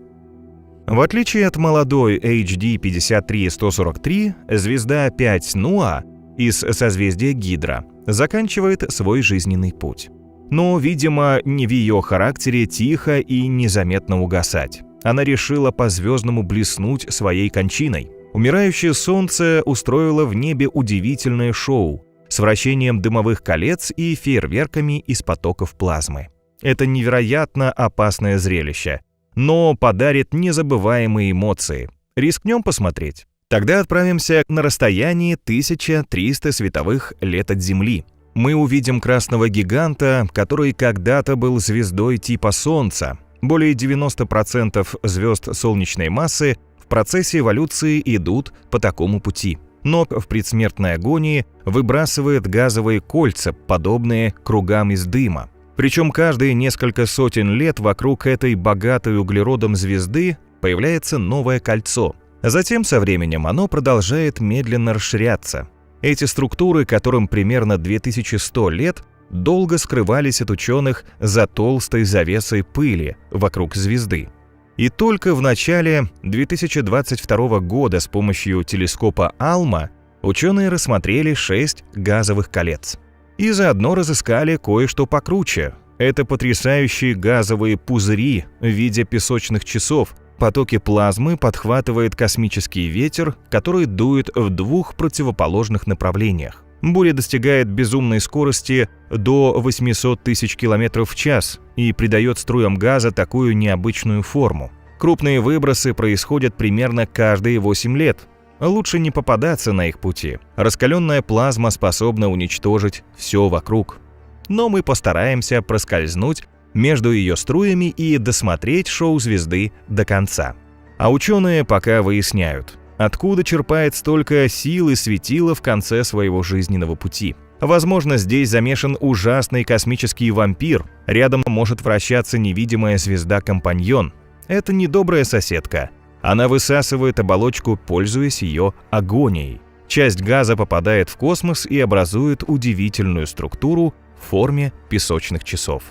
В отличие от молодой HD 53143, звезда 5 Нуа из созвездия Гидра заканчивает свой жизненный путь. Но, видимо, не в ее характере тихо и незаметно угасать. Она решила по-звездному блеснуть своей кончиной. Умирающее Солнце устроило в небе удивительное шоу с вращением дымовых колец и фейерверками из потоков плазмы. Это невероятно опасное зрелище, но подарит незабываемые эмоции. Рискнем посмотреть? Тогда отправимся на расстояние 1300 световых лет от Земли. Мы увидим красного гиганта, который когда-то был звездой типа Солнца. Более 90% звезд солнечной массы в процессе эволюции идут по такому пути. Но в предсмертной агонии выбрасывает газовые кольца, подобные кругам из дыма. Причем каждые несколько сотен лет вокруг этой богатой углеродом звезды появляется новое кольцо. Затем со временем оно продолжает медленно расширяться. Эти структуры, которым примерно 2100 лет, долго скрывались от ученых за толстой завесой пыли вокруг звезды. И только в начале 2022 года с помощью телескопа Алма ученые рассмотрели 6 газовых колец. И заодно разыскали кое-что покруче. Это потрясающие газовые пузыри в виде песочных часов, потоки плазмы подхватывает космический ветер, который дует в двух противоположных направлениях. Буря достигает безумной скорости до 800 тысяч км в час и придает струям газа такую необычную форму. Крупные выбросы происходят примерно каждые 8 лет. Лучше не попадаться на их пути. Раскаленная плазма способна уничтожить все вокруг. Но мы постараемся проскользнуть между ее струями и досмотреть шоу звезды до конца. А ученые пока выясняют, откуда черпает столько сил и светила в конце своего жизненного пути. Возможно, здесь замешан ужасный космический вампир, рядом может вращаться невидимая звезда-компаньон. Это недобрая соседка. Она высасывает оболочку, пользуясь ее агонией. Часть газа попадает в космос и образует удивительную структуру в форме песочных часов.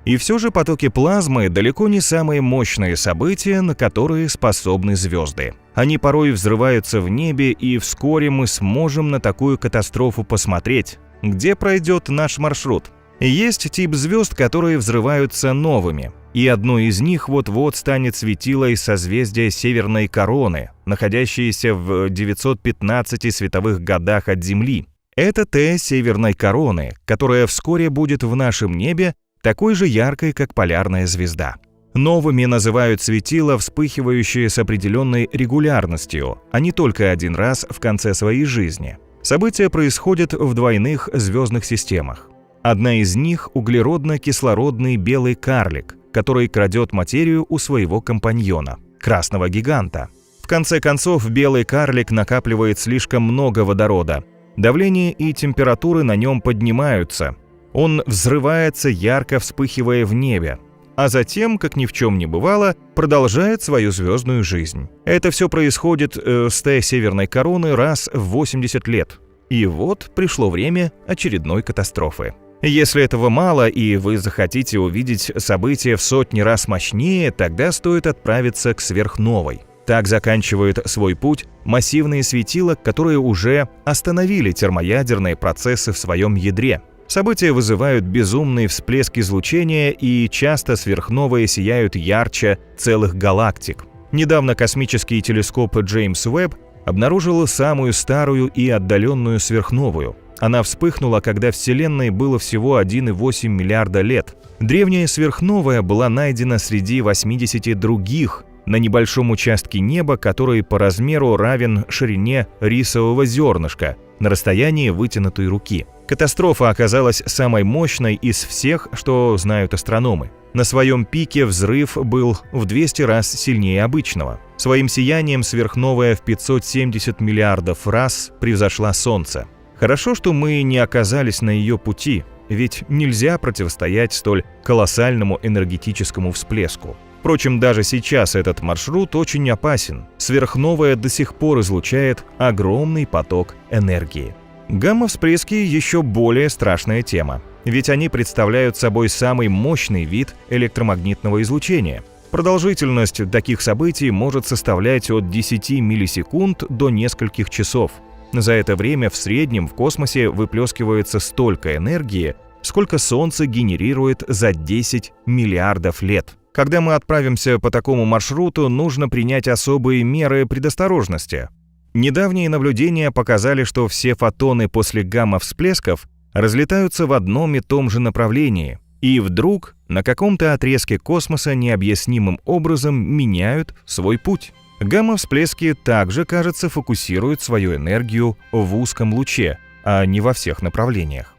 И все же потоки плазмы далеко не самые мощные события, на которые способны звезды. Они порой взрываются в небе, и вскоре мы сможем на такую катастрофу посмотреть, где пройдет наш маршрут. Есть тип звезд, которые взрываются новыми, и одной из них вот-вот станет светило из созвездия Северной Короны, находящееся в 915 световых годах от Земли. Это Т Северной Короны, которая вскоре будет в нашем небе такой же яркой, как полярная звезда. Новыми называют светила, вспыхивающие с определенной регулярностью, а не только один раз в конце своей жизни. События происходят в двойных звездных системах. Одна из них – углеродно-кислородный белый карлик, который крадет материю у своего компаньона – красного гиганта. В конце концов, белый карлик накапливает слишком много водорода. Давление и температуры на нем поднимаются. Он взрывается, ярко вспыхивая в небе, а затем, как ни в чем не бывало, продолжает свою звездную жизнь. Это все происходит с Т Северной Короны раз в 80 лет. И вот пришло время очередной катастрофы. Если этого мало, и вы захотите увидеть события в сотни раз мощнее, тогда стоит отправиться к сверхновой. Так заканчивают свой путь массивные светила, которые уже остановили термоядерные процессы в своем ядре. События вызывают безумные всплески излучения, и часто сверхновые сияют ярче целых галактик. Недавно космический телескоп Джеймс Уэбб обнаружил самую старую и отдаленную сверхновую. Она вспыхнула, когда Вселенной было всего 1,8 миллиарда лет. Древняя сверхновая была найдена среди 80 других на небольшом участке неба, который по размеру равен ширине рисового зернышка на расстоянии вытянутой руки. Катастрофа оказалась самой мощной из всех, что знают астрономы. На своем пике взрыв был в 200 раз сильнее обычного. Своим сиянием сверхновая в 570 миллиардов раз превзошла Солнце. Хорошо, что мы не оказались на ее пути, ведь нельзя противостоять столь колоссальному энергетическому всплеску. Впрочем, даже сейчас этот маршрут очень опасен. Сверхновая до сих пор излучает огромный поток энергии. Гамма-всплески еще более страшная тема, ведь они представляют собой самый мощный вид электромагнитного излучения. Продолжительность таких событий может составлять от 10 миллисекунд до нескольких часов. За это время в среднем в космосе выплескивается столько энергии, сколько Солнце генерирует за 10 миллиардов лет. Когда мы отправимся по такому маршруту, нужно принять особые меры предосторожности. Недавние наблюдения показали, что все фотоны после гамма-всплесков разлетаются в одном и том же направлении, и вдруг на каком-то отрезке космоса необъяснимым образом меняют свой путь. Гамма-всплески также, кажется, фокусируют свою энергию в узком луче, а не во всех направлениях.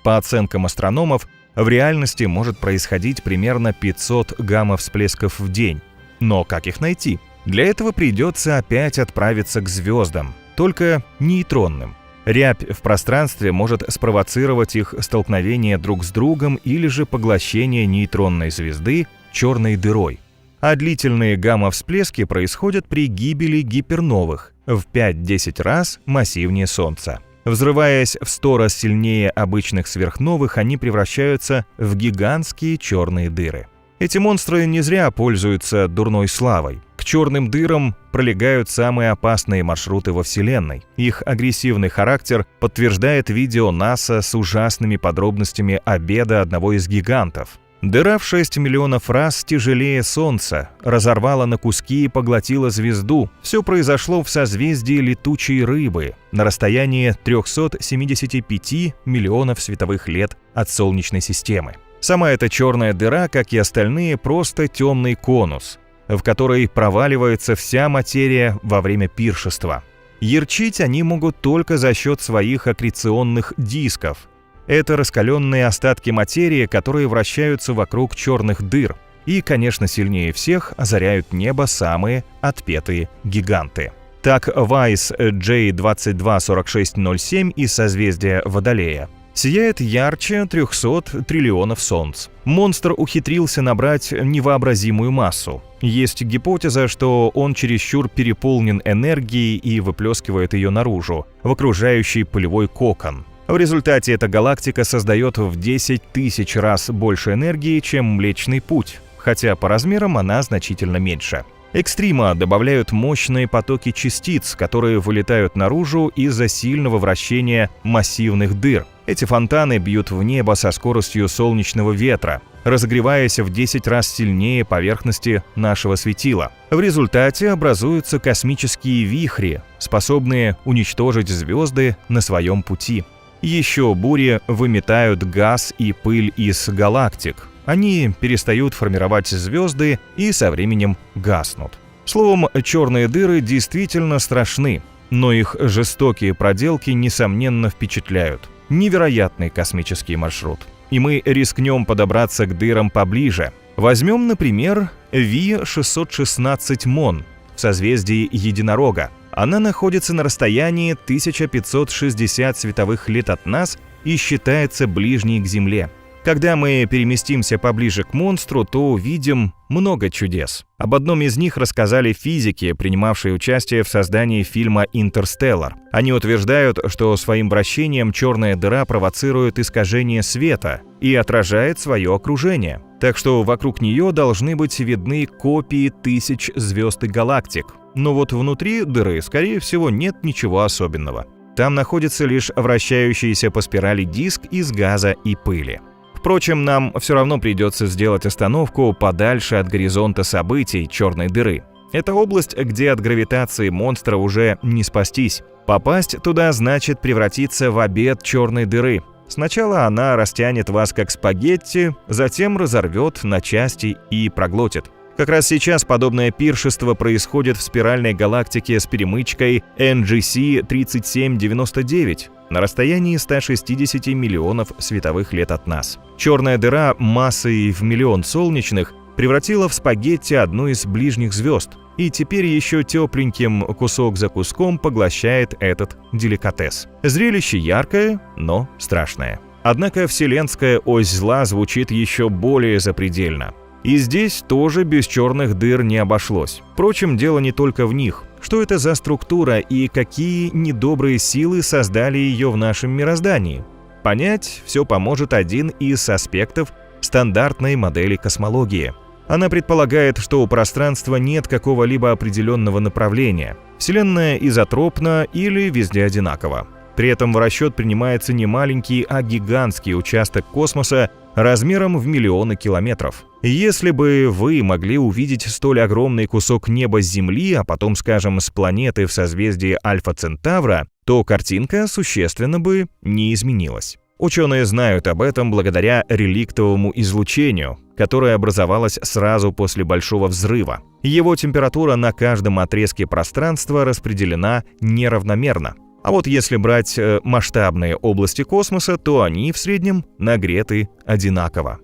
По оценкам астрономов, в реальности может происходить примерно 500 гамма-всплесков в день. Но как их найти? Для этого придется опять отправиться к звездам, только нейтронным. Рябь в пространстве может спровоцировать их столкновение друг с другом или же поглощение нейтронной звезды черной дырой. А длительные гамма-всплески происходят при гибели гиперновых в 5-10 раз массивнее Солнца. Взрываясь в 100 раз сильнее обычных сверхновых, они превращаются в гигантские черные дыры. Эти монстры не зря пользуются дурной славой. К черным дырам пролегают самые опасные маршруты во Вселенной. Их агрессивный характер подтверждает видео НАСА с ужасными подробностями обеда одного из гигантов. Дыра в 6 миллионов раз тяжелее Солнца, разорвала на куски и поглотила звезду. Все произошло в созвездии Летучей Рыбы на расстоянии 375 миллионов световых лет от Солнечной системы. Сама эта черная дыра, как и остальные, просто темный конус, в который проваливается вся материя во время пиршества. Ярчить они могут только за счет своих аккреционных дисков. Это раскаленные остатки материи, которые вращаются вокруг черных дыр. И, конечно, сильнее всех озаряют небо самые отпетые гиганты. Так, Weiss J224607 из созвездия Водолея сияет ярче 300 триллионов солнц. Монстр ухитрился набрать невообразимую массу. Есть гипотеза, что он чересчур переполнен энергией и выплескивает ее наружу, в окружающий пылевой кокон. В результате эта галактика создает в 10 тысяч раз больше энергии, чем Млечный Путь, хотя по размерам она значительно меньше. Экстрима добавляют мощные потоки частиц, которые вылетают наружу из-за сильного вращения массивных дыр. Эти фонтаны бьют в небо со скоростью солнечного ветра, разогреваясь в 10 раз сильнее поверхности нашего светила. В результате образуются космические вихри, способные уничтожить звезды на своем пути. Еще бури выметают газ и пыль из галактик. Они перестают формировать звезды и со временем гаснут. Словом, черные дыры действительно страшны, но их жестокие проделки, несомненно, впечатляют. Невероятный космический маршрут. И мы рискнем подобраться к дырам поближе. Возьмем, например, V616 в созвездии Единорога. Она находится на расстоянии 1560 световых лет от нас и считается ближней к Земле. Когда мы переместимся поближе к монстру, то увидим много чудес. Об одном из них рассказали физики, принимавшие участие в создании фильма «Интерстеллар». Они утверждают, что своим вращением черная дыра провоцирует искажение света и отражает свое окружение. Так что вокруг нее должны быть видны копии тысяч звезд и галактик. Но вот внутри дыры, скорее всего, нет ничего особенного. Там находится лишь вращающийся по спирали диск из газа и пыли. Впрочем, нам все равно придется сделать остановку подальше от горизонта событий черной дыры. Это область, где от гравитации монстра уже не спастись. Попасть туда значит превратиться в обед черной дыры. Сначала она растянет вас как спагетти, затем разорвет на части и проглотит. Как раз сейчас подобное пиршество происходит в спиральной галактике с перемычкой NGC 3799 на расстоянии 160 миллионов световых лет от нас. Черная дыра массой в миллион солнечных превратила в спагетти одну из ближних звезд, и теперь еще тепленьким кусок за куском поглощает этот деликатес. Зрелище яркое, но страшное. Однако вселенская ось зла звучит еще более запредельно. И здесь тоже без черных дыр не обошлось. Впрочем, дело не только в них. Что это за структура и какие недобрые силы создали ее в нашем мироздании? Понять все поможет один из аспектов стандартной модели космологии. Она предполагает, что у пространства нет какого-либо определенного направления. Вселенная изотропна или везде одинакова. При этом в расчет принимается не маленький, а гигантский участок космоса размером в миллионы километров. Если бы вы могли увидеть столь огромный кусок неба с Земли, а потом, скажем, с планеты в созвездии Альфа Центавра, то картинка существенно бы не изменилась. Ученые знают об этом благодаря реликтовому излучению, которое образовалось сразу после Большого взрыва. Его температура на каждом отрезке пространства распределена неравномерно. А вот если брать масштабные области космоса, то они в среднем нагреты одинаково.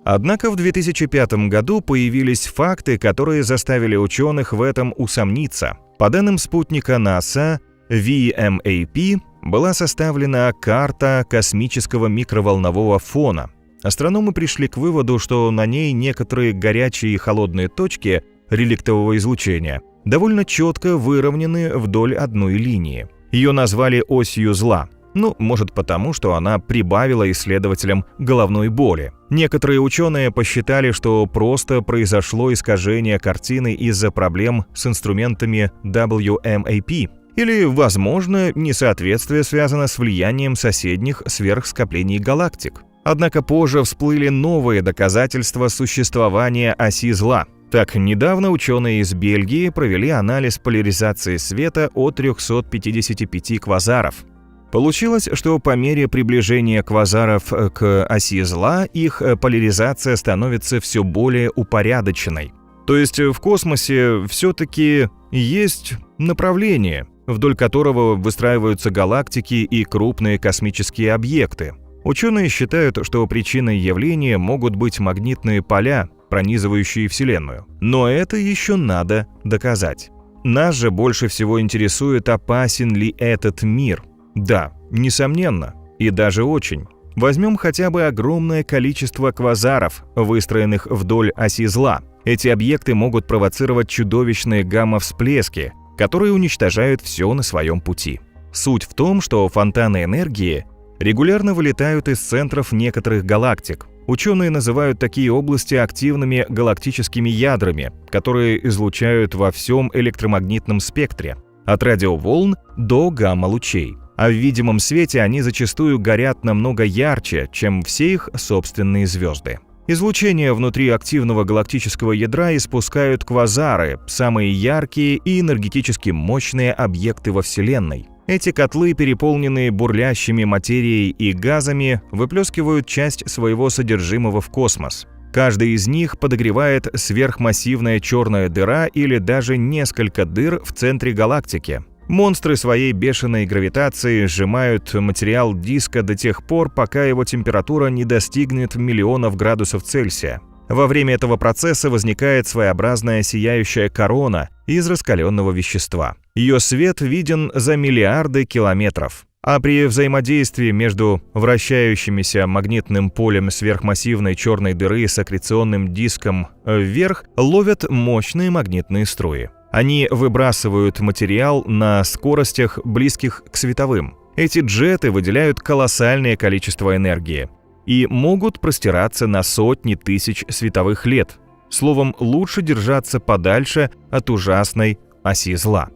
Однако в 2005 году появились факты, которые заставили ученых в этом усомниться. По данным спутника НАСА, VMAP была составлена карта космического микроволнового фона. Астрономы пришли к выводу, что на ней некоторые горячие и холодные точки реликтового излучения довольно четко выровнены вдоль одной линии. Ее назвали осью зла. Может потому, что она прибавила исследователям головной боли. Некоторые ученые посчитали, что просто произошло искажение картины из-за проблем с инструментами WMAP. Или, возможно, несоответствие связано с влиянием соседних сверхскоплений галактик. Однако позже всплыли новые доказательства существования оси зла. Так, недавно ученые из Бельгии провели анализ поляризации света от 355 квазаров. Получилось, что по мере приближения квазаров к оси зла их поляризация становится все более упорядоченной. То есть в космосе все-таки есть направление, вдоль которого выстраиваются галактики и крупные космические объекты. Ученые считают, что причиной явления могут быть магнитные поля, пронизывающие Вселенную. Но это еще надо доказать. Нас же больше всего интересует, опасен ли этот мир. Да, несомненно, и даже очень. Возьмем хотя бы огромное количество квазаров, выстроенных вдоль оси зла. Эти объекты могут провоцировать чудовищные гамма-всплески, которые уничтожают все на своем пути. Суть в том, что фонтаны энергии регулярно вылетают из центров некоторых галактик. Ученые называют такие области активными галактическими ядрами, которые излучают во всем электромагнитном спектре, от радиоволн до гамма-лучей. А в видимом свете они зачастую горят намного ярче, чем все их собственные звезды. Излучение внутри активного галактического ядра испускают квазары, самые яркие и энергетически мощные объекты во Вселенной. Эти котлы, переполненные бурлящими материей и газами, выплескивают часть своего содержимого в космос. Каждый из них подогревает сверхмассивная черная дыра или даже несколько дыр в центре галактики. Монстры своей бешеной гравитацией сжимают материал диска до тех пор, пока его температура не достигнет миллионов градусов Цельсия. Во время этого процесса возникает своеобразная сияющая корона из раскаленного вещества. Ее свет виден за миллиарды километров. А при взаимодействии между вращающимися магнитным полем сверхмассивной черной дыры с аккреционным диском вверх ловят мощные магнитные струи. Они выбрасывают материал на скоростях, близких к световым. Эти джеты выделяют колоссальное количество энергии и могут простираться на сотни тысяч световых лет. Словом, лучше держаться подальше от ужасной оси зла.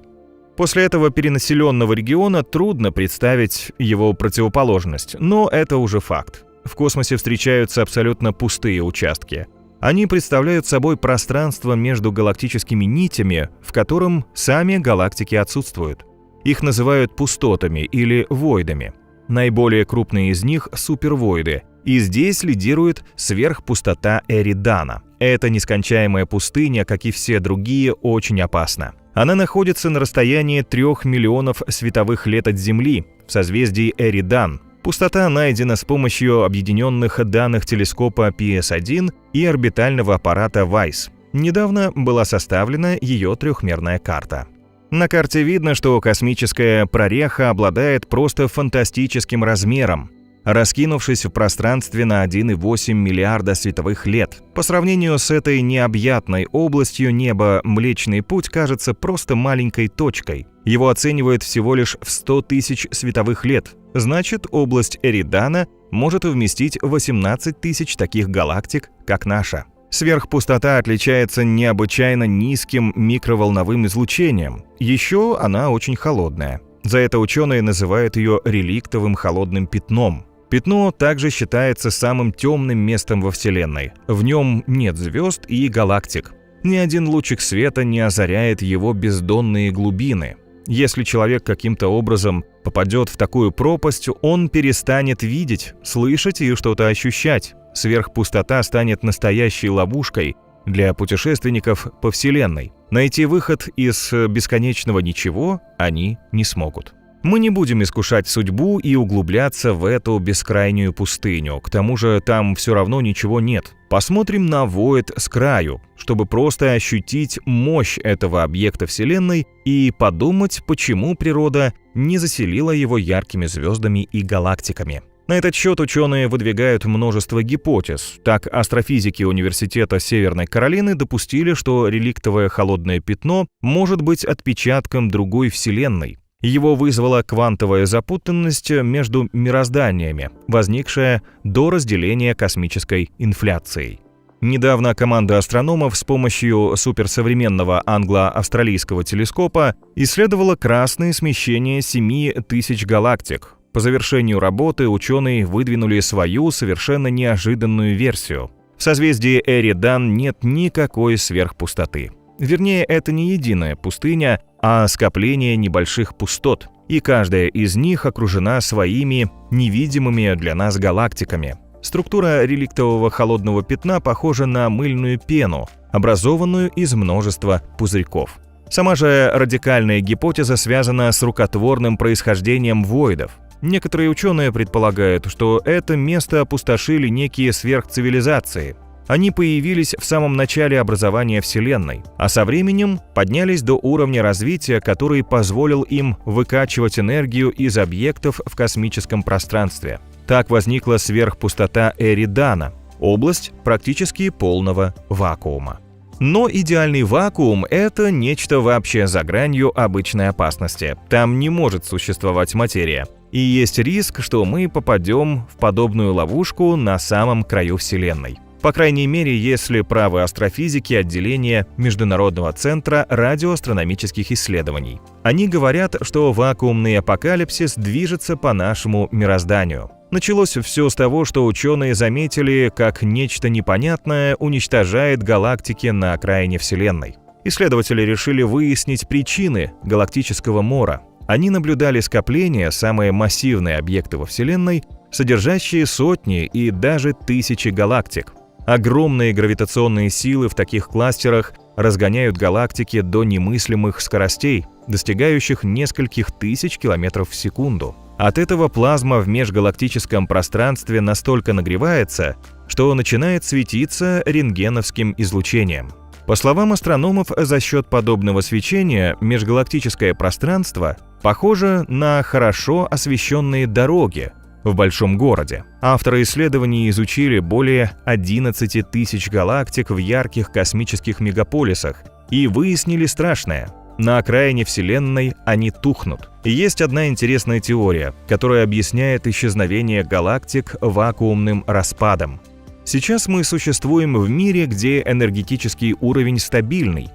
После этого перенаселенного региона трудно представить его противоположность, но это уже факт. В космосе встречаются абсолютно пустые участки. Они представляют собой пространство между галактическими нитями, в котором сами галактики отсутствуют. Их называют пустотами или войдами. Наиболее крупные из них – супервойды, и здесь лидирует сверхпустота Эридана. Эта нескончаемая пустыня, как и все другие, очень опасна. Она находится на расстоянии 3 миллионов световых лет от Земли, в созвездии Эридан. Пустота найдена с помощью объединенных данных телескопа PS-1 и орбитального аппарата WISE. Недавно была составлена ее трехмерная карта. На карте видно, что космическая прореха обладает просто фантастическим размером, раскинувшись в пространстве на 1,8 миллиарда световых лет. По сравнению с этой необъятной областью неба Млечный Путь кажется просто маленькой точкой. Его оценивают всего лишь в 100 тысяч световых лет. Значит, область Эридана может вместить 18 тысяч таких галактик, как наша. Сверхпустота отличается необычайно низким микроволновым излучением. Еще она очень холодная. За это ученые называют ее реликтовым холодным пятном. Пятно также считается самым темным местом во Вселенной. В нем нет звезд и галактик. Ни один лучик света не озаряет его бездонные глубины. Если человек каким-то образом попадет в такую пропасть, он перестанет видеть, слышать и что-то ощущать. Сверхпустота станет настоящей ловушкой для путешественников по Вселенной. Найти выход из бесконечного ничего они не смогут. Мы не будем искушать судьбу и углубляться в эту бескрайнюю пустыню, к тому же там все равно ничего нет. Посмотрим на Void с краю, чтобы просто ощутить мощь этого объекта Вселенной и подумать, почему природа не заселила его яркими звездами и галактиками. На этот счет ученые выдвигают множество гипотез. Так, астрофизики Университета Северной Каролины допустили, что реликтовое холодное пятно может быть отпечатком другой Вселенной. Его вызвала квантовая запутанность между мирозданиями, возникшая до разделения космической инфляцией. Недавно команда астрономов с помощью суперсовременного англо-австралийского телескопа исследовала красные смещения 7000 галактик. По завершению работы ученые выдвинули свою совершенно неожиданную версию. В созвездии Эридан нет никакой сверхпустоты. Вернее, это не единая пустыня, а скопление небольших пустот, и каждая из них окружена своими невидимыми для нас галактиками. Структура реликтового холодного пятна похожа на мыльную пену, образованную из множества пузырьков. Сама же радикальная гипотеза связана с рукотворным происхождением воидов. Некоторые ученые предполагают, что это место опустошили некие сверхцивилизации. Они появились в самом начале образования Вселенной, а со временем поднялись до уровня развития, который позволил им выкачивать энергию из объектов в космическом пространстве. Так возникла сверхпустота Эридана, область практически полного вакуума. Но идеальный вакуум – это нечто вообще за гранью обычной опасности. Там не может существовать материя. И есть риск, что мы попадем в подобную ловушку на самом краю Вселенной. По крайней мере, если правы астрофизики отделения Международного центра радиоастрономических исследований. Они говорят, что вакуумный апокалипсис движется по нашему мирозданию. Началось все с того, что ученые заметили, как нечто непонятное уничтожает галактики на окраине Вселенной. Исследователи решили выяснить причины галактического мора. Они наблюдали скопления, самые массивные объекты во Вселенной, содержащие сотни и даже тысячи галактик. Огромные гравитационные силы в таких кластерах разгоняют галактики до немыслимых скоростей, достигающих нескольких тысяч километров в секунду. От этого плазма в межгалактическом пространстве настолько нагревается, что начинает светиться рентгеновским излучением. По словам астрономов, за счет подобного свечения межгалактическое пространство похоже на хорошо освещенные дороги в большом городе. Авторы исследований изучили более 11 тысяч галактик в ярких космических мегаполисах и выяснили страшное. На окраине Вселенной они тухнут. И есть одна интересная теория, которая объясняет исчезновение галактик вакуумным распадом. Сейчас мы существуем в мире, где энергетический уровень стабильный.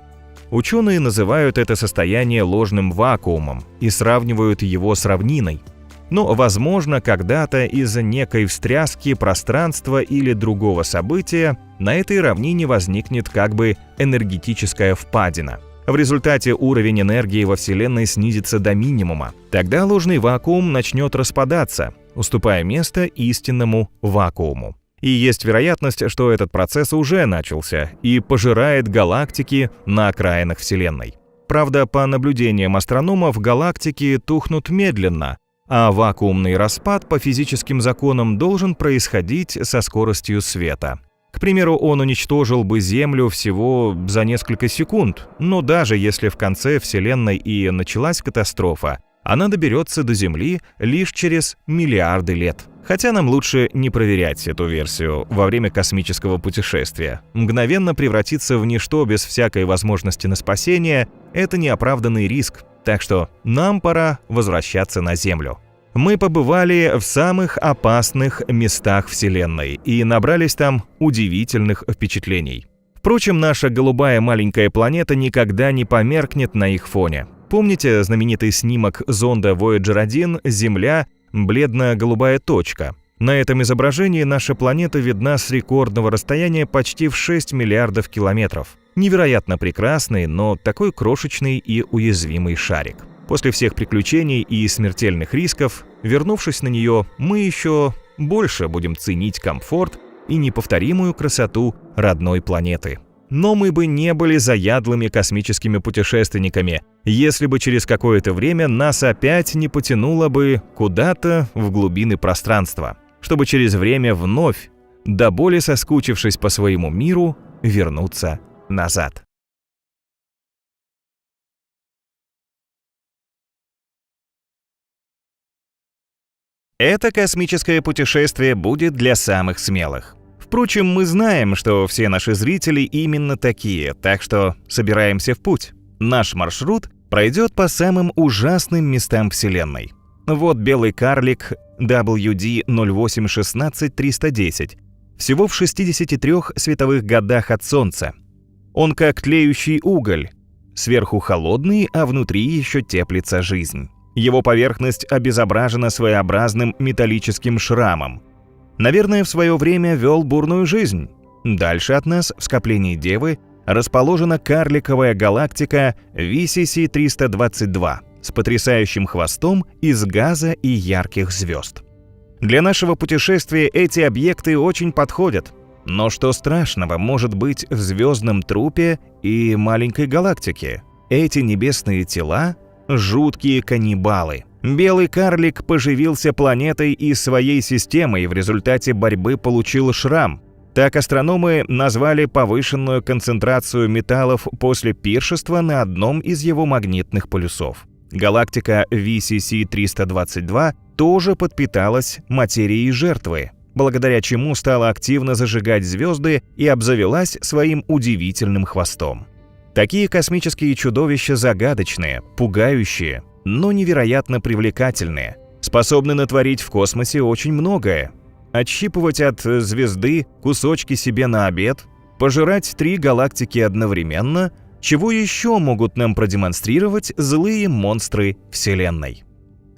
Ученые называют это состояние ложным вакуумом и сравнивают его с равниной. Но, возможно, когда-то из-за некой встряски пространства или другого события на этой равнине возникнет как бы энергетическая впадина. В результате уровень энергии во Вселенной снизится до минимума. Тогда ложный вакуум начнет распадаться, уступая место истинному вакууму. И есть вероятность, что этот процесс уже начался и пожирает галактики на окраинах Вселенной. Правда, по наблюдениям астрономов, галактики тухнут медленно, а вакуумный распад по физическим законам должен происходить со скоростью света. К примеру, он уничтожил бы Землю всего за несколько секунд, но даже если в конце Вселенной и началась катастрофа, она доберется до Земли лишь через миллиарды лет. Хотя нам лучше не проверять эту версию во время космического путешествия. Мгновенно превратиться в ничто без всякой возможности на спасение – это неоправданный риск, так что нам пора возвращаться на Землю. Мы побывали в самых опасных местах Вселенной и набрались там удивительных впечатлений. Впрочем, наша голубая маленькая планета никогда не померкнет на их фоне. Помните знаменитый снимок зонда Voyager 1 «Земля» – бледно-голубая точка? На этом изображении наша планета видна с рекордного расстояния почти в 6 миллиардов километров. Невероятно прекрасный, но такой крошечный и уязвимый шарик. После всех приключений и смертельных рисков, вернувшись на нее, мы еще больше будем ценить комфорт и неповторимую красоту родной планеты. Но мы бы не были заядлыми космическими путешественниками, если бы через какое-то время нас опять не потянуло бы куда-то в глубины пространства, чтобы через время вновь, до боли соскучившись по своему миру, вернуться назад. Это космическое путешествие будет для самых смелых. Впрочем, мы знаем, что все наши зрители именно такие, так что собираемся в путь. Наш маршрут пройдет по самым ужасным местам Вселенной. Вот белый карлик WD-08-16-310, всего в 63 световых годах от Солнца. Он как тлеющий уголь, сверху холодный, а внутри еще теплится жизнь. Его поверхность обезображена своеобразным металлическим шрамом. Наверное, в свое время вел бурную жизнь. Дальше от нас, в скоплении Девы, расположена карликовая галактика VCC-322 с потрясающим хвостом из газа и ярких звезд. Для нашего путешествия эти объекты очень подходят. Но что страшного может быть в звездном трупе и маленькой галактике? Эти небесные тела – жуткие каннибалы. Белый карлик поживился планетой и своей системой и в результате борьбы получил шрам. Так астрономы назвали повышенную концентрацию металлов после пиршества на одном из его магнитных полюсов. Галактика VCC-322 тоже подпиталась материей жертвы, благодаря чему стала активно зажигать звезды и обзавелась своим удивительным хвостом. Такие космические чудовища загадочные, пугающие, но невероятно привлекательные, способны натворить в космосе очень многое. Отщипывать от звезды кусочки себе на обед, пожирать 3 галактики одновременно, чего еще могут нам продемонстрировать злые монстры Вселенной.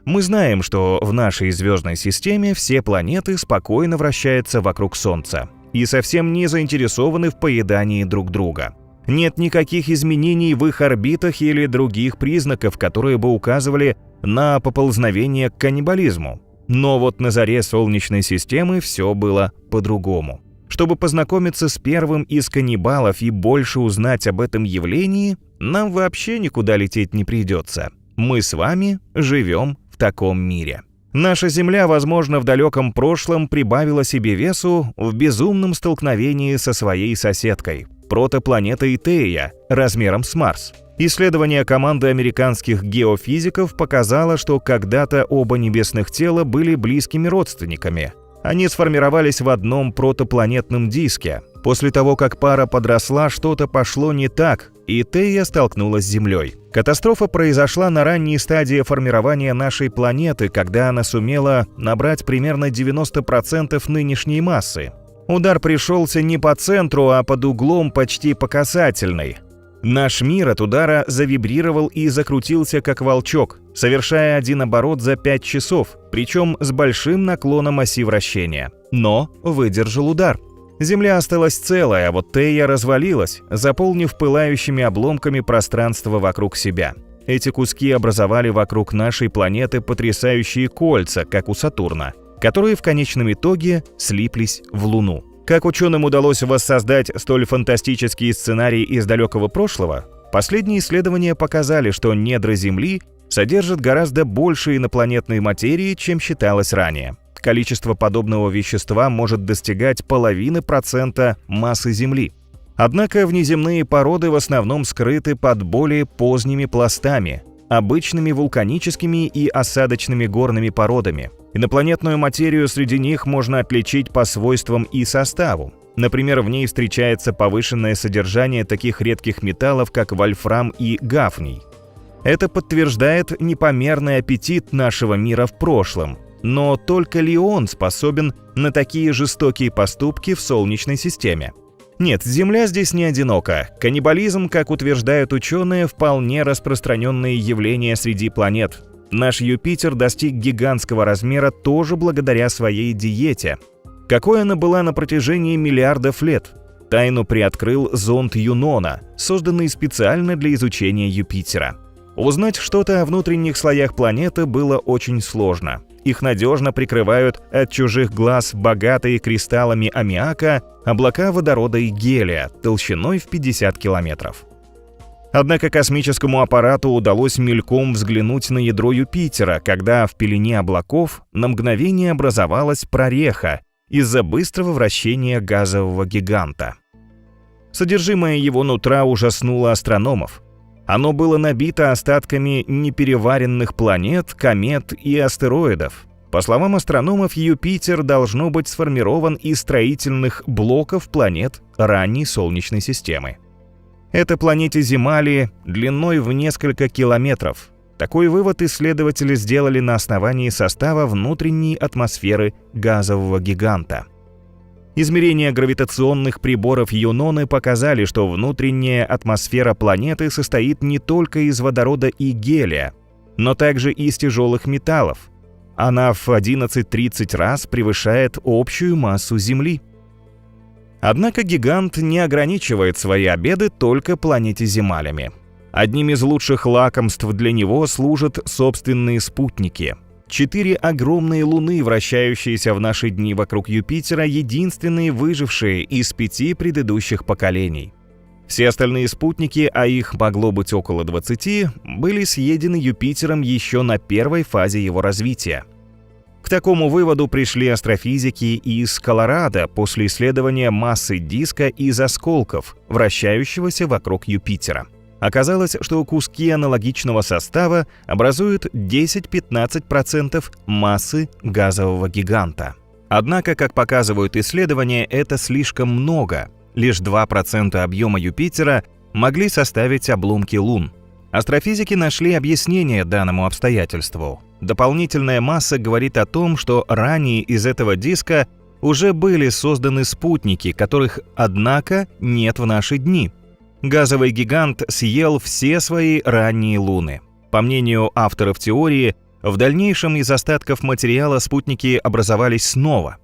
Мы знаем, что в нашей звездной системе все планеты спокойно вращаются вокруг Солнца и совсем не заинтересованы в поедании друг друга. Нет никаких изменений в их орбитах или других признаков, которые бы указывали на поползновение к каннибализму. Но вот на заре Солнечной системы все было по-другому. Чтобы познакомиться с первым из каннибалов и больше узнать об этом явлении, нам вообще никуда лететь не придется. Мы с вами живем в таком мире. Наша Земля, возможно, в далеком прошлом прибавила себе весу в безумном столкновении со своей соседкой, протопланетой Тея, размером с Марс. Исследование команды американских геофизиков показало, что когда-то оба небесных тела были близкими родственниками. Они сформировались в одном протопланетном диске. После того, как пара подросла, что-то пошло не так, и Тея столкнулась с Землей. Катастрофа произошла на ранней стадии формирования нашей планеты, когда она сумела набрать примерно 90% нынешней массы. Удар пришелся не по центру, а под углом почти по касательной. Наш мир от удара завибрировал и закрутился как волчок, совершая один оборот за 5 часов, причем с большим наклоном оси вращения. Но выдержал удар. Земля осталась целая, а вот Тея развалилась, заполнив пылающими обломками пространство вокруг себя. Эти куски образовали вокруг нашей планеты потрясающие кольца, как у Сатурна, которые в конечном итоге слиплись в Луну. Как ученым удалось воссоздать столь фантастический сценарий из далекого прошлого? Последние исследования показали, что недра Земли содержат гораздо больше инопланетной материи, чем считалось ранее. Количество подобного вещества может достигать 0,5% массы Земли. Однако внеземные породы в основном скрыты под более поздними пластами, обычными вулканическими и осадочными горными породами. Инопланетную материю среди них можно отличить по свойствам и составу. Например, в ней встречается повышенное содержание таких редких металлов, как вольфрам и гафний. Это подтверждает непомерный аппетит нашего мира в прошлом. Но только ли он способен на такие жестокие поступки в Солнечной системе? Нет, Земля здесь не одинока. Каннибализм, как утверждают ученые, вполне распространенное явление среди планет. Наш Юпитер достиг гигантского размера тоже благодаря своей диете. Какой она была на протяжении миллиардов лет? Тайну приоткрыл зонд Юнона, созданный специально для изучения Юпитера. Узнать что-то о внутренних слоях планеты было очень сложно. Их надежно прикрывают от чужих глаз богатые кристаллами аммиака облака водорода и гелия толщиной в 50 километров. Однако космическому аппарату удалось мельком взглянуть на ядро Юпитера, когда в пелене облаков на мгновение образовалась прореха из-за быстрого вращения газового гиганта. Содержимое его нутра ужаснуло астрономов. Оно было набито остатками непереваренных планет, комет и астероидов. По словам астрономов, Юпитер должно быть сформирован из строительных блоков планет ранней Солнечной системы. Это планете Земали длиной в несколько километров. Такой вывод исследователи сделали на основании состава внутренней атмосферы газового гиганта. Измерения гравитационных приборов Юноны показали, что внутренняя атмосфера планеты состоит не только из водорода и гелия. но также из тяжелых металлов. Она в 11-30 раз превышает общую массу Земли. Однако гигант не ограничивает свои обеды только планете-землями. Одним из лучших лакомств для него служат собственные спутники. 4 огромные луны, вращающиеся в наши дни вокруг Юпитера, единственные выжившие из 5 предыдущих поколений. Все остальные спутники, а их могло быть около 20, были съедены Юпитером еще на первой фазе его развития. К такому выводу пришли астрофизики из Колорадо после исследования массы диска из осколков, вращающегося вокруг Юпитера. Оказалось, что куски аналогичного состава образуют 10-15% массы газового гиганта. Однако, как показывают исследования, это слишком много. Лишь 2% объема Юпитера могли составить обломки лун. Астрофизики нашли объяснение данному обстоятельству. Дополнительная масса говорит о том, что ранее из этого диска уже были созданы спутники, которых, однако, нет в наши дни. Газовый гигант съел все свои ранние луны. По мнению авторов теории, в дальнейшем из остатков материала спутники образовались снова.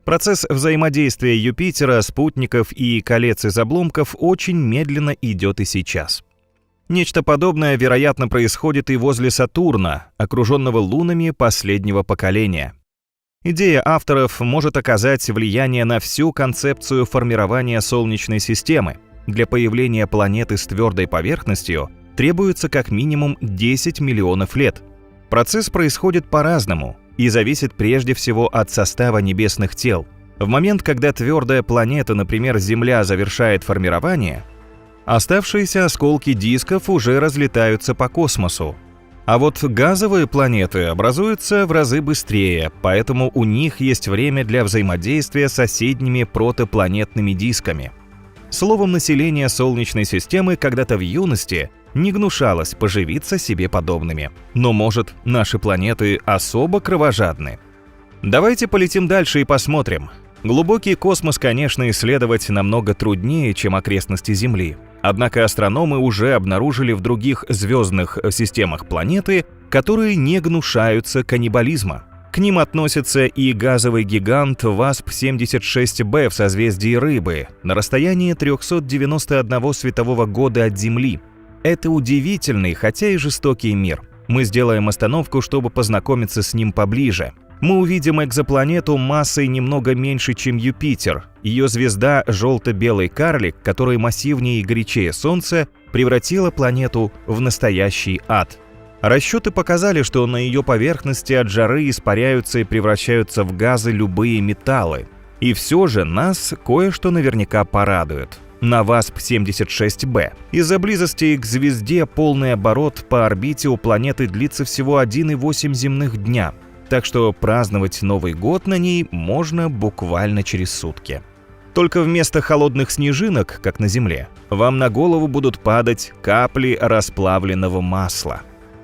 Процесс взаимодействия Юпитера, спутников и колец из обломков очень медленно идет и сейчас. Нечто подобное, вероятно, происходит и возле Сатурна, окруженного лунами последнего поколения. Идея авторов может оказать влияние на всю концепцию формирования Солнечной системы. Для появления планеты с твердой поверхностью требуется как минимум 10 миллионов лет. Процесс происходит по-разному и зависит прежде всего от состава небесных тел. В момент, когда твердая планета, например, Земля, завершает формирование, оставшиеся осколки дисков уже разлетаются по космосу. А вот газовые планеты образуются в разы быстрее, поэтому у них есть время для взаимодействия с соседними протопланетными дисками. Словом, население Солнечной системы когда-то в юности не гнушалось поживиться себе подобными. Но, может, наши планеты особо кровожадны? Давайте полетим дальше и посмотрим. Глубокий космос, конечно, исследовать намного труднее, чем окрестности Земли. Однако астрономы уже обнаружили в других звездных системах планеты, которые не гнушаются каннибализма. К ним относится и газовый гигант ВАСП-76b в созвездии Рыбы на расстоянии 391 светового года от Земли. Это удивительный, хотя и жестокий мир. Мы сделаем остановку, чтобы познакомиться с ним поближе. Мы увидим экзопланету массой немного меньше, чем Юпитер. Ее звезда желто-белый карлик, который массивнее и горячее Солнца, превратила планету в настоящий ад. Расчеты показали, что на ее поверхности от жары испаряются и превращаются в газы любые металлы. И все же нас кое-что наверняка порадует. На ВАСП-76b. Из-за близости к звезде полный оборот по орбите у планеты длится всего 1,8 земных дня. Так что праздновать Новый год на ней можно буквально через сутки. Только вместо холодных снежинок, как на Земле, вам на голову будут падать капли расплавленного масла.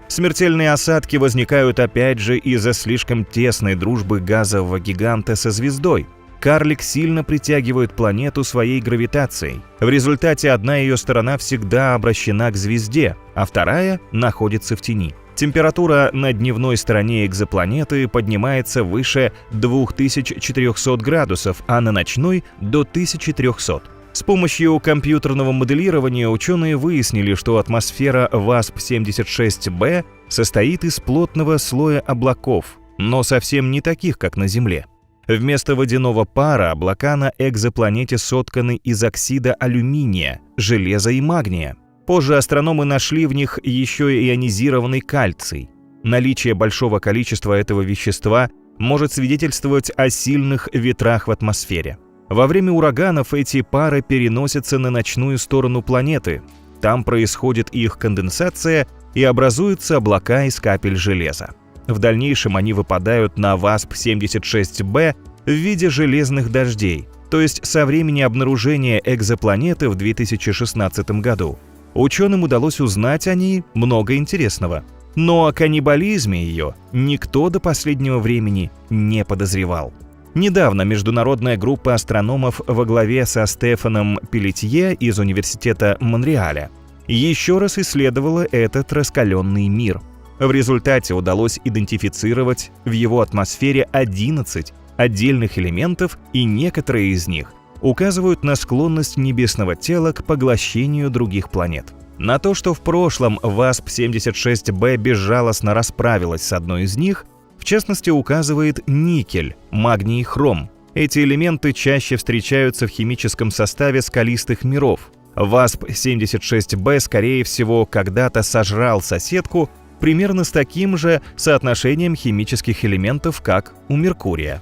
Смертельные осадки возникают опять же из-за слишком тесной дружбы газового гиганта со звездой. Карлик сильно притягивает планету своей гравитацией. В результате одна ее сторона всегда обращена к звезде, а вторая находится в тени. Температура на дневной стороне экзопланеты поднимается выше 2400 градусов, а на ночной – до 1300. С помощью компьютерного моделирования ученые выяснили, что атмосфера ВАСП-76b состоит из плотного слоя облаков, но совсем не таких, как на Земле. Вместо водяного пара облака на экзопланете сотканы из оксида алюминия, железа и магния. Позже астрономы нашли в них еще и ионизированный кальций. Наличие большого количества этого вещества может свидетельствовать о сильных ветрах в атмосфере. Во время ураганов эти пары переносятся на ночную сторону планеты. Там происходит их конденсация и образуются облака из капель железа. В дальнейшем они выпадают на ВАСП-76b в виде железных дождей, то есть со времени обнаружения экзопланеты в 2016 году. Ученым удалось узнать о ней много интересного. Но о каннибализме ее никто до последнего времени не подозревал. Недавно международная группа астрономов во главе со Стефаном Пелетье из Университета Монреаля еще раз исследовала этот раскаленный мир. В результате удалось идентифицировать в его атмосфере 11 отдельных элементов, и некоторые из них указывают на склонность небесного тела к поглощению других планет. На то, что в прошлом ВАСП-76b безжалостно расправилась с одной из них, в частности, указывает никель, магний и хром. Эти элементы чаще встречаются в химическом составе скалистых миров. ВАСП-76b, скорее всего, когда-то сожрал соседку примерно с таким же соотношением химических элементов, как у Меркурия.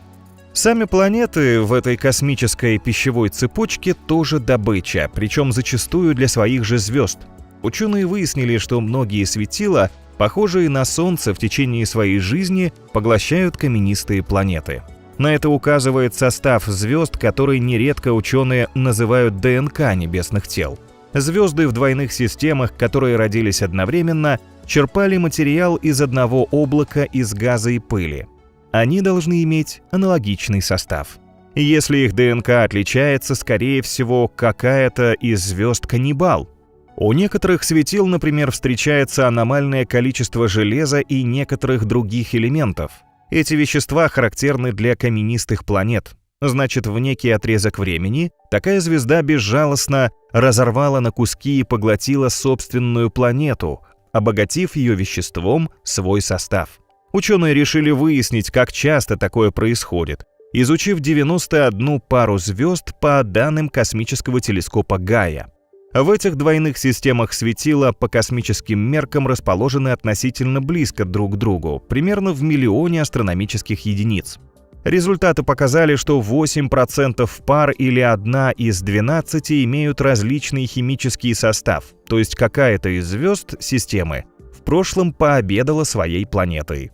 Сами планеты в этой космической пищевой цепочке тоже добыча, причем зачастую для своих же звезд. Ученые выяснили, что многие светила, похожие на Солнце, в течение своей жизни поглощают каменистые планеты. На это указывает состав звезд, который нередко ученые называют ДНК небесных тел. Звезды в двойных системах, которые родились одновременно, черпали материал из одного облака из газа и пыли. Они должны иметь аналогичный состав. Если их ДНК отличается, скорее всего, какая-то из звезд каннибал. У некоторых светил, например, встречается аномальное количество железа и некоторых других элементов. Эти вещества характерны для каменистых планет. Значит, в некий отрезок времени такая звезда безжалостно разорвала на куски и поглотила собственную планету, обогатив ее веществом свой состав. Ученые решили выяснить, как часто такое происходит, изучив 91 пару звезд по данным космического телескопа Гайа. В этих двойных системах светила по космическим меркам расположены относительно близко друг к другу, примерно в миллионе астрономических единиц. Результаты показали, что 8% пар или 1 из 12 имеют различный химический состав, то есть какая-то из звезд системы в прошлом пообедала своей планетой.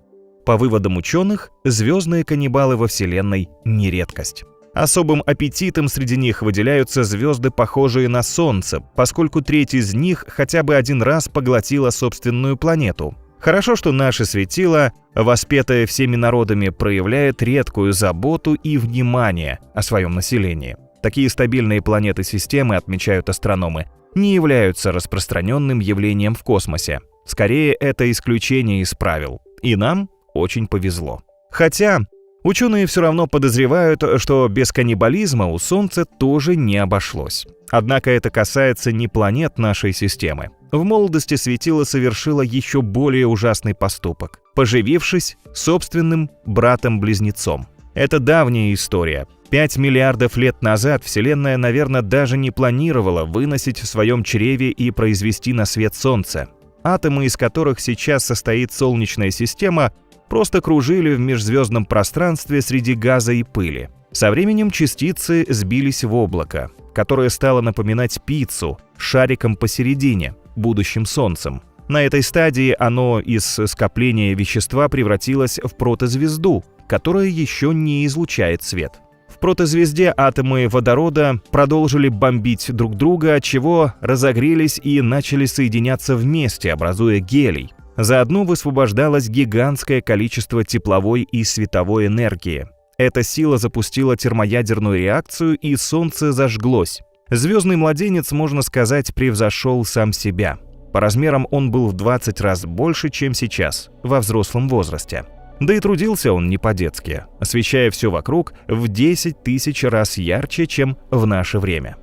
По выводам ученых, звездные каннибалы во Вселенной не редкость. Особым аппетитом среди них выделяются звезды, похожие на Солнце, поскольку треть из них хотя бы один раз поглотила собственную планету. Хорошо, что наше светило, воспетое всеми народами, проявляет редкую заботу и внимание о своем населении. Такие стабильные планеты системы, отмечают астрономы, не являются распространенным явлением в космосе. Скорее, это исключение из правил. И нам очень повезло. Хотя ученые все равно подозревают, что без каннибализма у Солнца тоже не обошлось. Однако это касается не планет нашей системы. В молодости светило совершило еще более ужасный поступок, поживившись собственным братом-близнецом. Это давняя история. 5 миллиардов лет назад Вселенная, наверное, даже не планировала выносить в своем чреве и произвести на свет Солнце. Атомы, из которых сейчас состоит Солнечная система, просто кружили в межзвездном пространстве среди газа и пыли. Со временем частицы сбились в облако, которое стало напоминать пиццу с шариком посередине, будущим Солнцем. На этой стадии оно из скопления вещества превратилось в протозвезду, которая еще не излучает свет. В протозвезде атомы водорода продолжили бомбить друг друга, отчего разогрелись и начали соединяться вместе, образуя гелий. Заодно высвобождалось гигантское количество тепловой и световой энергии. Эта сила запустила термоядерную реакцию, и Солнце зажглось. Звездный младенец, можно сказать, превзошел сам себя. По размерам он был в 20 раз больше, чем сейчас, во взрослом возрасте. Да и трудился он не по-детски, освещая все вокруг в 10 тысяч раз ярче, чем в наше время.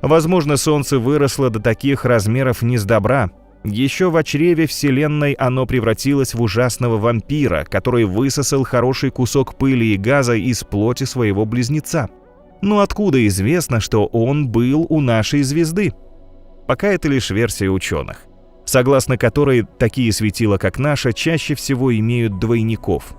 Возможно, Солнце выросло до таких размеров не с добра. Еще в чреве Вселенной оно превратилось в ужасного вампира, который высосал хороший кусок пыли и газа из плоти своего близнеца. Но откуда известно, что он был у нашей звезды? Пока это лишь версия ученых, согласно которой такие светила, как наша, чаще всего имеют двойников.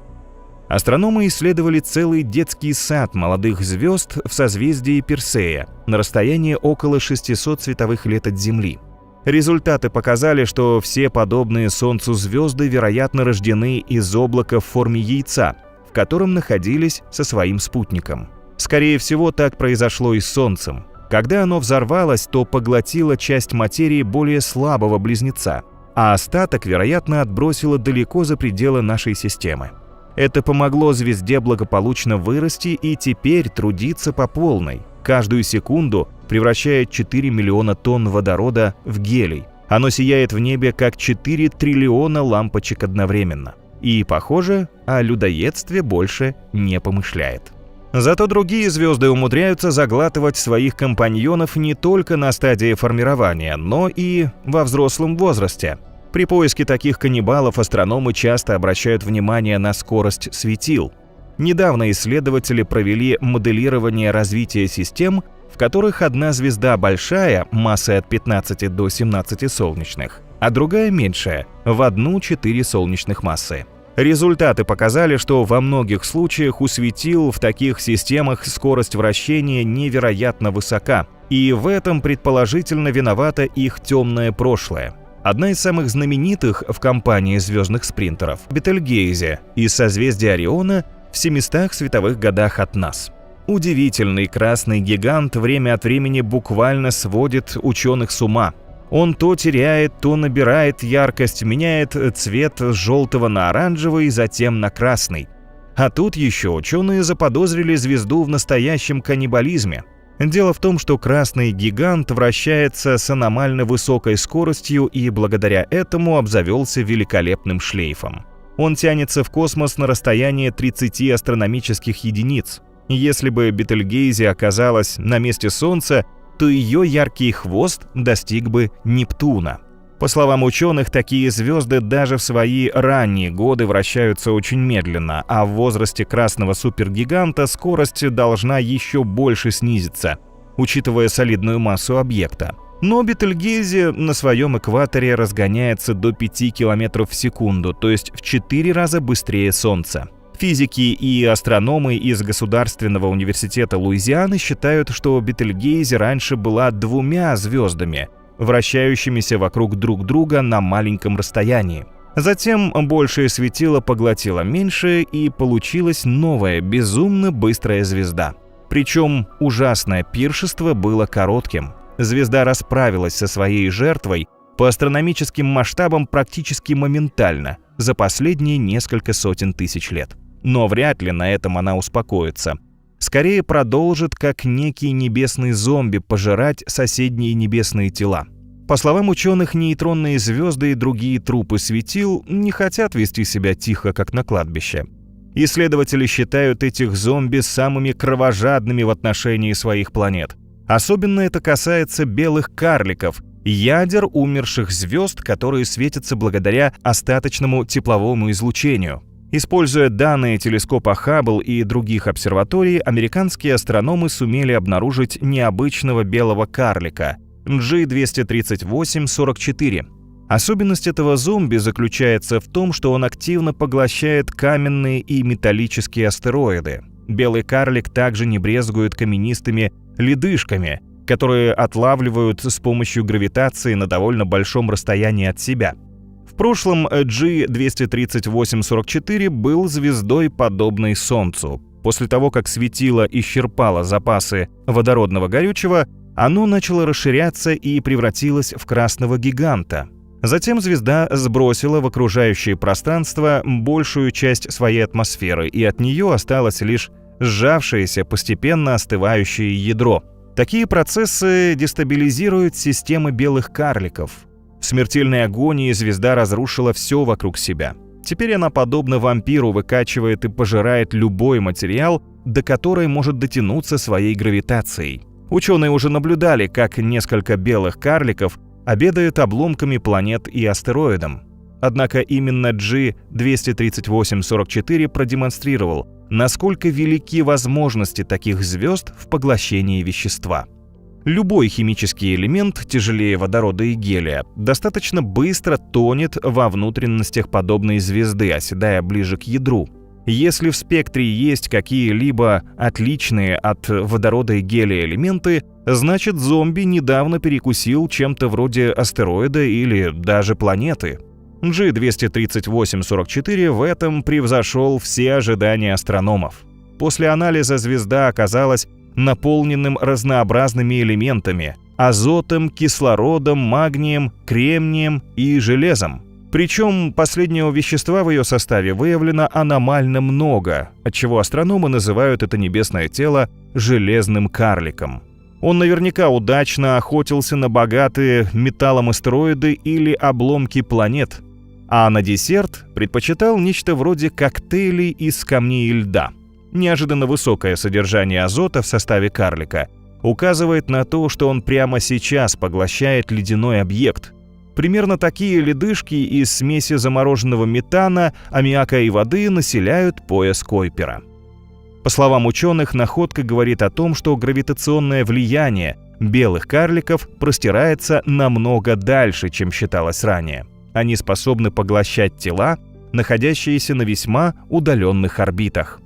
Астрономы исследовали целый детский сад молодых звезд в созвездии Персея на расстоянии около 600 световых лет от Земли. Результаты показали, что все подобные Солнцу звезды, вероятно, рождены из облака в форме яйца, в котором находились со своим спутником. Скорее всего, так произошло и с Солнцем. Когда оно взорвалось, то поглотило часть материи более слабого близнеца, а остаток, вероятно, отбросило далеко за пределы нашей системы. Это помогло звезде благополучно вырасти и теперь трудиться по полной, каждую секунду превращая 4 миллиона тонн водорода в гелий. Оно сияет в небе как 4 триллиона лампочек одновременно. И, похоже, о людоедстве больше не помышляет. Зато другие звезды умудряются заглатывать своих компаньонов не только на стадии формирования, но и во взрослом возрасте. При поиске таких каннибалов астрономы часто обращают внимание на скорость светил. Недавно исследователи провели моделирование развития систем, в которых одна звезда большая, массой от 15 до 17 солнечных, а другая меньшая, в 1-4 солнечных массы. Результаты показали, что во многих случаях у светил в таких системах скорость вращения невероятно высока, и в этом предположительно виновато их темное прошлое. Одна из самых знаменитых в компании звездных спринтеров – Бетельгейзе из созвездия Ориона в 700 световых годах от нас. Удивительный красный гигант время от времени буквально сводит ученых с ума. Он то теряет, то набирает яркость, меняет цвет с желтого на оранжевый, затем на красный. А тут еще ученые заподозрили звезду в настоящем каннибализме. Дело в том, что красный гигант вращается с аномально высокой скоростью и благодаря этому обзавелся великолепным шлейфом. Он тянется в космос на расстояние 30 астрономических единиц. Если бы Бетельгейзе оказалась на месте Солнца, то ее яркий хвост достиг бы Нептуна. По словам ученых, такие звезды даже в свои ранние годы вращаются очень медленно, а в возрасте красного супергиганта скорость должна еще больше снизиться, учитывая солидную массу объекта. Но Бетельгейзе на своем экваторе разгоняется до 5 км в секунду, то есть в 4 раза быстрее Солнца. Физики и астрономы из Государственного университета Луизианы считают, что Бетельгейзе раньше была 2 звездами, вращающимися вокруг друг друга на маленьком расстоянии. Затем большее светило поглотило меньшее, и получилась новая, безумно быстрая звезда. Причем ужасное пиршество было коротким. Звезда расправилась со своей жертвой по астрономическим масштабам практически моментально, за последние несколько сотен тысяч лет. Но вряд ли на этом она успокоится. Скорее продолжит, как некий небесный зомби, пожирать соседние небесные тела. По словам ученых, нейтронные звезды и другие трупы светил не хотят вести себя тихо, как на кладбище. Исследователи считают этих зомби самыми кровожадными в отношении своих планет. Особенно это касается белых карликов, ядер умерших звезд, которые светятся благодаря остаточному тепловому излучению. Используя данные телескопа Хаббл и других обсерваторий, американские астрономы сумели обнаружить необычного белого карлика G238-44. Особенность этого зомби заключается в том, что он активно поглощает каменные и металлические астероиды. Белый карлик также не брезгует каменистыми ледышками, которые отлавливают с помощью гравитации на довольно большом расстоянии от себя. В прошлом G238-44 был звездой, подобной Солнцу. После того, как светило исчерпало запасы водородного горючего, оно начало расширяться и превратилось в красного гиганта. Затем звезда сбросила в окружающее пространство большую часть своей атмосферы, и от нее осталось лишь сжавшееся, постепенно остывающее ядро. Такие процессы дестабилизируют системы белых карликов. В смертельной агонии звезда разрушила все вокруг себя. Теперь она, подобно вампиру, выкачивает и пожирает любой материал, до которой может дотянуться своей гравитацией. Ученые уже наблюдали, как несколько белых карликов обедают обломками планет и астероидом. Однако именно G238-44 продемонстрировал, насколько велики возможности таких звезд в поглощении вещества. Любой химический элемент, тяжелее водорода и гелия, достаточно быстро тонет во внутренностях подобной звезды, оседая ближе к ядру. Если в спектре есть какие-либо отличные от водорода и гелия элементы, значит зомби недавно перекусил чем-то вроде астероида или даже планеты. G238-44 в этом превзошел все ожидания астрономов. После анализа звезда оказалась наполненным разнообразными элементами – азотом, кислородом, магнием, кремнием и железом. Причем последнего вещества в ее составе выявлено аномально много, отчего астрономы называют это небесное тело «железным карликом». Он наверняка удачно охотился на богатые металлом астероиды или обломки планет, а на десерт предпочитал нечто вроде коктейлей из камней и льда. Неожиданно высокое содержание азота в составе карлика указывает на то, что он прямо сейчас поглощает ледяной объект. Примерно такие ледышки из смеси замороженного метана, аммиака и воды населяют пояс Койпера. По словам ученых, находка говорит о том, что гравитационное влияние белых карликов простирается намного дальше, чем считалось ранее. Они способны поглощать тела, находящиеся на весьма удаленных орбитах.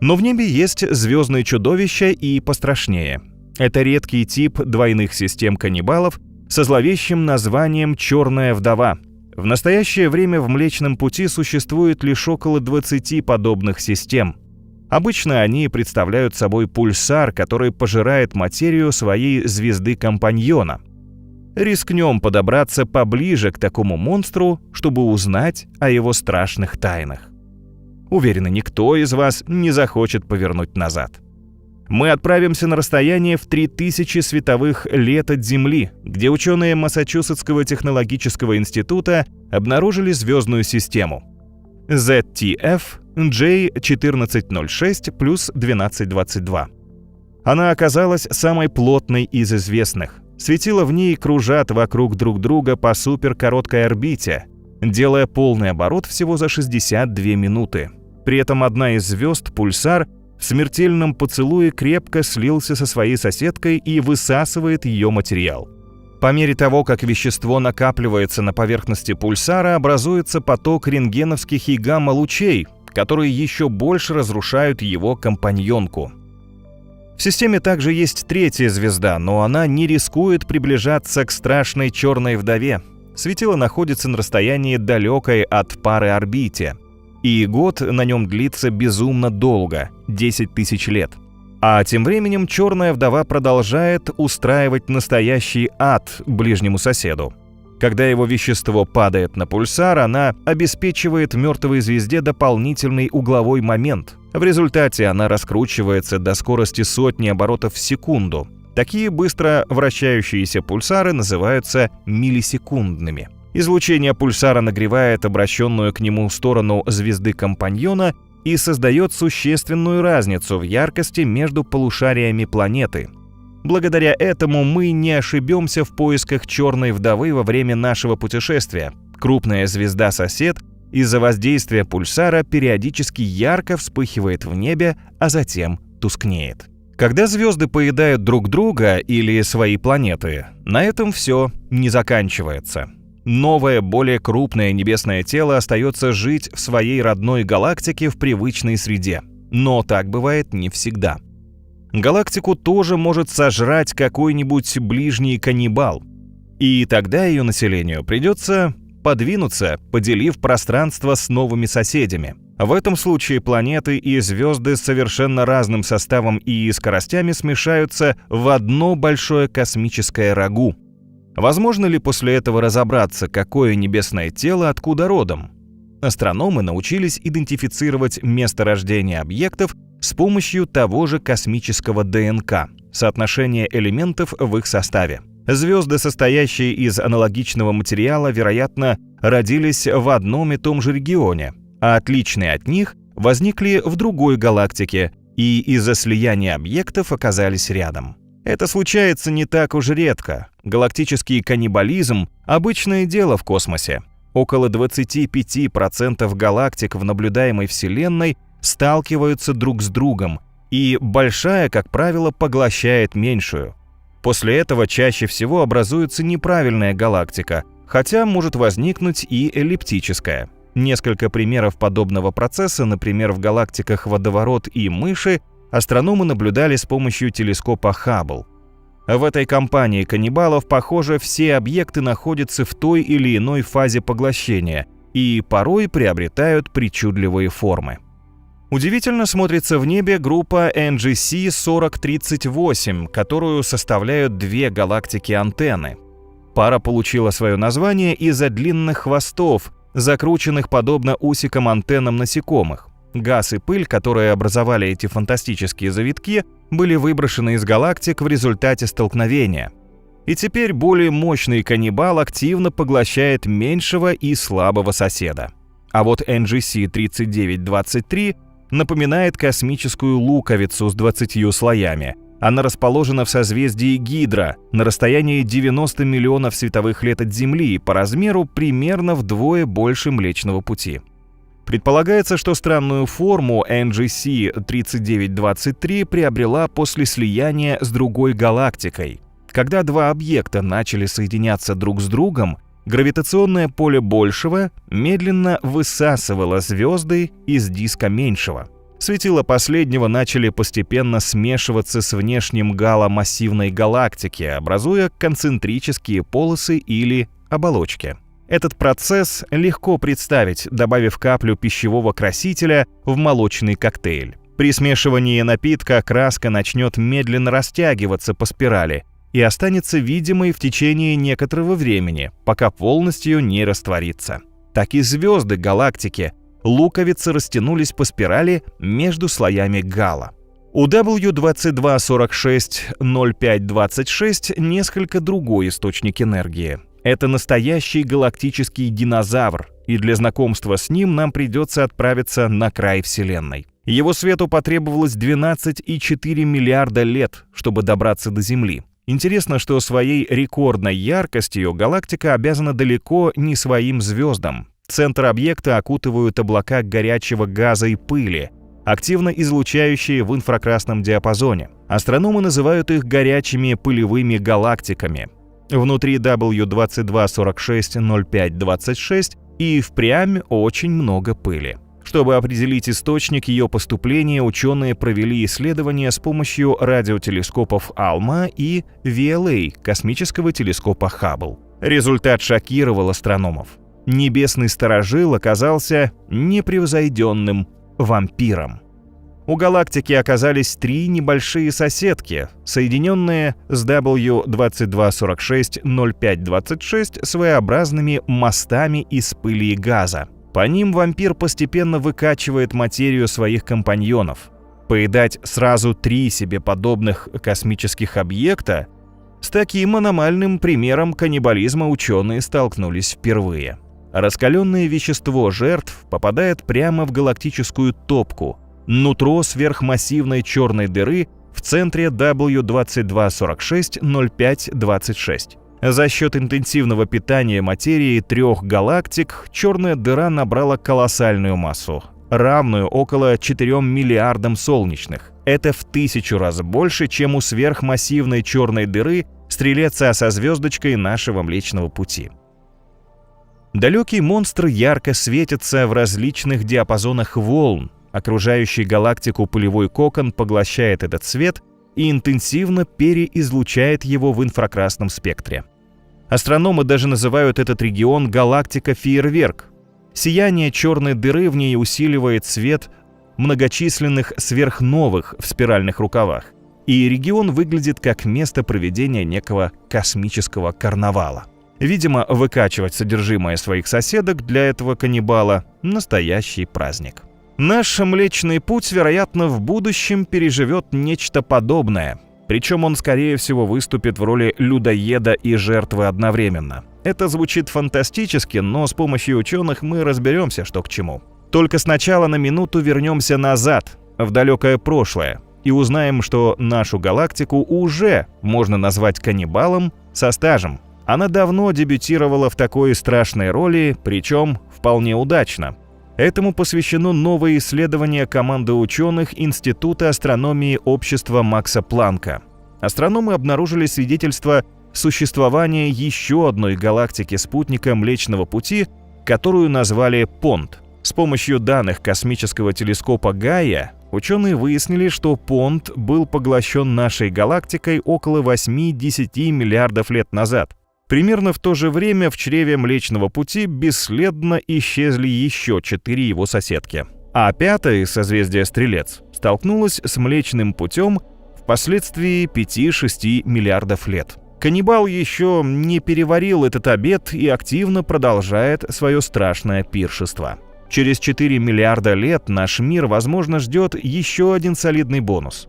Но в небе есть звездные чудовища и пострашнее. Это редкий тип двойных систем каннибалов со зловещим названием «Черная вдова». В настоящее время в Млечном Пути существует лишь около 20 подобных систем. Обычно они представляют собой пульсар, который пожирает материю своей звезды-компаньона. Рискнем подобраться поближе к такому монстру, чтобы узнать о его страшных тайнах. Уверена, никто из вас не захочет повернуть назад. Мы отправимся на расстояние в 3000 световых лет от Земли, где ученые Массачусетского технологического института обнаружили звездную систему ZTF J1406 плюс 1222. Она оказалась самой плотной из известных. Светила в ней кружат вокруг друг друга по суперкороткой орбите, делая полный оборот всего за 62 минуты. При этом одна из звезд, пульсар, в смертельном поцелуе крепко слился со своей соседкой и высасывает ее материал. По мере того, как вещество накапливается на поверхности пульсара, образуется поток рентгеновских и гамма-лучей, которые еще больше разрушают его компаньонку. В системе также есть третья звезда, но она не рискует приближаться к страшной черной вдове. Светило находится на расстоянии далекой от пары орбите, и год на нем длится безумно долго – 10 тысяч лет. А тем временем черная вдова продолжает устраивать настоящий ад ближнему соседу. Когда его вещество падает на пульсар, она обеспечивает мертвой звезде дополнительный угловой момент. В результате она раскручивается до скорости сотни оборотов в секунду. Такие быстро вращающиеся пульсары называются миллисекундными. Излучение пульсара нагревает обращенную к нему сторону звезды-компаньона и создает существенную разницу в яркости между полушариями планеты. Благодаря этому мы не ошибемся в поисках черной вдовы во время нашего путешествия. Крупная звезда-сосед из-за воздействия пульсара периодически ярко вспыхивает в небе, а затем тускнеет. Когда звезды поедают друг друга или свои планеты, на этом все не заканчивается. Новое, более крупное небесное тело остается жить в своей родной галактике в привычной среде. Но так бывает не всегда. Галактику тоже может сожрать какой-нибудь ближний каннибал. И тогда ее населению придется подвинуться, поделив пространство с новыми соседями. В этом случае планеты и звезды с совершенно разным составом и скоростями смешаются в одно большое космическое рагу. Возможно ли после этого разобраться, какое небесное тело откуда родом? Астрономы научились идентифицировать место рождения объектов с помощью того же космического ДНК, соотношения элементов в их составе. Звезды, состоящие из аналогичного материала, вероятно, родились в одном и том же регионе, а отличные от них возникли в другой галактике и из-за слияния объектов оказались рядом. Это случается не так уж редко. Галактический каннибализм – обычное дело в космосе. Около 25% галактик в наблюдаемой Вселенной сталкиваются друг с другом, и большая, как правило, поглощает меньшую. После этого чаще всего образуется неправильная галактика, хотя может возникнуть и эллиптическая. Несколько примеров подобного процесса, например, в галактиках Водоворот и Мыши, астрономы наблюдали с помощью телескопа Хаббл. В этой компании каннибалов, похоже, все объекты находятся в той или иной фазе поглощения и порой приобретают причудливые формы. Удивительно смотрится в небе группа NGC 4038, которую составляют две галактики-антенны. Пара получила свое название из-за длинных хвостов, закрученных подобно усикам антеннам насекомых. Газ и пыль, которые образовали эти фантастические завитки, были выброшены из галактик в результате столкновения. И теперь более мощный каннибал активно поглощает меньшего и слабого соседа. А вот NGC 3923 напоминает космическую луковицу с 20 слоями. Она расположена в созвездии Гидра на расстоянии 90 миллионов световых лет от Земли и по размеру примерно вдвое больше Млечного Пути. Предполагается, что странную форму NGC 3923 приобрела после слияния с другой галактикой. Когда два объекта начали соединяться друг с другом, гравитационное поле большего медленно высасывало звезды из диска меньшего. Светила последнего начали постепенно смешиваться с внешним галомассивной галактики, образуя концентрические полосы или оболочки. Этот процесс легко представить, добавив каплю пищевого красителя в молочный коктейль. При смешивании напитка краска начнет медленно растягиваться по спирали и останется видимой в течение некоторого времени, пока полностью не растворится. Так и звезды галактики, луковицы растянулись по спирали между слоями гала. У W2246-0526 несколько другой источник энергии. Это настоящий галактический динозавр, и для знакомства с ним нам придется отправиться на край Вселенной. Его свету потребовалось 12,4 миллиарда лет, чтобы добраться до Земли. Интересно, что своей рекордной яркостью галактика обязана далеко не своим звездам. Центр объекта окутывают облака горячего газа и пыли, активно излучающие в инфракрасном диапазоне. Астрономы называют их горячими пылевыми галактиками. Внутри W2246-0526 и впрямь очень много пыли. Чтобы определить источник ее поступления, ученые провели исследования с помощью радиотелескопов ALMA и VLA космического телескопа Хаббл. Результат шокировал астрономов. Небесный сторожил оказался непревзойденным вампиром. У галактики оказались три небольшие соседки, соединенные с W2246-0526 своеобразными мостами из пыли и газа. По ним вампир постепенно выкачивает материю своих компаньонов. Поедать сразу три себе подобных космических объекта — с таким аномальным примером каннибализма ученые столкнулись впервые. Раскаленное вещество жертв попадает прямо в галактическую топку, нутро сверхмассивной черной дыры в центре W2246-0526. За счет интенсивного питания материи трех галактик черная дыра набрала колоссальную массу, равную около 4 миллиардам солнечных. Это в 1000 раз больше, чем у сверхмассивной черной дыры Стрелец-А со звездочкой нашего Млечного Пути. Далекий монстр ярко светится в различных диапазонах волн. Окружающий галактику пылевой кокон поглощает этот свет и интенсивно переизлучает его в инфракрасном спектре. Астрономы даже называют этот регион «галактика-фейерверк». Сияние черной дыры в ней усиливает свет многочисленных сверхновых в спиральных рукавах, и регион выглядит как место проведения некого космического карнавала. Видимо, выкачивать содержимое своих соседок для этого каннибала – настоящий праздник. Наш Млечный Путь, вероятно, в будущем переживет нечто подобное. Причем он, скорее всего, выступит в роли людоеда и жертвы одновременно. Это звучит фантастически, но с помощью ученых мы разберемся, что к чему. Только сначала на минуту вернемся назад, в далекое прошлое, и узнаем, что нашу галактику уже можно назвать каннибалом со стажем. Она давно дебютировала в такой страшной роли, причем вполне удачно. Этому посвящено новое исследование команды ученых Института астрономии общества Макса Планка. Астрономы обнаружили свидетельство существования еще одной галактики-спутника Млечного Пути, которую назвали Понт. С помощью данных космического телескопа Гайя ученые выяснили, что Понт был поглощен нашей галактикой около 8-10 миллиардов лет назад. Примерно в то же время в чреве Млечного Пути бесследно исчезли еще 4 его соседки. А пятое, созвездие Стрелец, столкнулось с Млечным Путем впоследствии 5-6 миллиардов лет. Каннибал еще не переварил этот обед и активно продолжает свое страшное пиршество. Через 4 миллиарда лет наш мир, возможно, ждет еще один солидный бонус.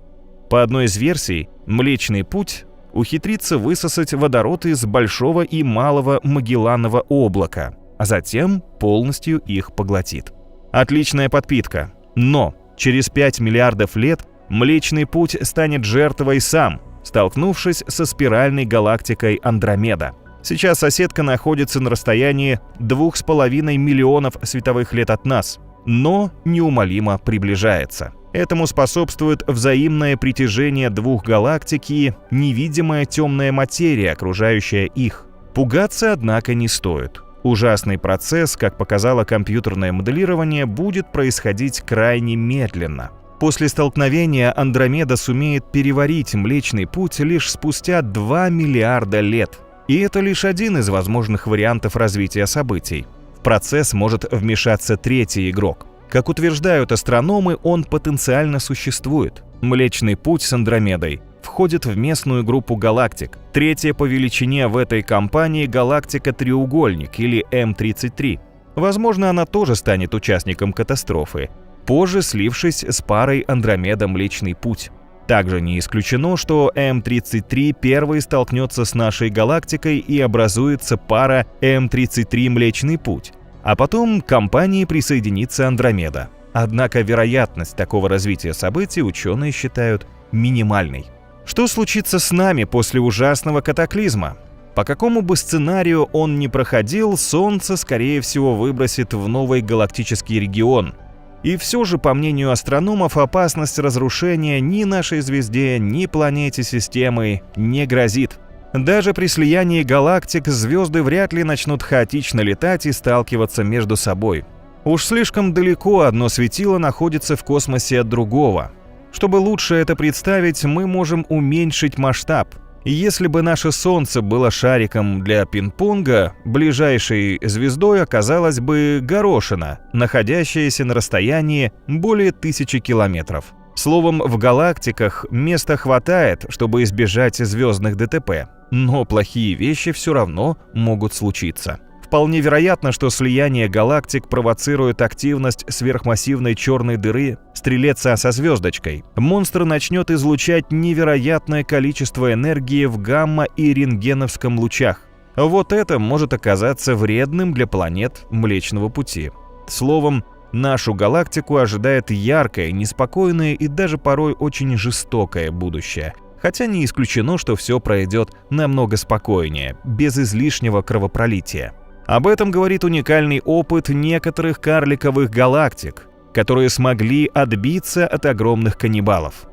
По одной из версий, Млечный Путь ухитрится высосать водород из Большого и Малого Магелланового облака, а затем полностью их поглотит. Отличная подпитка. Но через 5 миллиардов лет Млечный Путь станет жертвой сам, столкнувшись со спиральной галактикой Андромеда. Сейчас соседка находится на расстоянии 2,5 миллионов световых лет от нас, но неумолимо приближается. Этому способствует взаимное притяжение двух галактик и невидимая темная материя, окружающая их. Пугаться, однако, не стоит. Ужасный процесс, как показало компьютерное моделирование, будет происходить крайне медленно. После столкновения Андромеда сумеет переварить Млечный Путь лишь спустя 2 миллиарда лет. И это лишь один из возможных вариантов развития событий. В процесс может вмешаться третий игрок. Как утверждают астрономы, он потенциально существует. Млечный Путь с Андромедой входит в местную группу галактик. Третья по величине в этой компании галактика-треугольник или М-33. Возможно, она тоже станет участником катастрофы, позже слившись с парой Андромеда-Млечный Путь. Также не исключено, что М-33 первой столкнется с нашей галактикой и образуется пара М-33 Млечный Путь, а потом к компании присоединится Андромеда. Однако вероятность такого развития событий ученые считают минимальной. Что случится с нами после ужасного катаклизма? По какому бы сценарию он ни проходил, Солнце, скорее всего, выбросит в новый галактический регион. И все же, по мнению астрономов, опасность разрушения ни нашей звезде, ни планете системы не грозит. Даже при слиянии галактик звезды вряд ли начнут хаотично летать и сталкиваться между собой. Уж слишком далеко одно светило находится в космосе от другого. Чтобы лучше это представить, мы можем уменьшить масштаб. Если бы наше Солнце было шариком для пинг-понга, ближайшей звездой оказалась бы горошина, находящаяся на расстоянии более 1000 километров. Словом, в галактиках места хватает, чтобы избежать звездных ДТП, но плохие вещи все равно могут случиться. Вполне вероятно, что слияние галактик провоцирует активность сверхмассивной черной дыры Стрелеца со звездочкой. Монстр начнет излучать невероятное количество энергии в гамма- и рентгеновском лучах. Вот это может оказаться вредным для планет Млечного Пути. Словом, нашу галактику ожидает яркое, неспокойное и даже порой очень жестокое будущее. Хотя не исключено, что все пройдет намного спокойнее, без излишнего кровопролития. Об этом говорит уникальный опыт некоторых карликовых галактик, которые смогли отбиться от огромных каннибалов.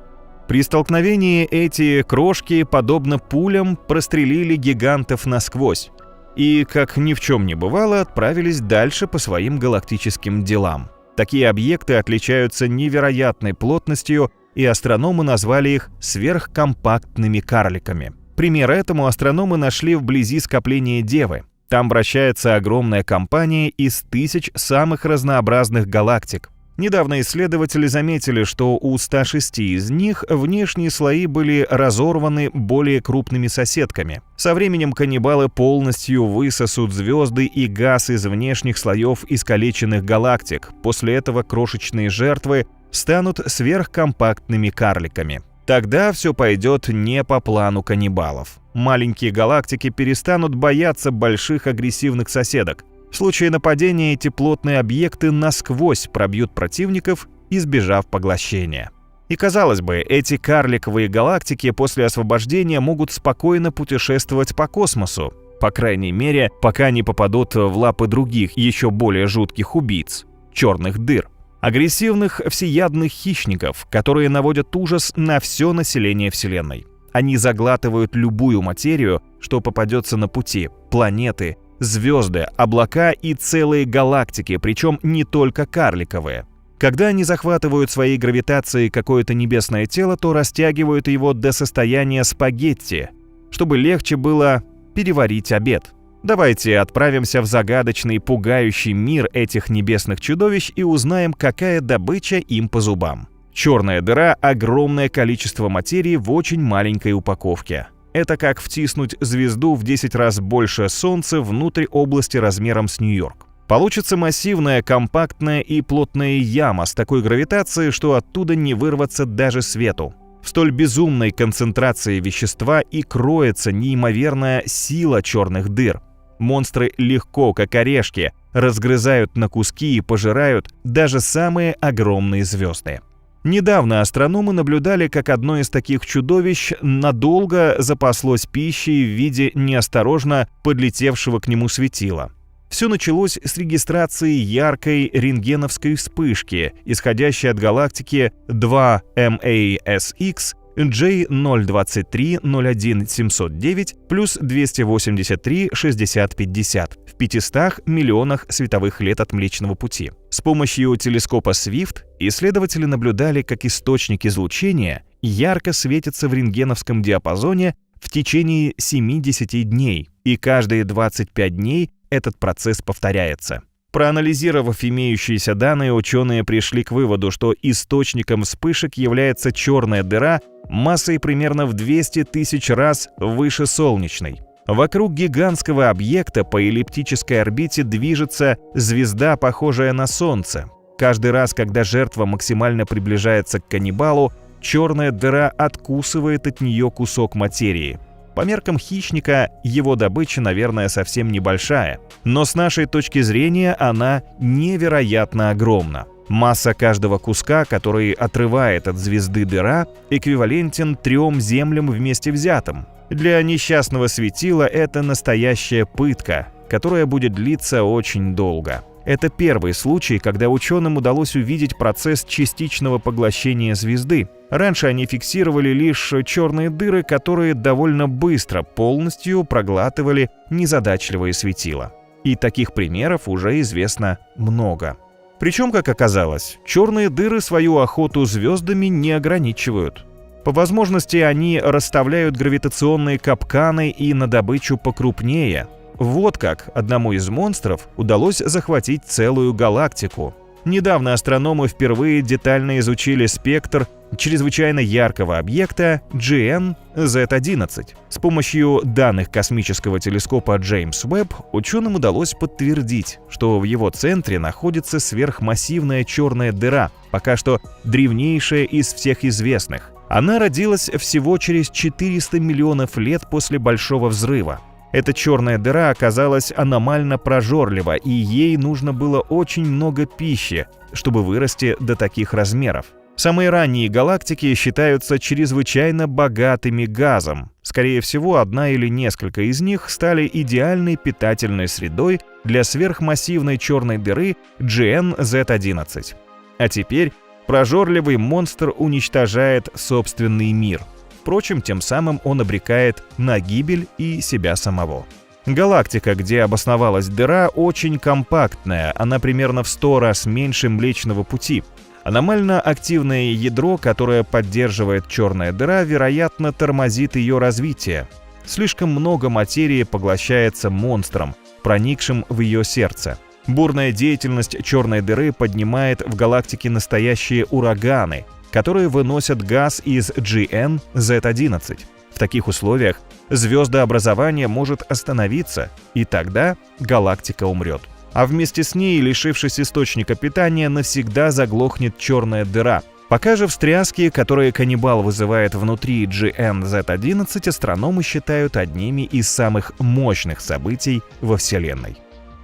При столкновении эти крошки, подобно пулям, прострелили гигантов насквозь и, как ни в чем не бывало, отправились дальше по своим галактическим делам. Такие объекты отличаются невероятной плотностью, и астрономы назвали их сверхкомпактными карликами. Пример этому астрономы нашли вблизи скопления Девы. Там вращается огромная компания из 1000 самых разнообразных галактик. Недавно исследователи заметили, что у 106 из них внешние слои были разорваны более крупными соседками. Со временем каннибалы полностью высосут звезды и газ из внешних слоев искалеченных галактик. После этого крошечные жертвы станут сверхкомпактными карликами. Тогда все пойдет не по плану каннибалов. Маленькие галактики перестанут бояться больших агрессивных соседок. В случае нападения эти плотные объекты насквозь пробьют противников, избежав поглощения. И казалось бы, эти карликовые галактики после освобождения могут спокойно путешествовать по космосу, по крайней мере, пока не попадут в лапы других, еще более жутких убийц – черных дыр. Агрессивных всеядных хищников, которые наводят ужас на все население Вселенной. Они заглатывают любую материю, что попадется на пути – планеты, звезды, облака и целые галактики, причем не только карликовые. Когда они захватывают своей гравитацией какое-то небесное тело, то растягивают его до состояния спагетти, чтобы легче было переварить обед. Давайте отправимся в загадочный, пугающий мир этих небесных чудовищ и узнаем, какая добыча им по зубам. Черная дыра – огромное количество материи в очень маленькой упаковке. Это как втиснуть звезду в 10 раз больше Солнца внутрь области размером с Нью-Йорк. Получится массивная, компактная и плотная яма с такой гравитацией, что оттуда не вырваться даже свету. В столь безумной концентрации вещества и кроется неимоверная сила черных дыр. Монстры легко, как орешки, разгрызают на куски и пожирают даже самые огромные звезды. Недавно астрономы наблюдали, как одно из таких чудовищ надолго запаслось пищей в виде неосторожно подлетевшего к нему светила. Все началось с регистрации яркой рентгеновской вспышки, исходящей от галактики 2MASX J02301709 плюс 283-6050 в 500 миллионах световых лет от Млечного Пути. С помощью телескопа Swift исследователи наблюдали, как источник излучения ярко светится в рентгеновском диапазоне в течение 70 дней, и каждые 25 дней этот процесс повторяется. Проанализировав имеющиеся данные, ученые пришли к выводу, что источником вспышек является черная дыра массой примерно в 200 тысяч раз выше солнечной. Вокруг гигантского объекта по эллиптической орбите движется звезда, похожая на Солнце. Каждый раз, когда жертва максимально приближается к каннибалу, черная дыра откусывает от нее кусок материи. По меркам хищника его добыча, наверное, совсем небольшая, но с нашей точки зрения она невероятно огромна. Масса каждого куска, который отрывает от звезды дыра, эквивалентен 3 Землям вместе взятым. Для несчастного светила это настоящая пытка, которая будет длиться очень долго. Это первый случай, когда ученым удалось увидеть процесс частичного поглощения звезды. Раньше они фиксировали лишь черные дыры, которые довольно быстро полностью проглатывали незадачливые светила. И таких примеров уже известно много. Причем, как оказалось, черные дыры свою охоту звездами не ограничивают. По возможности они расставляют гравитационные капканы и на добычу покрупнее. Вот как одному из монстров удалось захватить целую галактику. Недавно астрономы впервые детально изучили спектр чрезвычайно яркого объекта GN-Z11. С помощью данных космического телескопа Джеймс Уэбб ученым удалось подтвердить, что в его центре находится сверхмассивная черная дыра, пока что древнейшая из всех известных. Она родилась всего через 400 миллионов лет после Большого взрыва. Эта черная дыра оказалась аномально прожорлива, и ей нужно было очень много пищи, чтобы вырасти до таких размеров. Самые ранние галактики считаются чрезвычайно богатыми газом. Скорее всего, одна или несколько из них стали идеальной питательной средой для сверхмассивной черной дыры GN-Z11. А теперь прожорливый монстр уничтожает собственный мир. Впрочем, тем самым он обрекает на гибель и себя самого. Галактика, где обосновалась дыра, очень компактная, она примерно в 100 раз меньше Млечного Пути. Аномально активное ядро, которое поддерживает черная дыра, вероятно, тормозит ее развитие. Слишком много материи поглощается монстром, проникшим в ее сердце. Бурная деятельность черной дыры поднимает в галактике настоящие ураганы, которые выносят газ из GN-Z11. В таких условиях звездообразование может остановиться, и тогда галактика умрет. А вместе с ней, лишившись источника питания, навсегда заглохнет черная дыра. Пока же встряски, которые каннибал вызывает внутри GN-Z11, астрономы считают одними из самых мощных событий во Вселенной.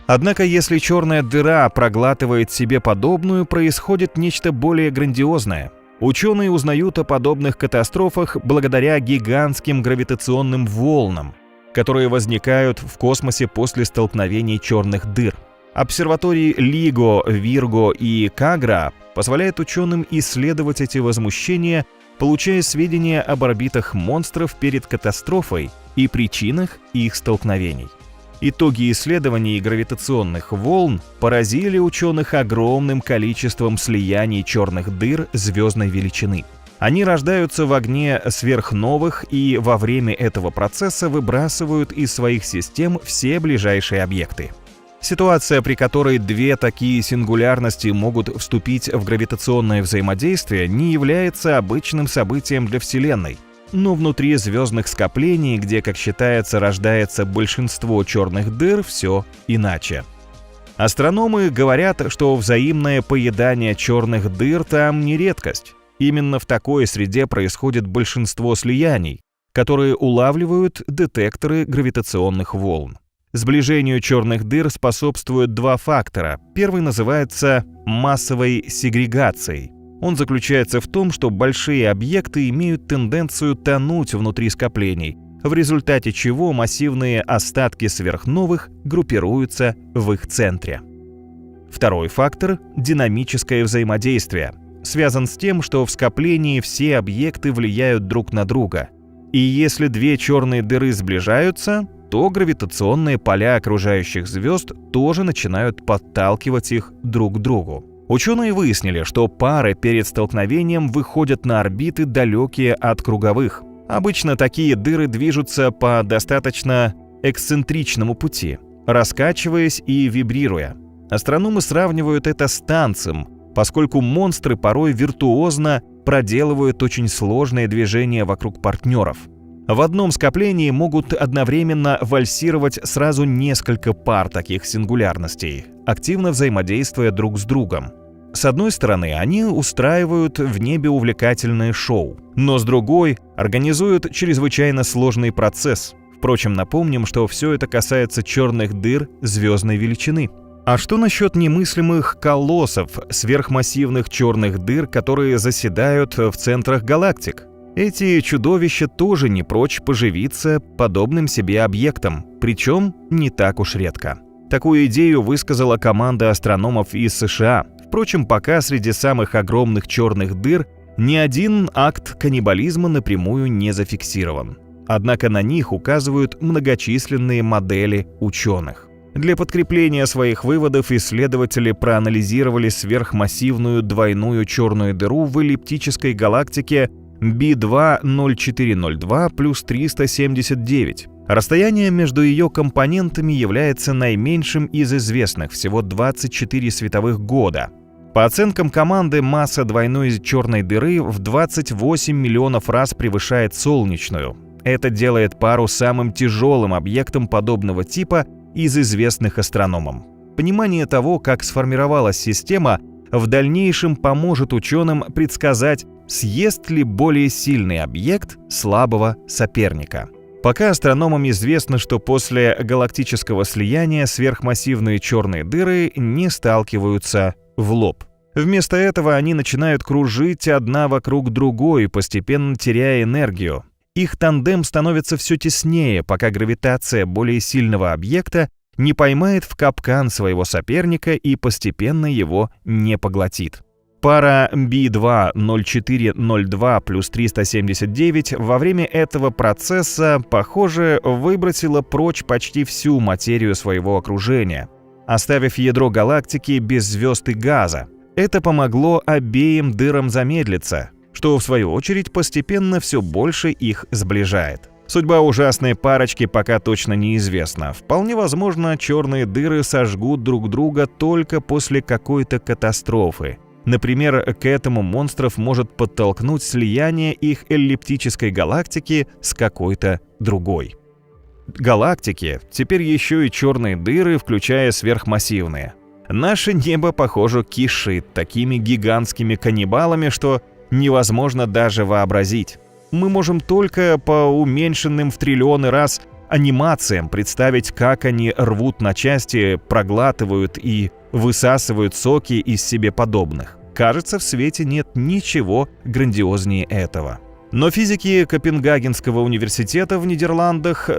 Однако, если черная дыра проглатывает себе подобную, происходит нечто более грандиозное. Ученые узнают о подобных катастрофах благодаря гигантским гравитационным волнам, которые возникают в космосе после столкновений черных дыр. Обсерватории Лиго, Вирго и Кагра позволяют ученым исследовать эти возмущения, получая сведения об орбитах монстров перед катастрофой и причинах их столкновений. Итоги исследований гравитационных волн поразили ученых огромным количеством слияний черных дыр звездной величины. Они рождаются в огне сверхновых и во время этого процесса выбрасывают из своих систем все ближайшие объекты. Ситуация, при которой две такие сингулярности могут вступить в гравитационное взаимодействие, не является обычным событием для Вселенной. Но внутри звездных скоплений, где, как считается, рождается большинство черных дыр, все иначе. Астрономы говорят, что взаимное поедание черных дыр там не редкость. Именно в такой среде происходит большинство слияний, которые улавливают детекторы гравитационных волн. Сближению черных дыр способствуют два фактора. Первый называется массовой сегрегацией. Он заключается в том, что большие объекты имеют тенденцию тонуть внутри скоплений, в результате чего массивные остатки сверхновых группируются в их центре. Второй фактор – динамическое взаимодействие. Связан с тем, что в скоплении все объекты влияют друг на друга. И если две черные дыры сближаются, то гравитационные поля окружающих звезд тоже начинают подталкивать их друг к другу. Ученые выяснили, что пары перед столкновением выходят на орбиты, далекие от круговых. Обычно такие дыры движутся по достаточно эксцентричному пути, раскачиваясь и вибрируя. Астрономы сравнивают это с танцем, поскольку монстры порой виртуозно проделывают очень сложные движения вокруг партнеров. В одном скоплении могут одновременно вальсировать сразу несколько пар таких сингулярностей, активно взаимодействуя друг с другом. С одной стороны, они устраивают в небе увлекательное шоу, но с другой организуют чрезвычайно сложный процесс. Впрочем, напомним, что все это касается черных дыр звездной величины. А что насчет немыслимых колоссов, сверхмассивных черных дыр, которые заседают в центрах галактик? Эти чудовища тоже не прочь поживиться подобным себе объектом, причем не так уж редко. Такую идею высказала команда астрономов из США. Впрочем, пока среди самых огромных черных дыр ни один акт каннибализма напрямую не зафиксирован. Однако на них указывают многочисленные модели ученых. Для подкрепления своих выводов исследователи проанализировали сверхмассивную двойную черную дыру в эллиптической галактике B2-0402 плюс 379. Расстояние между ее компонентами является наименьшим из известных, всего 24 световых года. По оценкам команды, масса двойной черной дыры в 28 миллионов раз превышает солнечную. Это делает пару самым тяжелым объектом подобного типа из известных астрономам. Понимание того, как сформировалась система, в дальнейшем поможет ученым предсказать, съест ли более сильный объект слабого соперника. Пока астрономам известно, что после галактического слияния сверхмассивные черные дыры не сталкиваются в лоб. Вместо этого они начинают кружить одна вокруг другой, постепенно теряя энергию. Их тандем становится все теснее, пока гравитация более сильного объекта не поймает в капкан своего соперника и постепенно его не поглотит. Пара B2-0402 плюс 379 во время этого процесса, похоже, выбросила прочь почти всю материю своего окружения, оставив ядро галактики без звезд и газа. Это помогло обеим дырам замедлиться, что в свою очередь постепенно все больше их сближает. Судьба ужасной парочки пока точно неизвестна. Вполне возможно, черные дыры сожгут друг друга только после какой-то катастрофы. Например, к этому монстров может подтолкнуть слияние их эллиптической галактики с какой-то другой. Галактики, теперь еще и черные дыры, включая сверхмассивные. Наше небо, похоже, кишит такими гигантскими каннибалами, что невозможно даже вообразить. Мы можем только по уменьшенным в триллионы раз анимациям представить, как они рвут на части, проглатывают и высасывают соки из себе подобных. Кажется, в свете нет ничего грандиознее этого. Но физики Копенгагенского университета в Нидерландах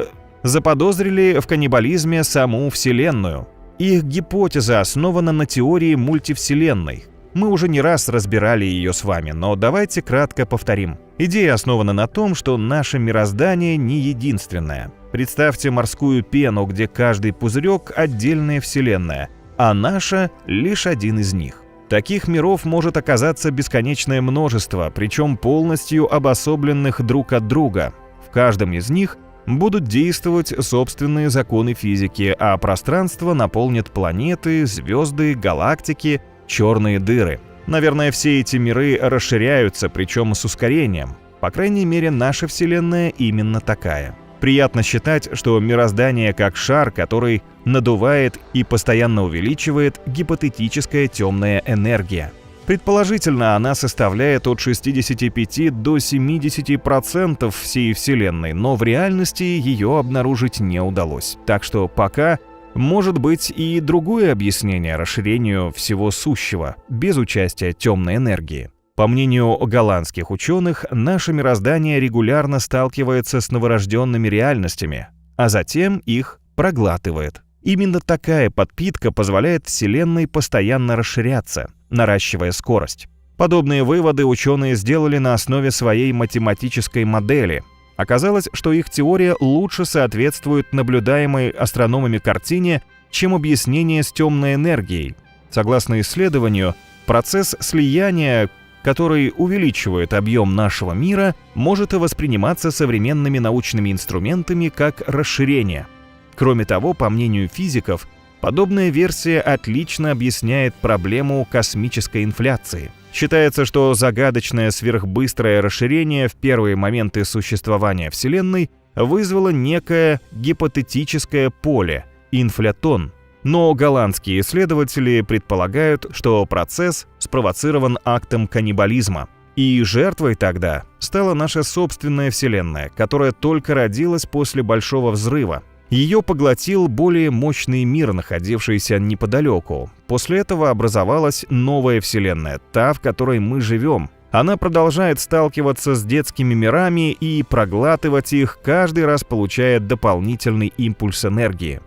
заподозрили в каннибализме саму Вселенную. Их гипотеза основана на теории мультивселенной. Мы уже не раз разбирали ее с вами, но давайте кратко повторим. Идея основана на том, что наше мироздание не единственное. Представьте морскую пену, где каждый пузырек – отдельная вселенная, а наша – лишь один из них. Таких миров может оказаться бесконечное множество, причем полностью обособленных друг от друга. В каждом из них будут действовать собственные законы физики, а пространство наполнит планеты, звезды, галактики, черные дыры. Наверное, все эти миры расширяются, причем с ускорением. По крайней мере, наша Вселенная именно такая. Приятно считать, что мироздание как шар, который надувает и постоянно увеличивает гипотетическая темная энергия. Предположительно, она составляет от 65 до 70% всей Вселенной, но в реальности ее обнаружить не удалось. Так что пока может быть и другое объяснение расширению всего сущего, без участия темной энергии. По мнению голландских ученых, наше мироздание регулярно сталкивается с новорожденными реальностями, а затем их проглатывает. Именно такая подпитка позволяет Вселенной постоянно расширяться, наращивая скорость. Подобные выводы ученые сделали на основе своей математической модели. Оказалось, что их теория лучше соответствует наблюдаемой астрономами картине, чем объяснение с темной энергией. Согласно исследованию, процесс слияния, который увеличивает объем нашего мира, может и восприниматься современными научными инструментами как расширение. Кроме того, по мнению физиков, подобная версия отлично объясняет проблему космической инфляции. Считается, что загадочное сверхбыстрое расширение в первые моменты существования Вселенной вызвало некое гипотетическое поле – инфлятон. Но голландские исследователи предполагают, что процесс спровоцирован актом каннибализма. И жертвой тогда стала наша собственная Вселенная, которая только родилась после Большого взрыва. Ее поглотил более мощный мир, находившийся неподалеку. После этого образовалась новая Вселенная, та, в которой мы живем. Она продолжает сталкиваться с детскими мирами и проглатывать их, каждый раз получая дополнительный импульс энергии.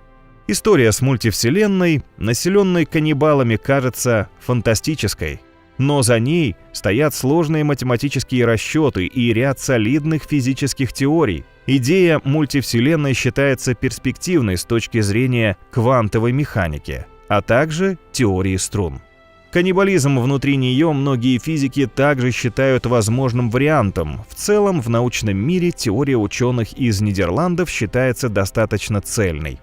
История с мультивселенной, населенной каннибалами, кажется фантастической. Но за ней стоят сложные математические расчеты и ряд солидных физических теорий. Идея мультивселенной считается перспективной с точки зрения квантовой механики, а также теории струн. Каннибализм внутри нее многие физики также считают возможным вариантом. В целом, в научном мире теория ученых из Нидерландов считается достаточно цельной.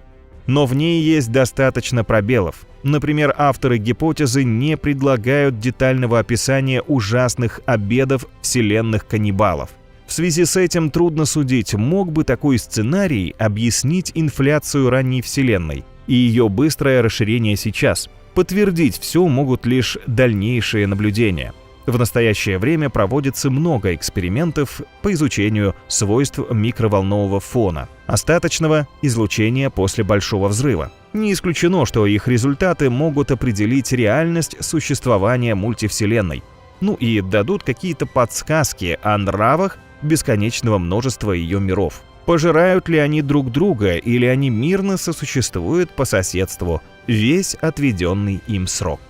Но в ней есть достаточно пробелов. Например, авторы гипотезы не предлагают детального описания ужасных обедов вселенных каннибалов. В связи с этим трудно судить, мог бы такой сценарий объяснить инфляцию ранней Вселенной и ее быстрое расширение сейчас. Подтвердить все могут лишь дальнейшие наблюдения. В настоящее время проводится много экспериментов по изучению свойств микроволнового фона, остаточного излучения после Большого взрыва. Не исключено, что их результаты могут определить реальность существования мультивселенной. Ну и дадут какие-то подсказки о нравах бесконечного множества ее миров. Пожирают ли они друг друга или они мирно сосуществуют по соседству весь отведенный им срок.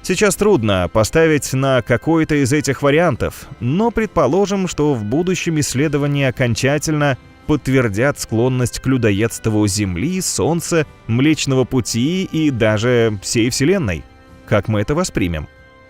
Сейчас трудно поставить на какой-то из этих вариантов, но предположим, что в будущем исследования окончательно подтвердят склонность к людоедству Земли, Солнца, Млечного Пути и даже всей Вселенной. Как мы это воспримем?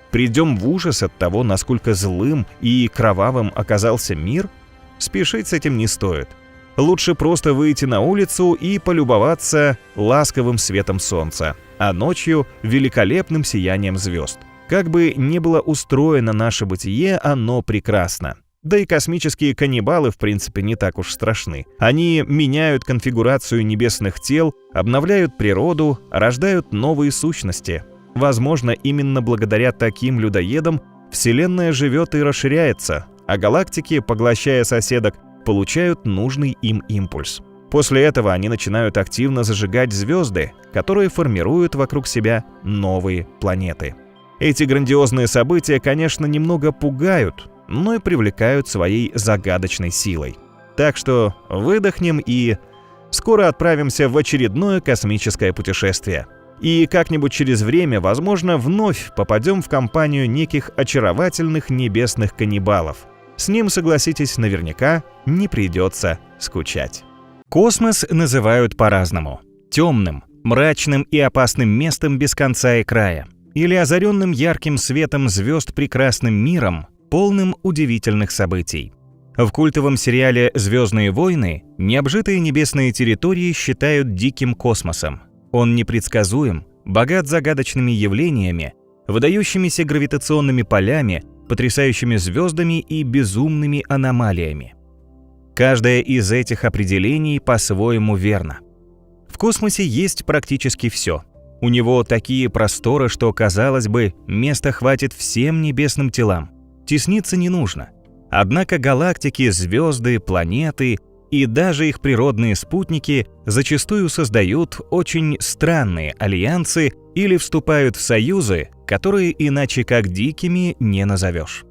Придем в ужас от того, насколько злым и кровавым оказался мир? Спешить с этим не стоит. Лучше просто выйти на улицу и полюбоваться ласковым светом солнца, а ночью — великолепным сиянием звезд. Как бы ни было устроено наше бытие, оно прекрасно. Да и космические каннибалы, в принципе, не так уж страшны. Они меняют конфигурацию небесных тел, обновляют природу, рождают новые сущности. Возможно, именно благодаря таким людоедам Вселенная живет и расширяется, а галактики, поглощая соседок, получают нужный им импульс. После этого они начинают активно зажигать звезды, которые формируют вокруг себя новые планеты. Эти грандиозные события, конечно, немного пугают, но и привлекают своей загадочной силой. Так что выдохнем и скоро отправимся в очередное космическое путешествие. И как-нибудь через время, возможно, вновь попадем в компанию неких очаровательных небесных каннибалов. С ним, согласитесь, наверняка не придется скучать. Космос называют по-разному. Темным, мрачным и опасным местом без конца и края. Или озаренным ярким светом звезд прекрасным миром, полным удивительных событий. В культовом сериале «Звездные войны» необжитые небесные территории считают диким космосом. Он непредсказуем, богат загадочными явлениями, выдающимися гравитационными полями, потрясающими звездами и безумными аномалиями. Каждое из этих определений по-своему верно. В космосе есть практически все. У него такие просторы, что, казалось бы, места хватит всем небесным телам. Тесниться не нужно. Однако галактики, звезды, планеты и даже их природные спутники зачастую создают очень странные альянсы или вступают в союзы, которые иначе как дикими не назовешь.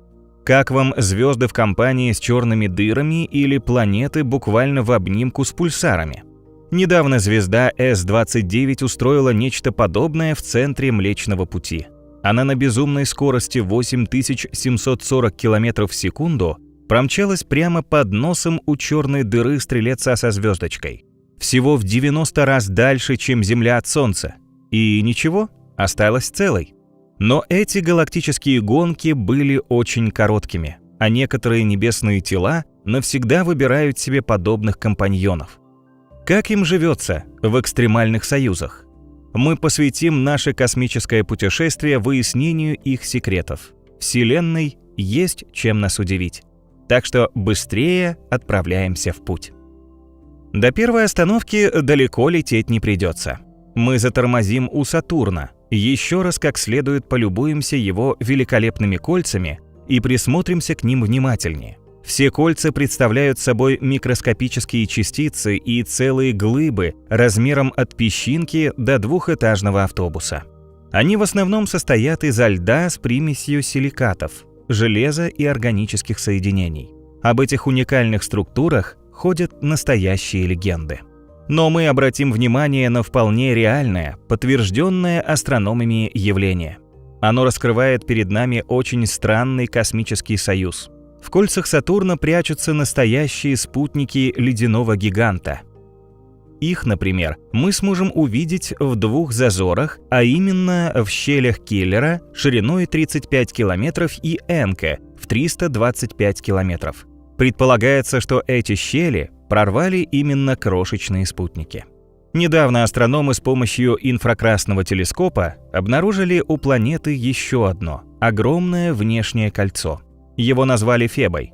Как вам звезды в компании с черными дырами или планеты буквально в обнимку с пульсарами? Недавно звезда С-29 устроила нечто подобное в центре Млечного Пути. Она на безумной скорости 8740 км в секунду промчалась прямо под носом у черной дыры стрелеца со звездочкой. Всего в 90 раз дальше, чем Земля от Солнца. И ничего, осталась целой. Но эти галактические гонки были очень короткими, а некоторые небесные тела навсегда выбирают себе подобных компаньонов. Как им живется в экстремальных союзах? Мы посвятим наше космическое путешествие выяснению их секретов. Вселенной есть чем нас удивить. Так что быстрее отправляемся в путь. До первой остановки далеко лететь не придется. Мы затормозим у Сатурна, еще раз как следует полюбуемся его великолепными кольцами и присмотримся к ним внимательнее. Все кольца представляют собой микроскопические частицы и целые глыбы размером от песчинки до двухэтажного автобуса. Они в основном состоят изо льда с примесью силикатов, железа и органических соединений. Об этих уникальных структурах ходят настоящие легенды. Но мы обратим внимание на вполне реальное, подтвержденное астрономами явление. Оно раскрывает перед нами очень странный космический союз. В кольцах Сатурна прячутся настоящие спутники ледяного гиганта. Их, например, мы сможем увидеть в двух зазорах, а именно в щелях Келлера шириной 35 км и Энке в 325 км. Предполагается, что эти щели прорвали именно крошечные спутники. Недавно астрономы с помощью инфракрасного телескопа обнаружили у планеты еще одно огромное внешнее кольцо. Его назвали Фебой,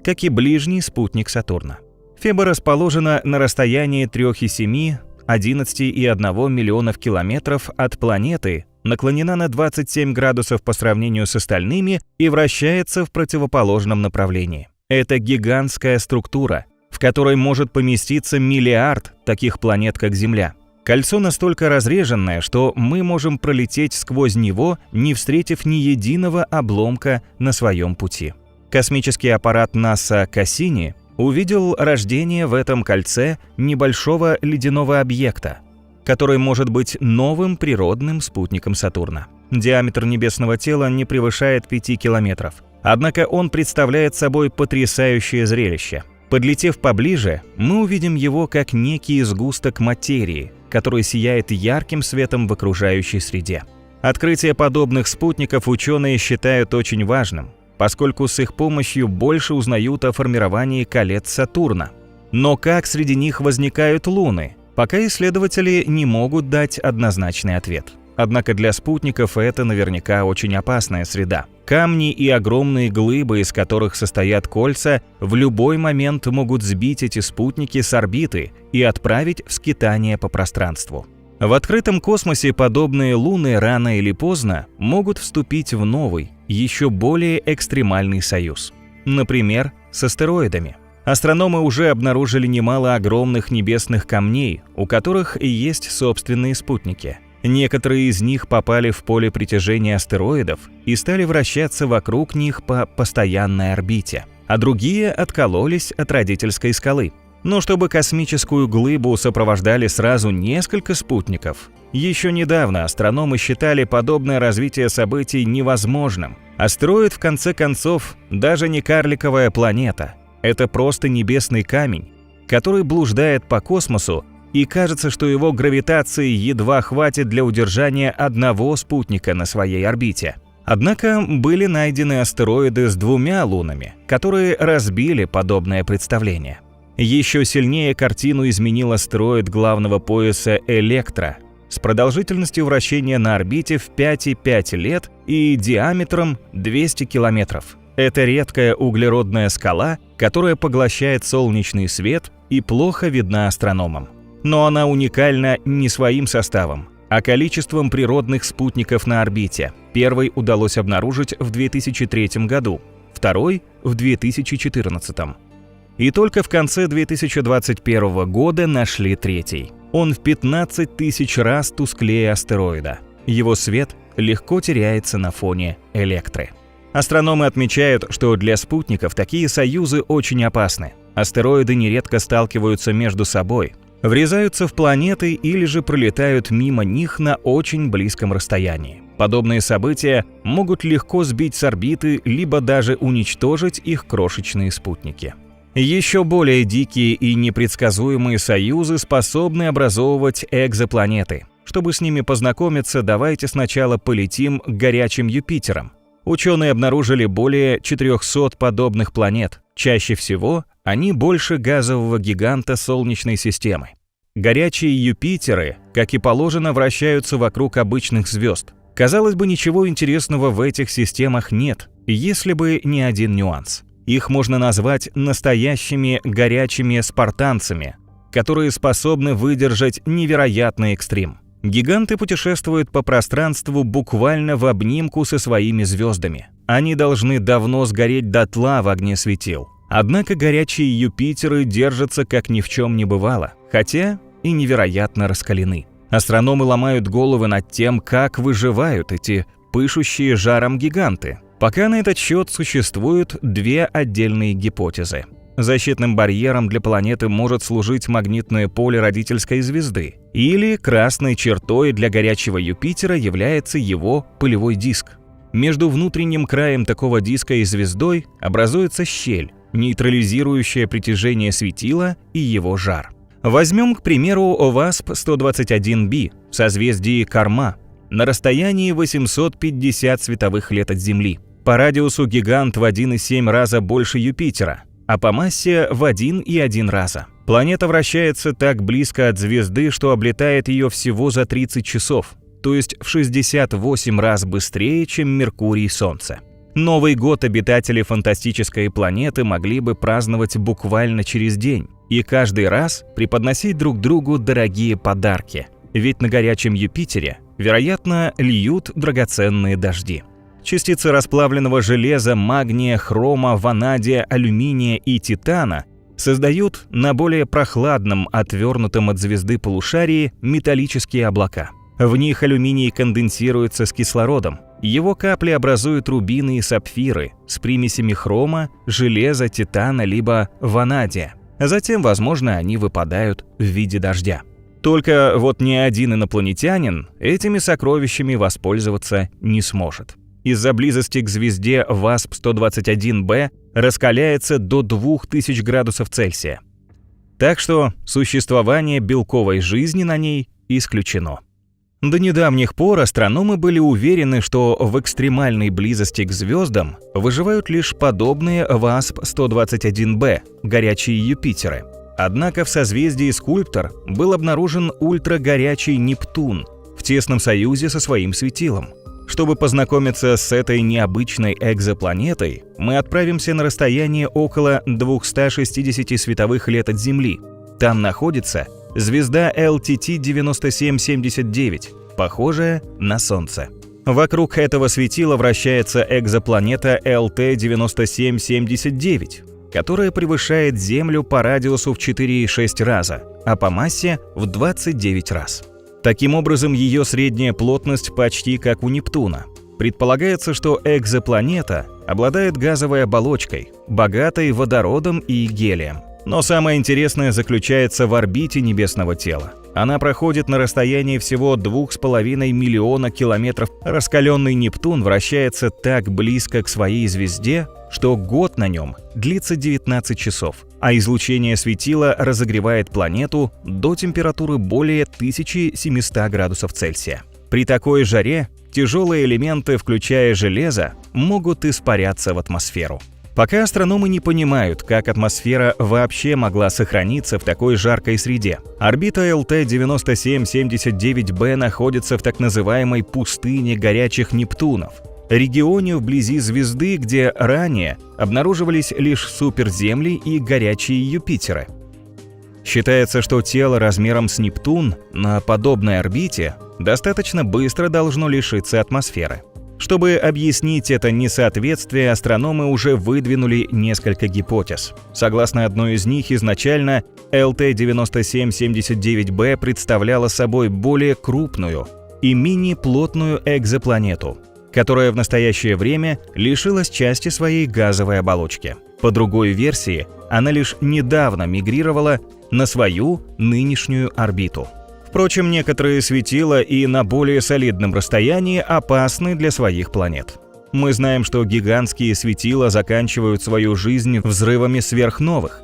как и ближний спутник Сатурна. Феба расположена на расстоянии 3,7–11,1 миллионов километров от планеты, наклонена на 27 градусов по сравнению с остальными и вращается в противоположном направлении. Это гигантская структура, в которой может поместиться миллиард таких планет, как Земля. Кольцо настолько разреженное, что мы можем пролететь сквозь него, не встретив ни единого обломка на своем пути. Космический аппарат НАСА Кассини увидел рождение в этом кольце небольшого ледяного объекта, который может быть новым природным спутником Сатурна. Диаметр небесного тела не превышает 5 километров, однако он представляет собой потрясающее зрелище. Подлетев поближе, мы увидим его как некий сгусток материи, который сияет ярким светом в окружающей среде. Открытие подобных спутников ученые считают очень важным, поскольку с их помощью больше узнают о формировании колец Сатурна. Но как среди них возникают луны, пока исследователи не могут дать однозначный ответ. Однако для спутников это наверняка очень опасная среда. Камни и огромные глыбы, из которых состоят кольца, в любой момент могут сбить эти спутники с орбиты и отправить в скитание по пространству. В открытом космосе подобные луны рано или поздно могут вступить в новый, еще более экстремальный союз. Например, с астероидами. Астрономы уже обнаружили немало огромных небесных камней, у которых и есть собственные спутники. Некоторые из них попали в поле притяжения астероидов и стали вращаться вокруг них по постоянной орбите, а другие откололись от родительской скалы. Но чтобы космическую глыбу сопровождали сразу несколько спутников, еще недавно астрономы считали подобное развитие событий невозможным. Астероид, в конце концов, даже не карликовая планета. Это просто небесный камень, который блуждает по космосу, и кажется, что его гравитации едва хватит для удержания одного спутника на своей орбите. Однако были найдены астероиды с 2 лунами, которые разбили подобное представление. Еще сильнее картину изменил астероид главного пояса Электра с продолжительностью вращения на орбите в 5,5 лет и диаметром 200 километров. Это редкая углеродная скала, которая поглощает солнечный свет и плохо видна астрономам. Но она уникальна не своим составом, а количеством природных спутников на орбите. Первый удалось обнаружить в 2003 году, второй – в 2014. И только в конце 2021 года нашли третий. Он в 15 тысяч раз тусклее астероида. Его свет легко теряется на фоне Электры. Астрономы отмечают, что для спутников такие союзы очень опасны. Астероиды нередко сталкиваются между собой, врезаются в планеты или же пролетают мимо них на очень близком расстоянии. Подобные события могут легко сбить с орбиты, либо даже уничтожить их крошечные спутники. Еще более дикие и непредсказуемые союзы способны образовывать экзопланеты. Чтобы с ними познакомиться, давайте сначала полетим к горячим Юпитерам. Ученые обнаружили более 400 подобных планет. Чаще всего они больше газового гиганта Солнечной системы. Горячие Юпитеры, как и положено, вращаются вокруг обычных звезд. Казалось бы, ничего интересного в этих системах нет, если бы не один нюанс. Их можно назвать настоящими горячими спартанцами, которые способны выдержать невероятный экстрим. Гиганты путешествуют по пространству буквально в обнимку со своими звездами. Они должны давно сгореть дотла в огне светил. Однако горячие Юпитеры держатся как ни в чем не бывало, хотя и невероятно раскалены. Астрономы ломают головы над тем, как выживают эти пышущие жаром гиганты. Пока на этот счет существуют две отдельные гипотезы. Защитным барьером для планеты может служить магнитное поле родительской звезды, или красной чертой для горячего Юпитера является его пылевой диск. Между внутренним краем такого диска и звездой образуется щель, нейтрализирующая притяжение светила и его жар. Возьмем, к примеру, WASP-121b в созвездии Карма на расстоянии 850 световых лет от Земли. По радиусу гигант в 1,7 раза больше Юпитера, а по массе в 1,1 раза. Планета вращается так близко от звезды, что облетает ее всего за 30 часов, то есть в 68 раз быстрее, чем Меркурий и Солнце. Новый год обитатели фантастической планеты могли бы праздновать буквально через день и каждый раз преподносить друг другу дорогие подарки, ведь на горячем Юпитере, вероятно, льют драгоценные дожди. Частицы расплавленного железа, магния, хрома, ванадия, алюминия и титана создают на более прохладном, отвернутом от звезды полушарии металлические облака. В них алюминий конденсируется с кислородом. Его капли образуют рубины и сапфиры с примесями хрома, железа, титана либо ванадия. Затем, возможно, они выпадают в виде дождя. Только вот ни один инопланетянин этими сокровищами воспользоваться не сможет. Из-за близости к звезде WASP-121b раскаляется до 2000 градусов Цельсия. Так что существование белковой жизни на ней исключено. До недавних пор астрономы были уверены, что в экстремальной близости к звездам выживают лишь подобные WASP-121b, горячие Юпитеры. Однако в созвездии Скульптор был обнаружен ультрагорячий Нептун в тесном союзе со своим светилом. Чтобы познакомиться с этой необычной экзопланетой, мы отправимся на расстояние около 260 световых лет от Земли. Там находится звезда LTT-9779, похожая на Солнце. Вокруг этого светила вращается экзопланета LT-9779, которая превышает Землю по радиусу в 4,6 раза, а по массе в 29 раз. Таким образом, ее средняя плотность почти как у Нептуна. Предполагается, что экзопланета обладает газовой оболочкой, богатой водородом и гелием. Но самое интересное заключается в орбите небесного тела. Она проходит на расстоянии всего 2,5 миллиона километров. Раскаленный Нептун вращается так близко к своей звезде, что год на нем длится 19 часов, а излучение светила разогревает планету до температуры более 1700 градусов Цельсия. При такой жаре тяжелые элементы, включая железо, могут испаряться в атмосферу. Пока астрономы не понимают, как атмосфера вообще могла сохраниться в такой жаркой среде. Орбита LT-9779b находится в так называемой пустыне горячих Нептунов. регионе вблизи звезды, где ранее обнаруживались лишь суперземли и горячие Юпитеры. Считается, что тело размером с Нептун на подобной орбите достаточно быстро должно лишиться атмосферы. Чтобы объяснить это несоответствие, астрономы уже выдвинули несколько гипотез. Согласно одной из них, изначально LT-9779b представляла собой более крупную и менее плотную экзопланету, которая в настоящее время лишилась части своей газовой оболочки. По другой версии, она лишь недавно мигрировала на свою нынешнюю орбиту. Впрочем, некоторые светила и на более солидном расстоянии опасны для своих планет. Мы знаем, что гигантские светила заканчивают свою жизнь взрывами сверхновых.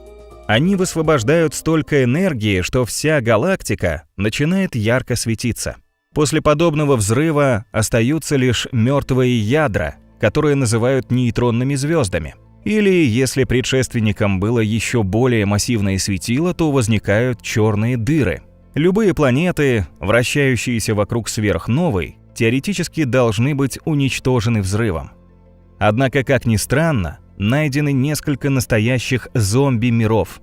Они высвобождают столько энергии, что вся галактика начинает ярко светиться. После подобного взрыва остаются лишь мертвые ядра, которые называют нейтронными звездами. Или, если предшественником было еще более массивное светило, то возникают черные дыры. Любые планеты, вращающиеся вокруг сверхновой, теоретически должны быть уничтожены взрывом. Однако, как ни странно, найдены несколько настоящих зомби-миров.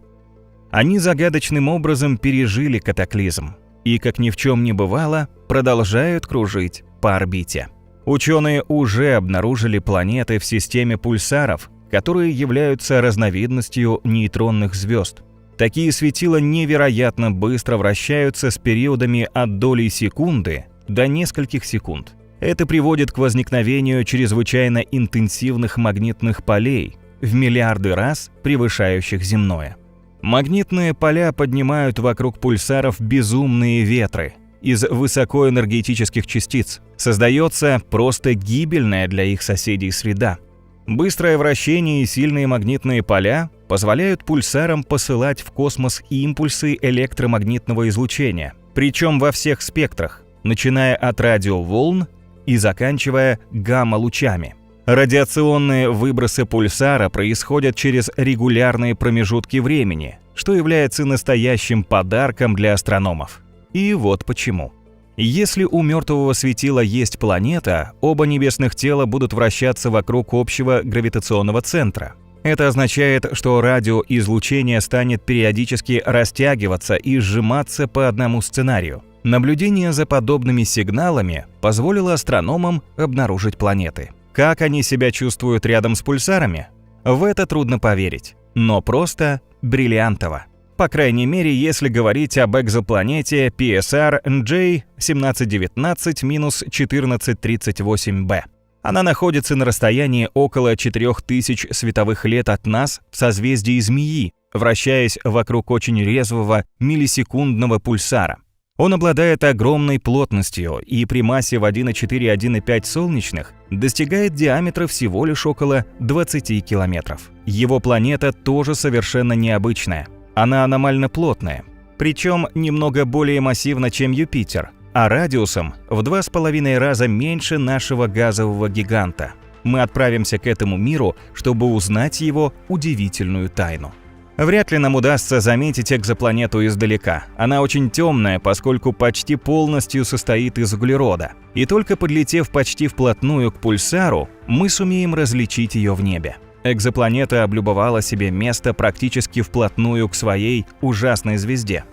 Они загадочным образом пережили катаклизм и, как ни в чем не бывало, продолжают кружить по орбите. Ученые уже обнаружили планеты в системе пульсаров, которые являются разновидностью нейтронных звезд. Такие светила невероятно быстро вращаются с периодами от доли секунды до нескольких секунд. Это приводит к возникновению чрезвычайно интенсивных магнитных полей, в миллиарды раз превышающих земное. Магнитные поля поднимают вокруг пульсаров безумные ветры из высокоэнергетических частиц. Создается просто гибельная для их соседей среда. Быстрое вращение и сильные магнитные поля позволяют пульсарам посылать в космос импульсы электромагнитного излучения, причем во всех спектрах, начиная от радиоволн и заканчивая гамма-лучами. Радиационные выбросы пульсара происходят через регулярные промежутки времени, что является настоящим подарком для астрономов. И вот почему. Если у мертвого светила есть планета, оба небесных тела будут вращаться вокруг общего гравитационного центра. Это означает, что радиоизлучение станет периодически растягиваться и сжиматься по одному сценарию. Наблюдение за подобными сигналами позволило астрономам обнаружить планеты. Как они себя чувствуют рядом с пульсарами? В это трудно поверить, но просто бриллиантово. По крайней мере, если говорить об экзопланете PSR J1719-1438b. Она находится на расстоянии около 4000 световых лет от нас в созвездии Змеи, вращаясь вокруг очень резвого миллисекундного пульсара. Он обладает огромной плотностью и при массе в 1,4-1,5 солнечных достигает диаметра всего лишь около 20 километров. Его планета тоже совершенно необычная. Она аномально плотная, причем немного более массивна, чем Юпитер, а радиусом в 2,5 раза меньше нашего газового гиганта. Мы отправимся к этому миру, чтобы узнать его удивительную тайну. Вряд ли нам удастся заметить экзопланету издалека. Она очень темная, поскольку почти полностью состоит из углерода. И только подлетев почти вплотную к пульсару, мы сумеем различить ее в небе. Экзопланета облюбовала себе место практически вплотную к своей ужасной звезде.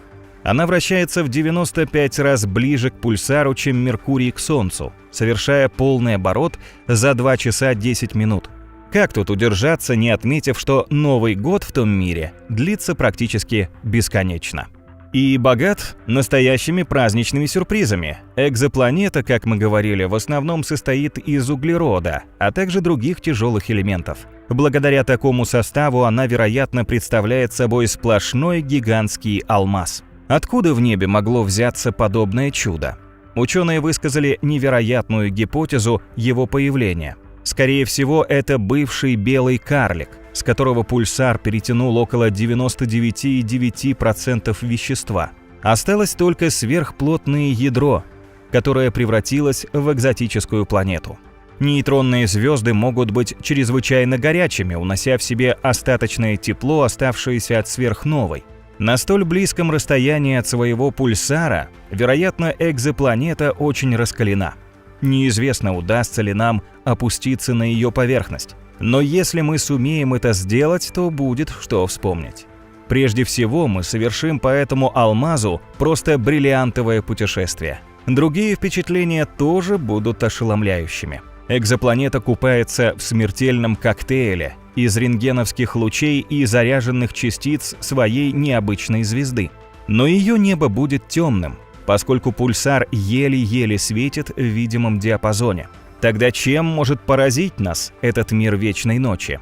Она вращается в 95 раз ближе к пульсару, чем Меркурий к Солнцу, совершая полный оборот за 2 часа 10 минут. Как тут удержаться, не отметив, что Новый год в том мире длится практически бесконечно? И богат настоящими праздничными сюрпризами. Экзопланета, как мы говорили, в основном состоит из углерода, а также других тяжелых элементов. Благодаря такому составу она, вероятно, представляет собой сплошной гигантский алмаз. Откуда в небе могло взяться подобное чудо? Ученые высказали невероятную гипотезу его появления. Скорее всего, это бывший белый карлик, с которого пульсар перетянул около 99,9% вещества. Осталось только сверхплотное ядро, которое превратилось в экзотическую планету. Нейтронные звезды могут быть чрезвычайно горячими, унося в себе остаточное тепло, оставшееся от сверхновой. На столь близком расстоянии от своего пульсара, вероятно, экзопланета очень раскалена. Неизвестно, удастся ли нам опуститься на ее поверхность. Но если мы сумеем это сделать, то будет что вспомнить. Прежде всего, мы совершим по этому алмазу просто бриллиантовое путешествие. Другие впечатления тоже будут ошеломляющими. Экзопланета купается в смертельном коктейле из рентгеновских лучей и заряженных частиц своей необычной звезды. Но ее небо будет темным, поскольку пульсар еле-еле светит в видимом диапазоне. Тогда чем может поразить нас этот мир вечной ночи?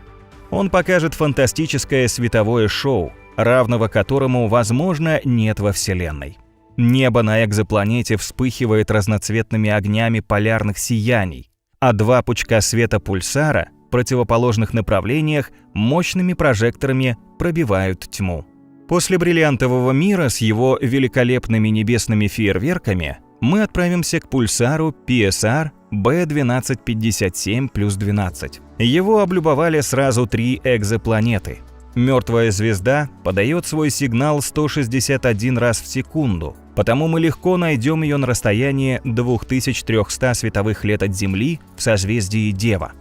Он покажет фантастическое световое шоу, равного которому, возможно, нет во Вселенной. Небо на экзопланете вспыхивает разноцветными огнями полярных сияний, а два пучка света пульсара в противоположных направлениях мощными прожекторами пробивают тьму. После бриллиантового мира с его великолепными небесными фейерверками мы отправимся к пульсару PSR B1257+12. Его облюбовали сразу 3 экзопланеты. Мертвая звезда подает свой сигнал 161 раз в секунду, потому мы легко найдем ее на расстоянии 2300 световых лет от Земли в созвездии Дева.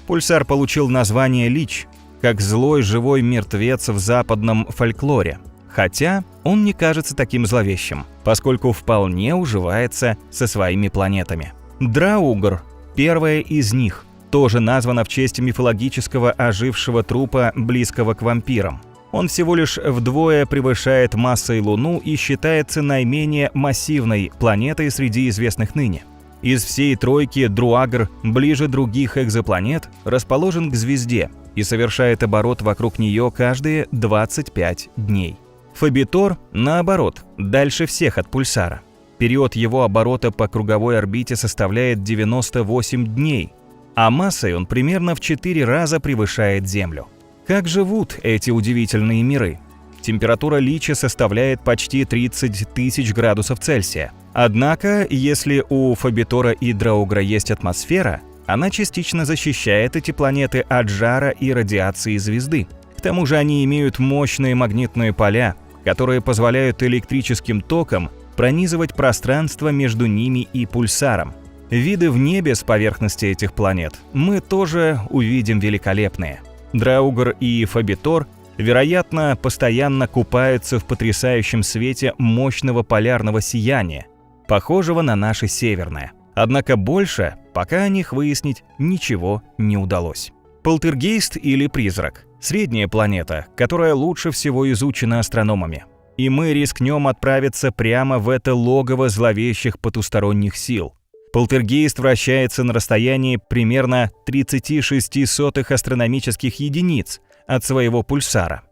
Пульсар получил название Лич, как злой живой мертвец в западном фольклоре, хотя он не кажется таким зловещим, поскольку вполне уживается со своими планетами. Драугр, первая из них, тоже названа в честь мифологического ожившего трупа, близкого к вампирам. Он всего лишь вдвое превышает массой Луну и считается наименее массивной планетой среди известных ныне. Из всей тройки Друагр ближе других экзопланет расположен к звезде и совершает оборот вокруг нее каждые 25 дней. Фобитор, наоборот, дальше всех от пульсара. Период его оборота по круговой орбите составляет 98 дней, а массой он примерно в 4 раза превышает Землю. Как живут эти удивительные миры? Температура Лича составляет почти 30 тысяч градусов Цельсия. Однако, если у Фобитора и Драугра есть атмосфера, она частично защищает эти планеты от жара и радиации звезды. К тому же они имеют мощные магнитные поля, которые позволяют электрическим током пронизывать пространство между ними и пульсаром. Виды в небе с поверхности этих планет мы тоже увидим великолепные. Драугр и Фобитор, вероятно, постоянно купаются в потрясающем свете мощного полярного сияния, похожего на наше северное. Однако больше пока о них выяснить ничего не удалось. Полтергейст или Призрак – средняя планета, которая лучше всего изучена астрономами. И мы рискнем отправиться прямо в это логово зловещих потусторонних сил. Полтергейст вращается на расстоянии примерно 36 астрономических единиц от своего пульсара.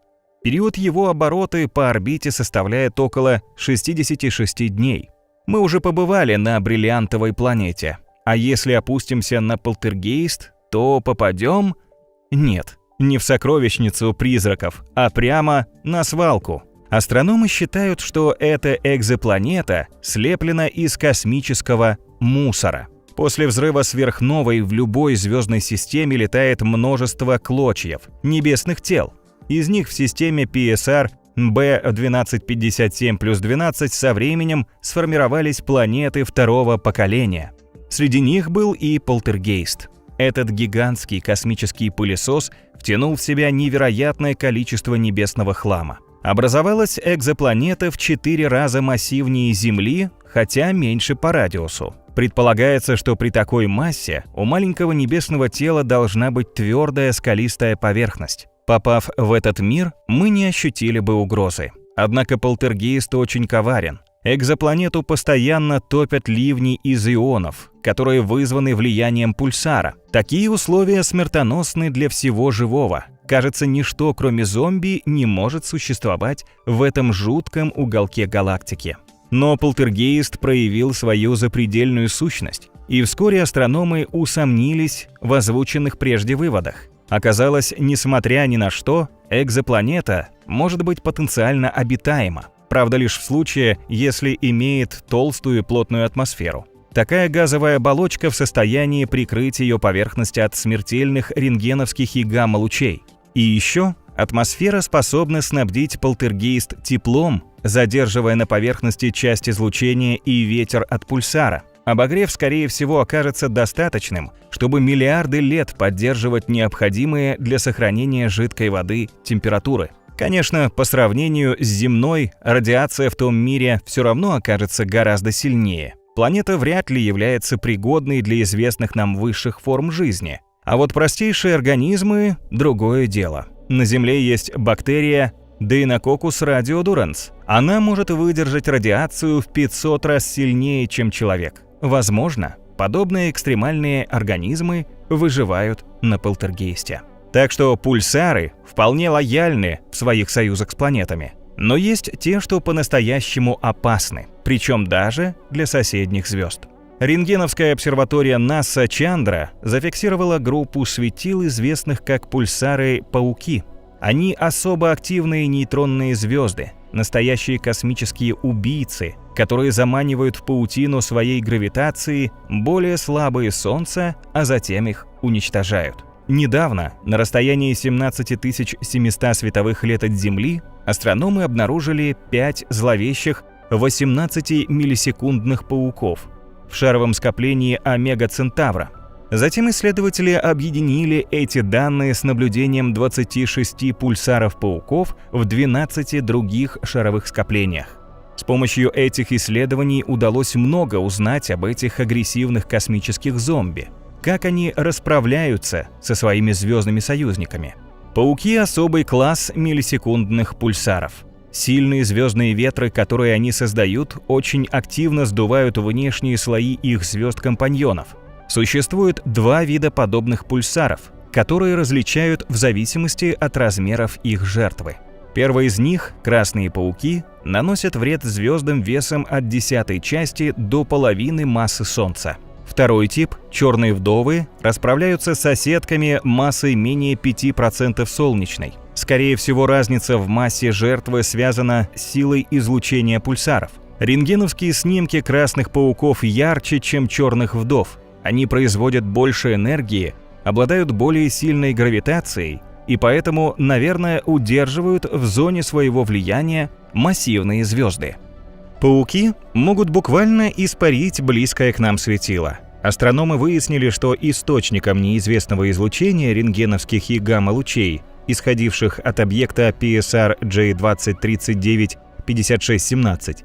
Период его оборота по орбите составляет около 66 дней. Мы уже побывали на бриллиантовой планете, а если опустимся на Полтергейст, то попадем... Нет, не в сокровищницу призраков, а прямо на свалку. Астрономы считают, что эта экзопланета слеплена из космического мусора. После взрыва сверхновой в любой звездной системе летает множество клочьев, небесных тел. Из них в системе PSR B1257+12 со временем сформировались планеты второго поколения. Среди них был и Полтергейст. Этот гигантский космический пылесос втянул в себя невероятное количество небесного хлама. Образовалась экзопланета в 4 раза массивнее Земли, хотя меньше по радиусу. Предполагается, что при такой массе у маленького небесного тела должна быть твердая скалистая поверхность. Попав в этот мир, мы не ощутили бы угрозы. Однако Полтергейст очень коварен. Экзопланету постоянно топят ливни из ионов, которые вызваны влиянием пульсара. Такие условия смертоносны для всего живого. Кажется, ничто, кроме зомби, не может существовать в этом жутком уголке галактики. Но Полтергейст проявил свою запредельную сущность, и вскоре астрономы усомнились в озвученных прежде выводах. Оказалось, несмотря ни на что, экзопланета может быть потенциально обитаема. Правда, лишь в случае, если имеет толстую плотную атмосферу. Такая газовая оболочка в состоянии прикрыть ее поверхность от смертельных рентгеновских и гамма-лучей. И еще атмосфера способна снабдить Полтергейст теплом, задерживая на поверхности часть излучения и ветер от пульсара. обогрев, скорее всего, окажется достаточным, чтобы миллиарды лет поддерживать необходимые для сохранения жидкой воды температуры. Конечно, по сравнению с земной, радиация в том мире все равно окажется гораздо сильнее. Планета вряд ли является пригодной для известных нам высших форм жизни. А вот простейшие организмы – другое дело. На Земле есть бактерия Deinococcus radiodurans. Она может выдержать радиацию в 500 раз сильнее, чем человек. Возможно, подобные экстремальные организмы выживают на полтергейсте. Так что пульсары вполне лояльны в своих союзах с планетами. Но есть те, что по-настоящему опасны, причем даже для соседних звезд. Рентгеновская обсерватория НАСА Чандра зафиксировала группу светил, известных как пульсары-пауки. Они особо активные нейтронные звезды, настоящие космические убийцы, которые заманивают в паутину своей гравитации более слабые Солнца, а затем их уничтожают. Недавно, на расстоянии 17 700 световых лет от Земли, астрономы обнаружили 5 зловещих 18-миллисекундных пауков в шаровом скоплении Омега Центавра. Затем исследователи объединили эти данные с наблюдением 26 пульсаров пауков в 12 других шаровых скоплениях. С помощью этих исследований удалось много узнать об этих агрессивных космических зомби, как они расправляются со своими звездными союзниками. Пауки – особый класс миллисекундных пульсаров. Сильные звездные ветры, которые они создают, очень активно сдувают внешние слои их звезд-компаньонов. Существует 2 вида подобных пульсаров, которые различают в зависимости от размеров их жертвы. Первый из них, красные пауки, наносят вред звездам весом от 10-й части до половины массы Солнца. Второй тип, черные вдовы, расправляются с соседками массой менее 5% солнечной. Скорее всего, разница в массе жертвы связана с силой излучения пульсаров. Рентгеновские снимки красных пауков ярче, чем черных вдов. Они производят больше энергии, обладают более сильной гравитацией и поэтому, наверное, удерживают в зоне своего влияния массивные звезды. Пауки могут буквально испарить близкое к нам светило. Астрономы выяснили, что источником неизвестного излучения рентгеновских и гамма-лучей, исходивших от объекта PSR J2039-5617,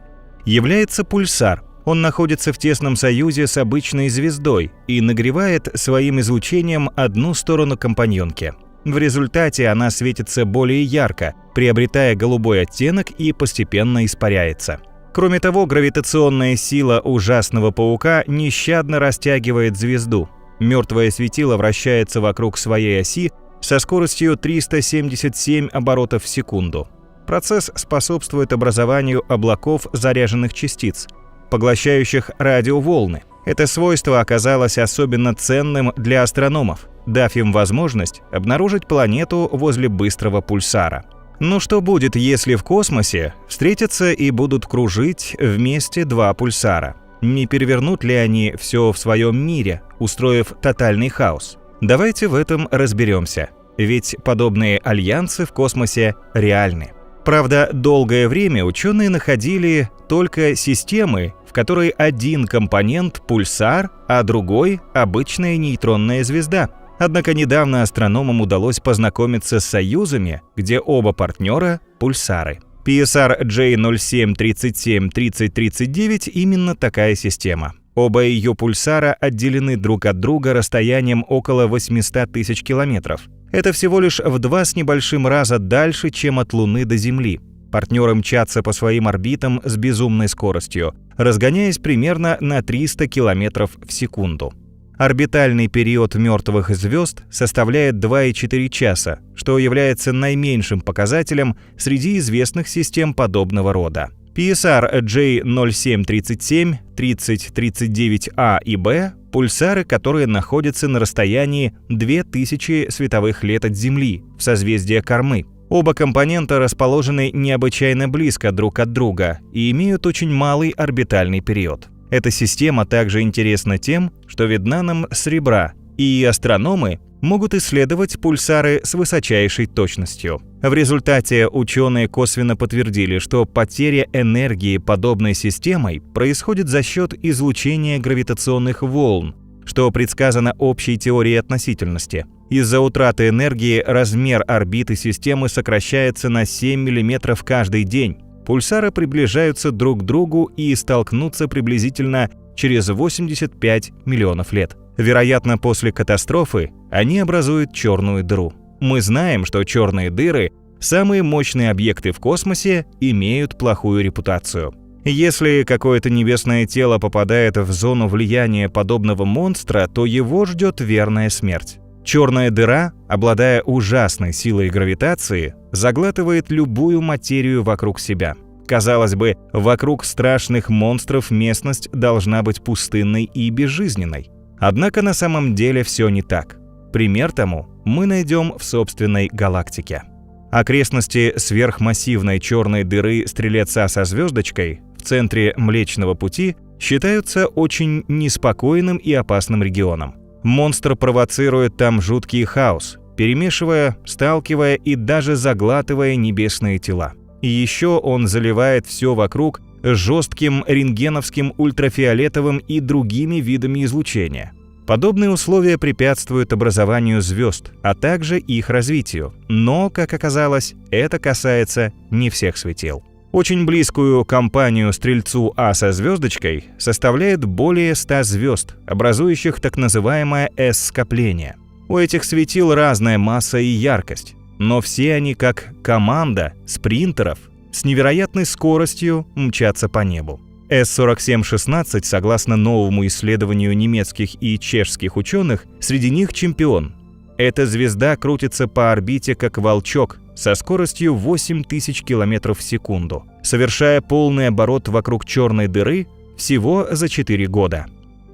является пульсар. Он находится в тесном союзе с обычной звездой и нагревает своим излучением одну сторону компаньонки. В результате она светится более ярко, приобретая голубой оттенок и постепенно испаряется. Кроме того, гравитационная сила ужасного паука нещадно растягивает звезду. Мертвое светило вращается вокруг своей оси со скоростью 377 оборотов в секунду. Процесс способствует образованию облаков заряженных частиц, поглощающих радиоволны. Это свойство оказалось особенно ценным для астрономов, дав им возможность обнаружить планету возле быстрого пульсара. Но что будет, если в космосе встретятся и будут кружить вместе 2 пульсара? Не перевернут ли они все в своем мире, устроив тотальный хаос? Давайте в этом разберемся, ведь подобные альянсы в космосе реальны. Правда, долгое время ученые находили только системы, в которой один компонент – пульсар, а другой – обычная нейтронная звезда. Однако недавно астрономам удалось познакомиться с союзами, где оба партнера – пульсары. PSR J07373039 – именно такая система. Оба ее пульсара отделены друг от друга расстоянием около 800 тысяч километров. Это всего лишь в 2 с небольшим раза дальше, чем от Луны до Земли. Партнеры мчатся по своим орбитам с безумной скоростью, разгоняясь примерно на 300 километров в секунду. Орбитальный период мертвых звезд составляет 2,4 часа, что является наименьшим показателем среди известных систем подобного рода. PSR J0737, 3039A и B – пульсары, которые находятся на расстоянии 2000 световых лет от Земли, в созвездии Кормы. Оба компонента расположены необычайно близко друг от друга и имеют очень малый орбитальный период. Эта система также интересна тем, что видна нам с ребра, и астрономы могут исследовать пульсары с высочайшей точностью. В результате ученые косвенно подтвердили, что потеря энергии подобной системой происходит за счет излучения гравитационных волн, что предсказано общей теорией относительности. Из-за утраты энергии размер орбиты системы сокращается на 7 мм каждый день. Пульсары приближаются друг к другу и столкнутся приблизительно через 85 миллионов лет. Вероятно, после катастрофы они образуют черную дыру. Мы знаем, что черные дыры, самые мощные объекты в космосе, имеют плохую репутацию. Если какое-то небесное тело попадает в зону влияния подобного монстра, то его ждет верная смерть. Черная дыра, обладая ужасной силой гравитации, заглатывает любую материю вокруг себя. Казалось бы, вокруг страшных монстров местность должна быть пустынной и безжизненной. Однако на самом деле все не так. Пример тому мы найдем в собственной галактике. Окрестности сверхмассивной черной дыры Стрелец-А со звездочкой в центре Млечного Пути считаются очень неспокойным и опасным регионом. Монстр провоцирует там жуткий хаос, перемешивая, сталкивая и даже заглатывая небесные тела. И еще он заливает все вокруг жестким рентгеновским, ультрафиолетовым и другими видами излучения. Подобные условия препятствуют образованию звезд, а также их развитию. Но, как оказалось, это касается не всех светил. Очень близкую компанию Стрельцу-А со звездочкой составляет более 100 звезд, образующих так называемое S-скопление. У этих светил разная масса и яркость, но все они, как команда спринтеров, с невероятной скоростью мчатся по небу. С-4716, согласно новому исследованию немецких и чешских ученых, среди них чемпион. Эта звезда крутится по орбите как волчок со скоростью 8000 км в секунду, совершая полный оборот вокруг черной дыры всего за 4 года.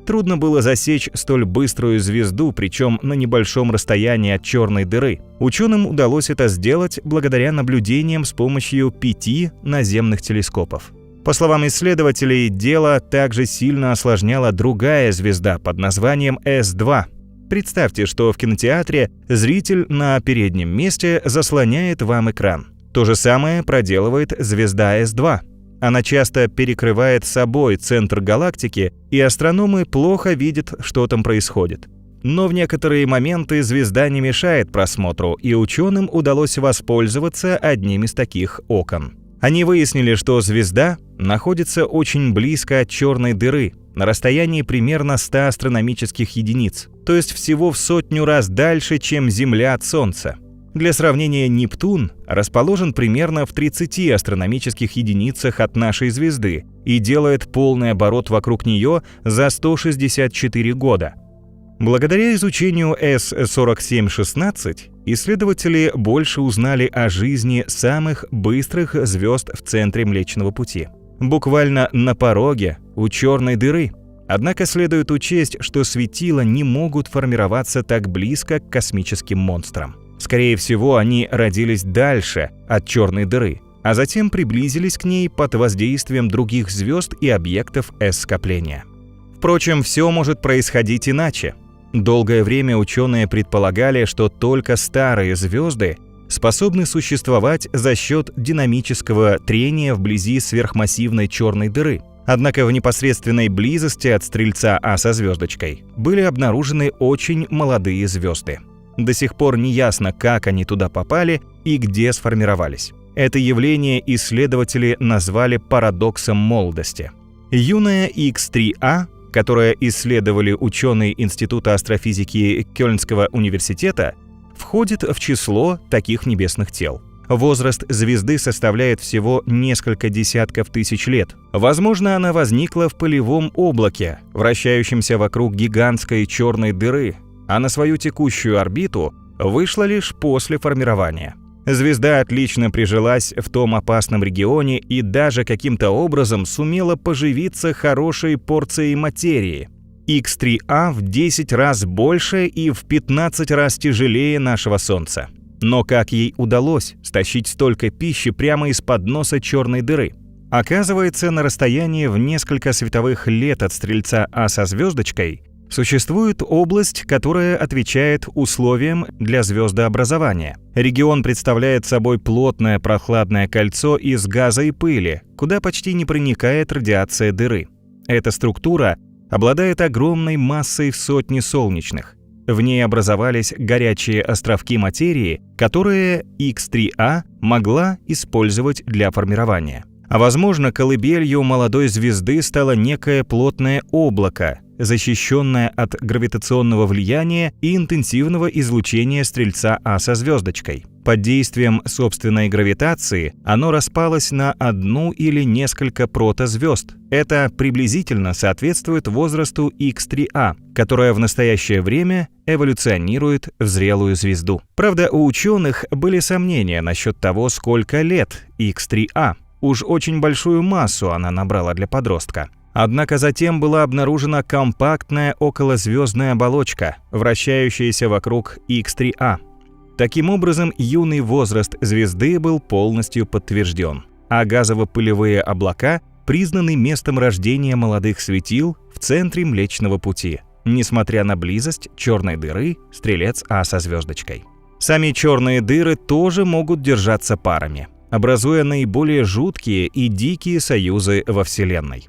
Трудно было засечь столь быструю звезду, причем на небольшом расстоянии от черной дыры. Ученым удалось это сделать благодаря наблюдениям с помощью 5 наземных телескопов. По словам исследователей, дело также сильно осложняла другая звезда под названием С-2. Представьте, что в кинотеатре зритель на переднем месте заслоняет вам экран. То же самое проделывает звезда С-2. Она часто перекрывает собой центр галактики, и астрономы плохо видят, что там происходит. Но в некоторые моменты звезда не мешает просмотру, и ученым удалось воспользоваться одним из таких окон. Они выяснили, что звезда находится очень близко от черной дыры, на расстоянии примерно 100 астрономических единиц, то есть всего в 100 раз дальше, чем Земля от Солнца. Для сравнения, Нептун расположен примерно в 30 астрономических единицах от нашей звезды и делает полный оборот вокруг нее за 164 года. Благодаря изучению С-4716 исследователи больше узнали о жизни самых быстрых звезд в центре Млечного Пути. Буквально на пороге у черной дыры. Однако следует учесть, что светила не могут формироваться так близко к космическим монстрам. Скорее всего, они родились дальше от черной дыры, а затем приблизились к ней под воздействием других звезд и объектов S-скопления. Впрочем, все может происходить иначе. Долгое время ученые предполагали, что только старые звезды способны существовать за счет динамического трения вблизи сверхмассивной черной дыры. Однако в непосредственной близости от Стрельца-А со звездочкой были обнаружены очень молодые звезды. До сих пор не ясно, как они туда попали и где сформировались. Это явление исследователи назвали парадоксом молодости. Юная X3A, которое исследовали ученые Института астрофизики Кёльнского университета, входит в число таких небесных тел. Возраст звезды составляет всего несколько десятков тысяч лет. Возможно, она возникла в пылевом облаке, вращающемся вокруг гигантской черной дыры, а на свою текущую орбиту вышла лишь после формирования. Звезда отлично прижилась в том опасном регионе и даже каким-то образом сумела поживиться хорошей порцией материи. X3A в 10 раз больше и в 15 раз тяжелее нашего Солнца. Но как ей удалось стащить столько пищи прямо из-под носа черной дыры? Оказывается, на расстоянии в несколько световых лет от Стрельца-А со звездочкой Существует область, которая отвечает условиям для звездообразования. Регион представляет собой плотное прохладное кольцо из газа и пыли, куда почти не проникает радиация дыры. Эта структура обладает огромной массой в сотни солнечных. В ней образовались горячие островки материи, которые X3A могла использовать для формирования. А возможно, колыбелью молодой звезды стало некое плотное облако, защищенное от гравитационного влияния и интенсивного излучения Стрельца А со звездочкой. Под действием собственной гравитации оно распалось на одну или несколько протозвезд. Это приблизительно соответствует возрасту X3A, которая в настоящее время эволюционирует в зрелую звезду. Правда, у ученых были сомнения насчет того, сколько лет X3A. Уж очень большую массу она набрала для подростка. Однако затем была обнаружена компактная околозвездная оболочка, вращающаяся вокруг X3A. Таким образом, юный возраст звезды был полностью подтвержден, а газово-пылевые облака признаны местом рождения молодых светил в центре Млечного Пути, несмотря на близость черной дыры Стрелец А со звездочкой. Сами черные дыры тоже могут держаться парами, образуя наиболее жуткие и дикие союзы во Вселенной.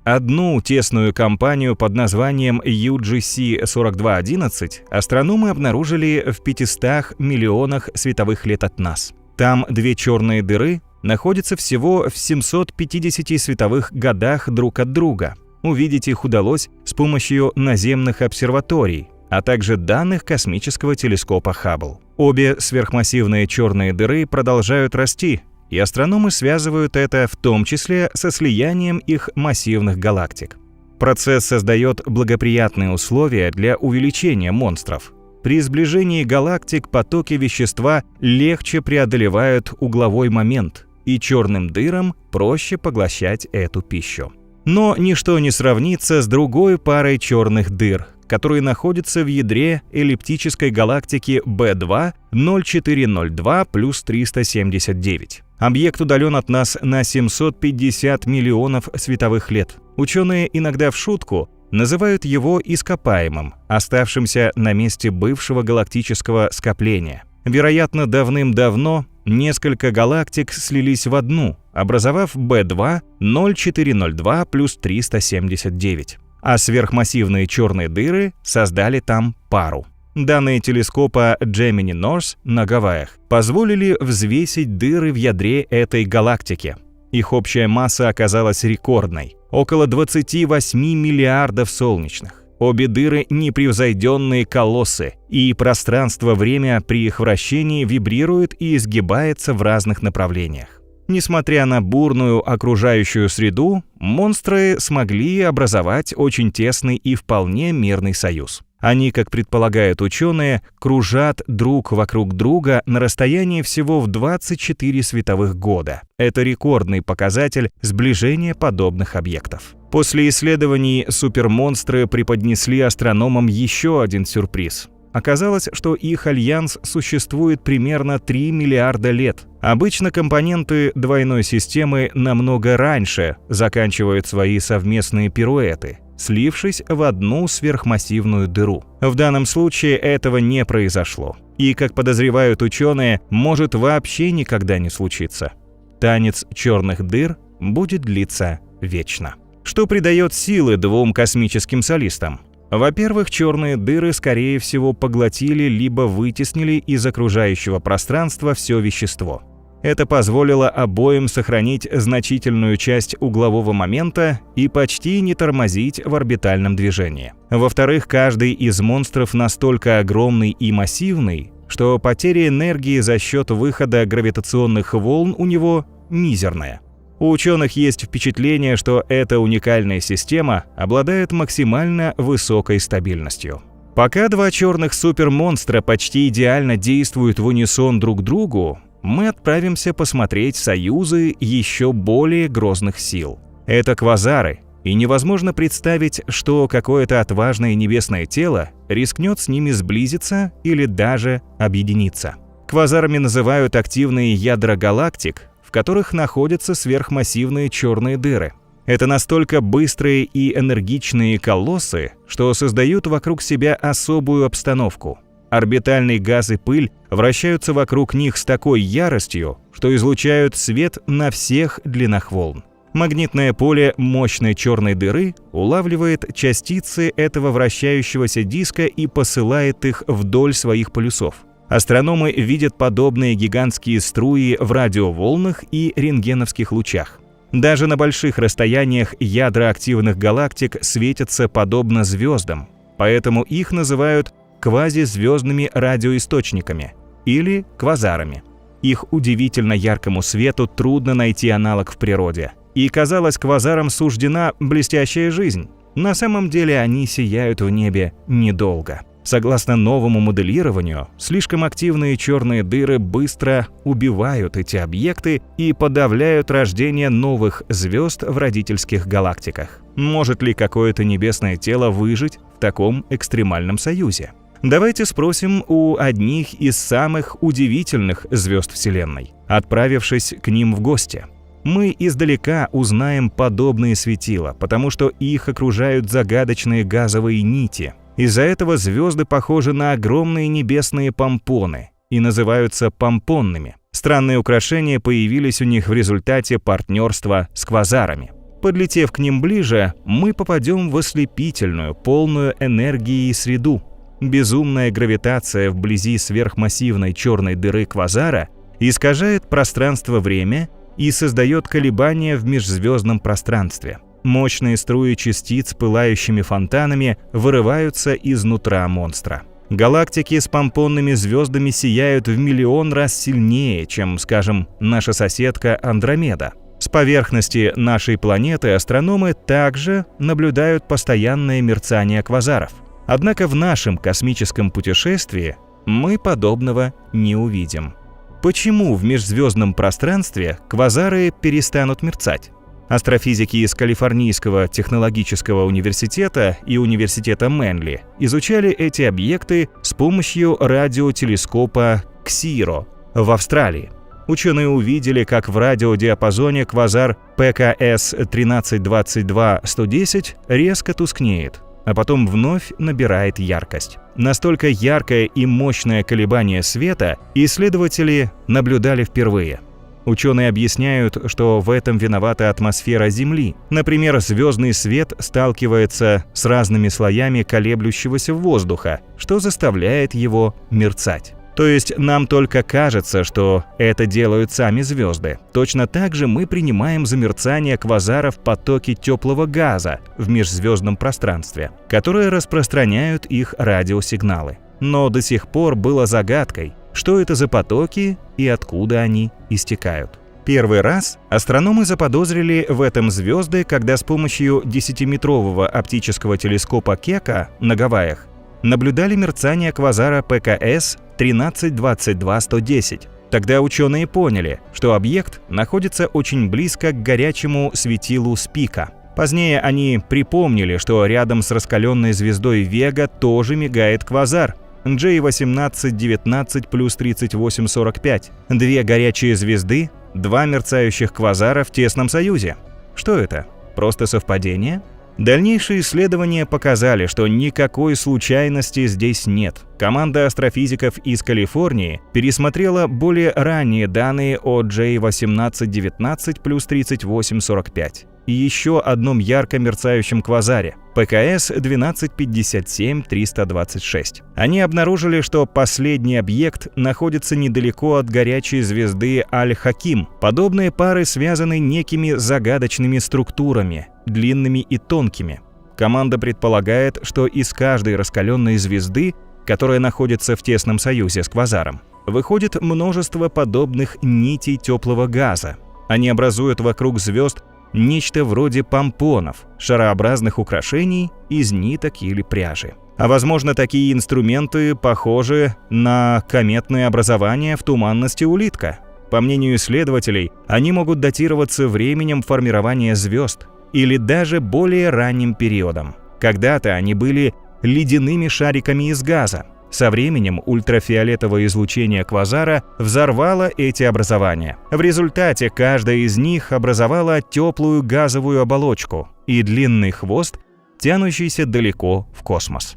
Одну тесную компанию под названием UGC 4211 астрономы обнаружили в 500 миллионах световых лет от нас. Там две черные дыры находятся всего в 750 световых годах друг от друга. Увидеть их удалось с помощью наземных обсерваторий, а также данных космического телескопа Хаббл. Обе сверхмассивные черные дыры продолжают расти, и астрономы связывают это в том числе со слиянием их массивных галактик. Процесс создает благоприятные условия для увеличения монстров. При сближении галактик потоки вещества легче преодолевают угловой момент, и черным дырам проще поглощать эту пищу. Но ничто не сравнится с другой парой черных дыр, которые находятся в ядре эллиптической галактики B2 0402 плюс 379. Объект удален от нас на 750 миллионов световых лет. Ученые иногда в шутку называют его ископаемым, оставшимся на месте бывшего галактического скопления. Вероятно, давным-давно несколько галактик слились в одну, образовав B2 0402 плюс 379. А сверхмассивные черные дыры создали там пару. Данные телескопа Gemini North на Гавайях позволили взвесить дыры в ядре этой галактики. Их общая масса оказалась рекордной – около 28 миллиардов солнечных. Обе дыры – непревзойденные колоссы, и пространство-время при их вращении вибрирует и изгибается в разных направлениях. Несмотря на бурную окружающую среду, монстры смогли образовать очень тесный и вполне мирный союз. Они, как предполагают ученые, кружат друг вокруг друга на расстоянии всего в 24 световых года. Это рекордный показатель сближения подобных объектов. После исследований супермонстры преподнесли астрономам еще один сюрприз. Оказалось, что их альянс существует примерно 3 миллиарда лет. Обычно компоненты двойной системы намного раньше заканчивают свои совместные пируэты, слившись в одну сверхмассивную дыру. В данном случае этого не произошло. И, как подозревают ученые, может вообще никогда не случиться. Танец черных дыр будет длиться вечно. Что придает силы двум космическим солистам? Во-первых, черные дыры, скорее всего, поглотили либо вытеснили из окружающего пространства все вещество. Это позволило обоим сохранить значительную часть углового момента и почти не тормозить в орбитальном движении. Во-вторых, каждый из монстров настолько огромный и массивный, что потеря энергии за счет выхода гравитационных волн у него мизерная. У ученых есть впечатление, что эта уникальная система обладает максимально высокой стабильностью. Пока два черных супермонстра почти идеально действуют в унисон друг другу, мы отправимся посмотреть союзы еще более грозных сил. Это квазары, и невозможно представить, что какое-то отважное небесное тело рискнет с ними сблизиться или даже объединиться. Квазарами называют активные ядра галактик, в которых находятся сверхмассивные черные дыры. Это настолько быстрые и энергичные колоссы, что создают вокруг себя особую обстановку. Орбитальный газ и пыль вращаются вокруг них с такой яростью, что излучают свет на всех длинах волн. Магнитное поле мощной черной дыры улавливает частицы этого вращающегося диска и посылает их вдоль своих полюсов. Астрономы видят подобные гигантские струи в радиоволнах и рентгеновских лучах. Даже на больших расстояниях ядра активных галактик светятся подобно звездам, поэтому их называют квазизвездными радиоисточниками или квазарами. Их удивительно яркому свету трудно найти аналог в природе. И, казалось, квазарам суждена блестящая жизнь. На самом деле они сияют в небе недолго. Согласно новому моделированию, слишком активные черные дыры быстро убивают эти объекты и подавляют рождение новых звезд в родительских галактиках. Может ли какое-то небесное тело выжить в таком экстремальном союзе? Давайте спросим у одних из самых удивительных звезд Вселенной, отправившись к ним в гости. Мы издалека узнаем подобные светила, потому что их окружают загадочные газовые нити. Из-за этого звезды похожи на огромные небесные помпоны и называются помпонными. Странные украшения появились у них в результате партнерства с квазарами. Подлетев к ним ближе, мы попадем в ослепительную, полную энергии среду. Безумная гравитация вблизи сверхмассивной черной дыры квазара искажает пространство-время и создает колебания в межзвездном пространстве. Мощные струи частиц пылающими фонтанами вырываются изнутра монстра. Галактики с помпонными звездами сияют в миллион раз сильнее, чем, скажем, наша соседка Андромеда. С поверхности нашей планеты астрономы также наблюдают постоянное мерцание квазаров. Однако в нашем космическом путешествии мы подобного не увидим. Почему в межзвездном пространстве квазары перестанут мерцать? Астрофизики из Калифорнийского технологического университета и университета Мэнли изучали эти объекты с помощью радиотелескопа CSIRO в Австралии. Ученые увидели, как в радиодиапазоне квазар ПКС 1322-110 резко тускнеет, а потом вновь набирает яркость. Настолько яркое и мощное колебание света исследователи наблюдали впервые. Ученые объясняют, что в этом виновата атмосфера Земли. Например, звездный свет сталкивается с разными слоями колеблющегося воздуха, что заставляет его мерцать. То есть нам только кажется, что это делают сами звезды. Точно так же мы принимаем за мерцание квазаров потоки теплого газа в межзвездном пространстве, которые распространяют их радиосигналы. Но до сих пор было загадкой, что это за потоки и откуда они истекают. Первый раз астрономы заподозрили в этом звезды, когда с помощью 10-метрового оптического телескопа Кека на Гавайях наблюдали мерцание квазара ПКС 1322-110. Тогда ученые поняли, что объект находится очень близко к горячему светилу Спика. Позднее они припомнили, что рядом с раскаленной звездой Вега тоже мигает квазар J1819 плюс 3845. Две горячие звезды, два мерцающих квазара в тесном союзе. Что это? Просто совпадение? Дальнейшие исследования показали, что никакой случайности здесь нет. Команда астрофизиков из Калифорнии пересмотрела более ранние данные о J1819 плюс 3845 и еще одном ярко мерцающем квазаре ПКС 1257-326. Они обнаружили, что последний объект находится недалеко от горячей звезды Аль-Хаким. Подобные пары связаны некими загадочными структурами, длинными и тонкими. Команда предполагает, что из каждой раскаленной звезды, которая находится в тесном союзе с квазаром, выходит множество подобных нитей теплого газа. Они образуют вокруг звезд нечто вроде помпонов, шарообразных украшений из ниток или пряжи. А возможно, такие инструменты похожи на кометные образования в туманности Улитка. По мнению исследователей, они могут датироваться временем формирования звезд или даже более ранним периодом. Когда-то они были ледяными шариками из газа. Со временем ультрафиолетовое излучение квазара взорвало эти образования. В результате каждая из них образовала теплую газовую оболочку и длинный хвост, тянущийся далеко в космос.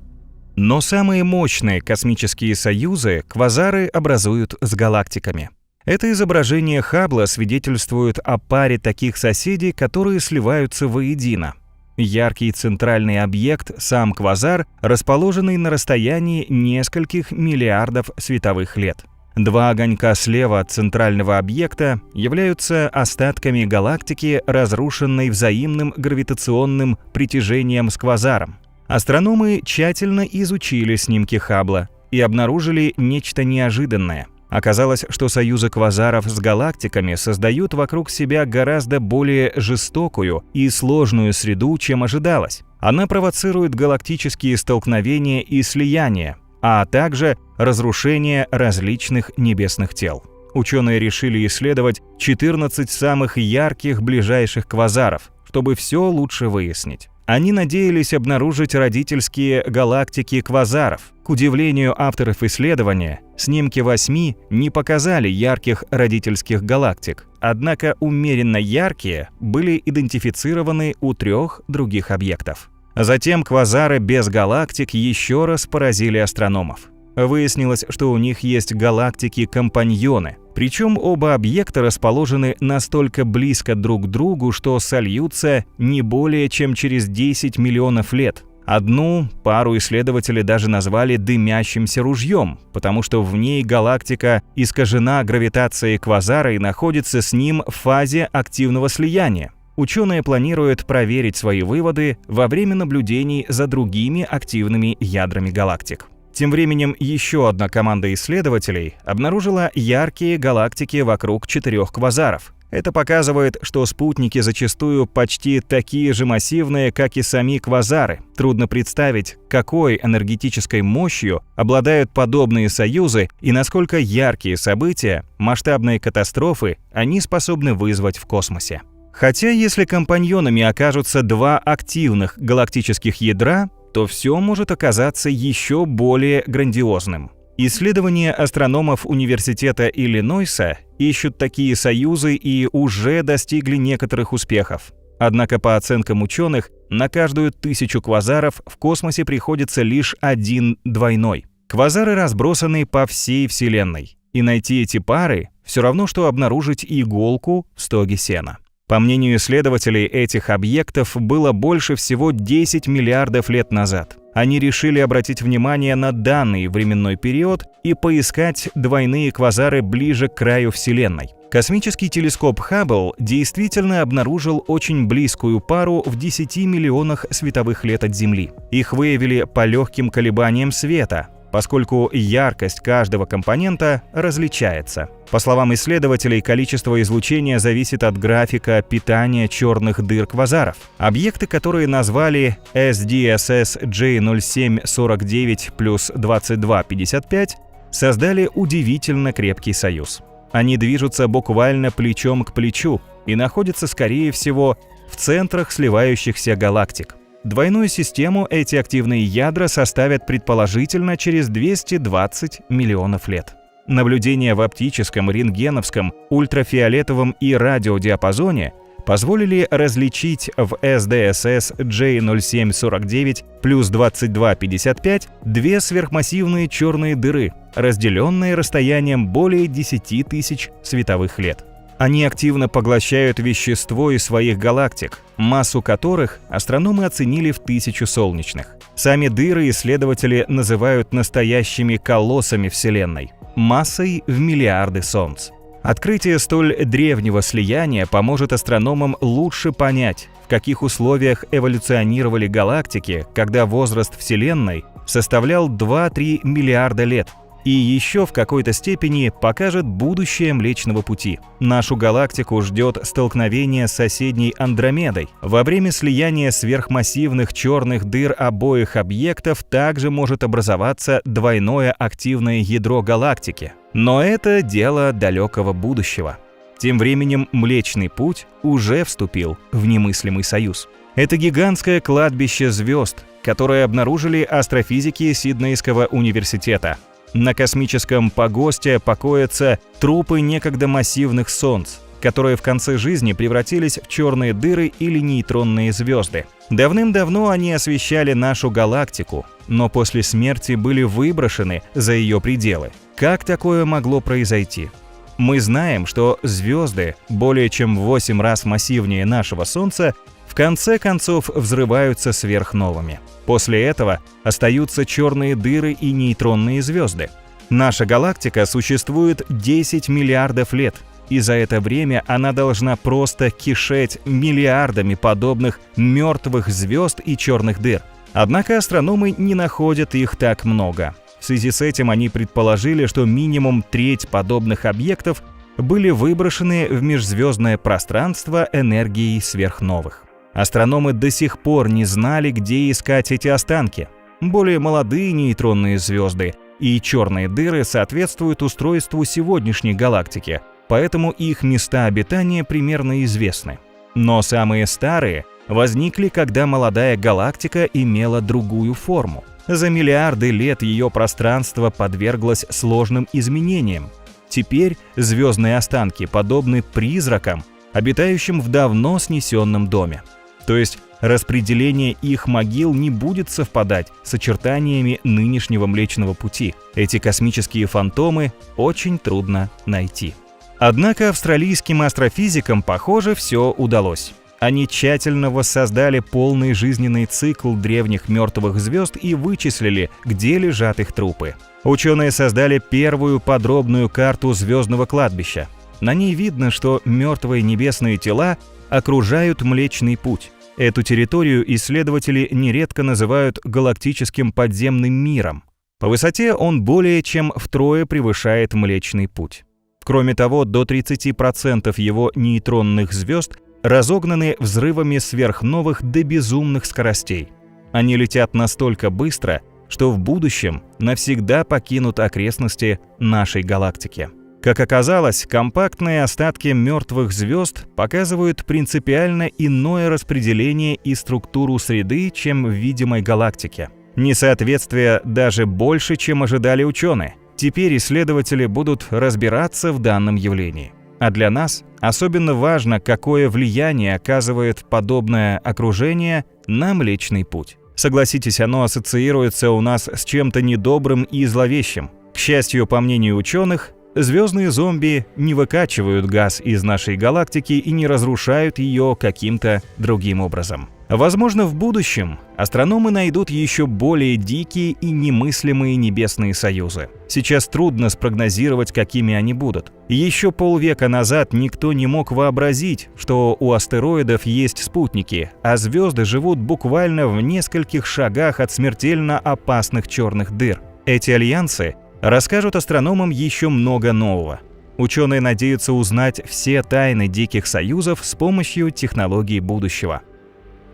Но самые мощные космические союзы квазары образуют с галактиками. Это изображение Хаббла свидетельствует о паре таких соседей, которые сливаются воедино. Яркий центральный объект, сам квазар, расположенный на расстоянии нескольких миллиардов световых лет. Два огонька слева от центрального объекта являются остатками галактики, разрушенной взаимным гравитационным притяжением с квазаром. Астрономы тщательно изучили снимки Хаббла и обнаружили нечто неожиданное. Оказалось, что союзы квазаров с галактиками создают вокруг себя гораздо более жестокую и сложную среду, чем ожидалось. Она провоцирует галактические столкновения и слияния, а также разрушение различных небесных тел. Ученые решили исследовать 14 самых ярких ближайших квазаров, чтобы все лучше выяснить. Они надеялись обнаружить родительские галактики квазаров. К удивлению авторов исследования, снимки 8 не показали ярких родительских галактик, однако умеренно яркие были идентифицированы у 3 других объектов. Затем квазары без галактик еще раз поразили астрономов. Выяснилось, что у них есть галактики-компаньоны, причем оба объекта расположены настолько близко друг к другу, что сольются не более чем через 10 миллионов лет. Одну пару исследователи даже назвали «дымящимся ружьем», потому что в ней галактика искажена гравитацией квазара и находится с ним в фазе активного слияния. Ученые планируют проверить свои выводы во время наблюдений за другими активными ядрами галактик. Тем временем еще одна команда исследователей обнаружила яркие галактики вокруг 4 квазаров. Это показывает, что спутники зачастую почти такие же массивные, как и сами квазары. Трудно представить, какой энергетической мощью обладают подобные союзы и насколько яркие события, масштабные катастрофы они способны вызвать в космосе. Хотя если компаньонами окажутся 2 активных галактических ядра, то все может оказаться еще более грандиозным. Исследования астрономов Университета Иллинойса ищут такие союзы и уже достигли некоторых успехов. Однако, по оценкам ученых, на каждую 1000 квазаров в космосе приходится лишь 1 двойной. Квазары разбросаны по всей Вселенной, и найти эти пары все равно, что обнаружить иголку в стоге сена. По мнению исследователей, этих объектов было больше всего 10 миллиардов лет назад. Они решили обратить внимание на данный временной период и поискать двойные квазары ближе к краю Вселенной. Космический телескоп Хаббл действительно обнаружил очень близкую пару в 10 миллионах световых лет от Земли. Их выявили по легким колебаниям света, поскольку яркость каждого компонента различается. По словам исследователей, количество излучения зависит от графика питания черных дыр квазаров. Объекты, которые назвали SDSS J0749 плюс 2255, создали удивительно крепкий союз. Они движутся буквально плечом к плечу и находятся, скорее всего, в центрах сливающихся галактик. Двойную систему эти активные ядра составят предположительно через 220 миллионов лет. Наблюдения в оптическом, рентгеновском, ультрафиолетовом и радиодиапазоне позволили различить в SDSS J0749 плюс 2255 2 сверхмассивные черные дыры, разделенные расстоянием более 10 тысяч световых лет. Они активно поглощают вещество из своих галактик, массу которых астрономы оценили в 1000 солнечных. Сами дыры исследователи называют настоящими колоссами Вселенной, массой в миллиарды Солнц. Открытие столь древнего слияния поможет астрономам лучше понять, в каких условиях эволюционировали галактики, когда возраст Вселенной составлял 2-3 миллиарда лет. И еще в какой-то степени покажет будущее Млечного Пути. Нашу галактику ждет столкновение с соседней Андромедой. Во время слияния сверхмассивных черных дыр обоих объектов также может образоваться двойное активное ядро галактики. Но это дело далекого будущего. Тем временем Млечный Путь уже вступил в немыслимый союз. Это гигантское кладбище звезд, которое обнаружили астрофизики Сиднейского университета. На космическом погосте покоятся трупы некогда массивных солнц, которые в конце жизни превратились в черные дыры или нейтронные звезды. Давным-давно они освещали нашу галактику, но после смерти были выброшены за ее пределы. Как такое могло произойти? Мы знаем, что звезды, более чем в 8 раз массивнее нашего Солнца, в конце концов взрываются сверхновыми. После этого остаются черные дыры и нейтронные звезды. Наша галактика существует 10 миллиардов лет, и за это время она должна просто кишеть миллиардами подобных мертвых звезд и черных дыр. Однако астрономы не находят их так много. В связи с этим они предположили, что минимум треть подобных объектов были выброшены в межзвездное пространство энергией сверхновых. Астрономы до сих пор не знали, где искать эти останки. Более молодые нейтронные звезды и черные дыры соответствуют устройству сегодняшней галактики, поэтому их места обитания примерно известны. Но самые старые возникли, когда молодая галактика имела другую форму. За миллиарды лет ее пространство подверглось сложным изменениям. Теперь звездные останки подобны призракам, обитающим в давно снесенном доме. То есть распределение их могил не будет совпадать с очертаниями нынешнего Млечного Пути. Эти космические фантомы очень трудно найти. Однако австралийским астрофизикам, похоже, все удалось. Они тщательно воссоздали полный жизненный цикл древних мертвых звезд и вычислили, где лежат их трупы. Ученые создали первую подробную карту звездного кладбища. На ней видно, что мертвые небесные тела окружают Млечный Путь. Эту территорию исследователи нередко называют галактическим подземным миром. По высоте он более чем втрое превышает Млечный Путь. Кроме того, до 30% его нейтронных звезд разогнаны взрывами сверхновых до безумных скоростей. Они летят настолько быстро, что в будущем навсегда покинут окрестности нашей галактики. Как оказалось, компактные остатки мертвых звезд показывают принципиально иное распределение и структуру среды, чем в видимой галактике. Несоответствие даже больше, чем ожидали ученые. Теперь исследователи будут разбираться в данном явлении. А для нас особенно важно, какое влияние оказывает подобное окружение на Млечный Путь. Согласитесь, оно ассоциируется у нас с чем-то недобрым и зловещим. К счастью, по мнению ученых, звездные зомби не выкачивают газ из нашей галактики и не разрушают ее каким-то другим образом. Возможно, в будущем астрономы найдут еще более дикие и немыслимые небесные союзы. Сейчас трудно спрогнозировать, какими они будут. Еще полвека назад никто не мог вообразить, что у астероидов есть спутники, а звезды живут буквально в нескольких шагах от смертельно опасных черных дыр. Эти альянсы расскажут астрономам еще много нового. Ученые надеются узнать все тайны диких союзов с помощью технологий будущего.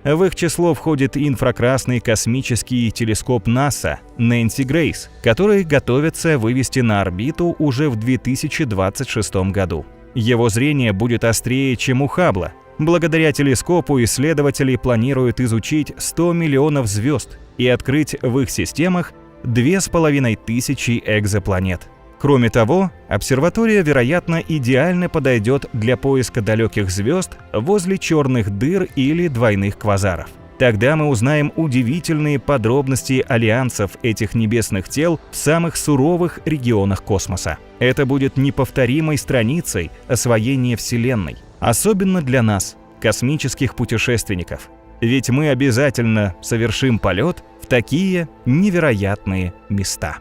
В их число входит инфракрасный космический телескоп НАСА Нэнси Грейс, который готовится вывести на орбиту уже в 2026 году. Его зрение будет острее, чем у Хаббла. Благодаря телескопу исследователи планируют изучить 100 миллионов звезд и открыть в их системах 2500 экзопланет. Кроме того, обсерватория, вероятно, идеально подойдет для поиска далеких звезд возле черных дыр или двойных квазаров. Тогда мы узнаем удивительные подробности альянсов этих небесных тел в самых суровых регионах космоса. Это будет неповторимой страницей освоения Вселенной, особенно для нас, космических путешественников. Ведь мы обязательно совершим полет в такие невероятные места.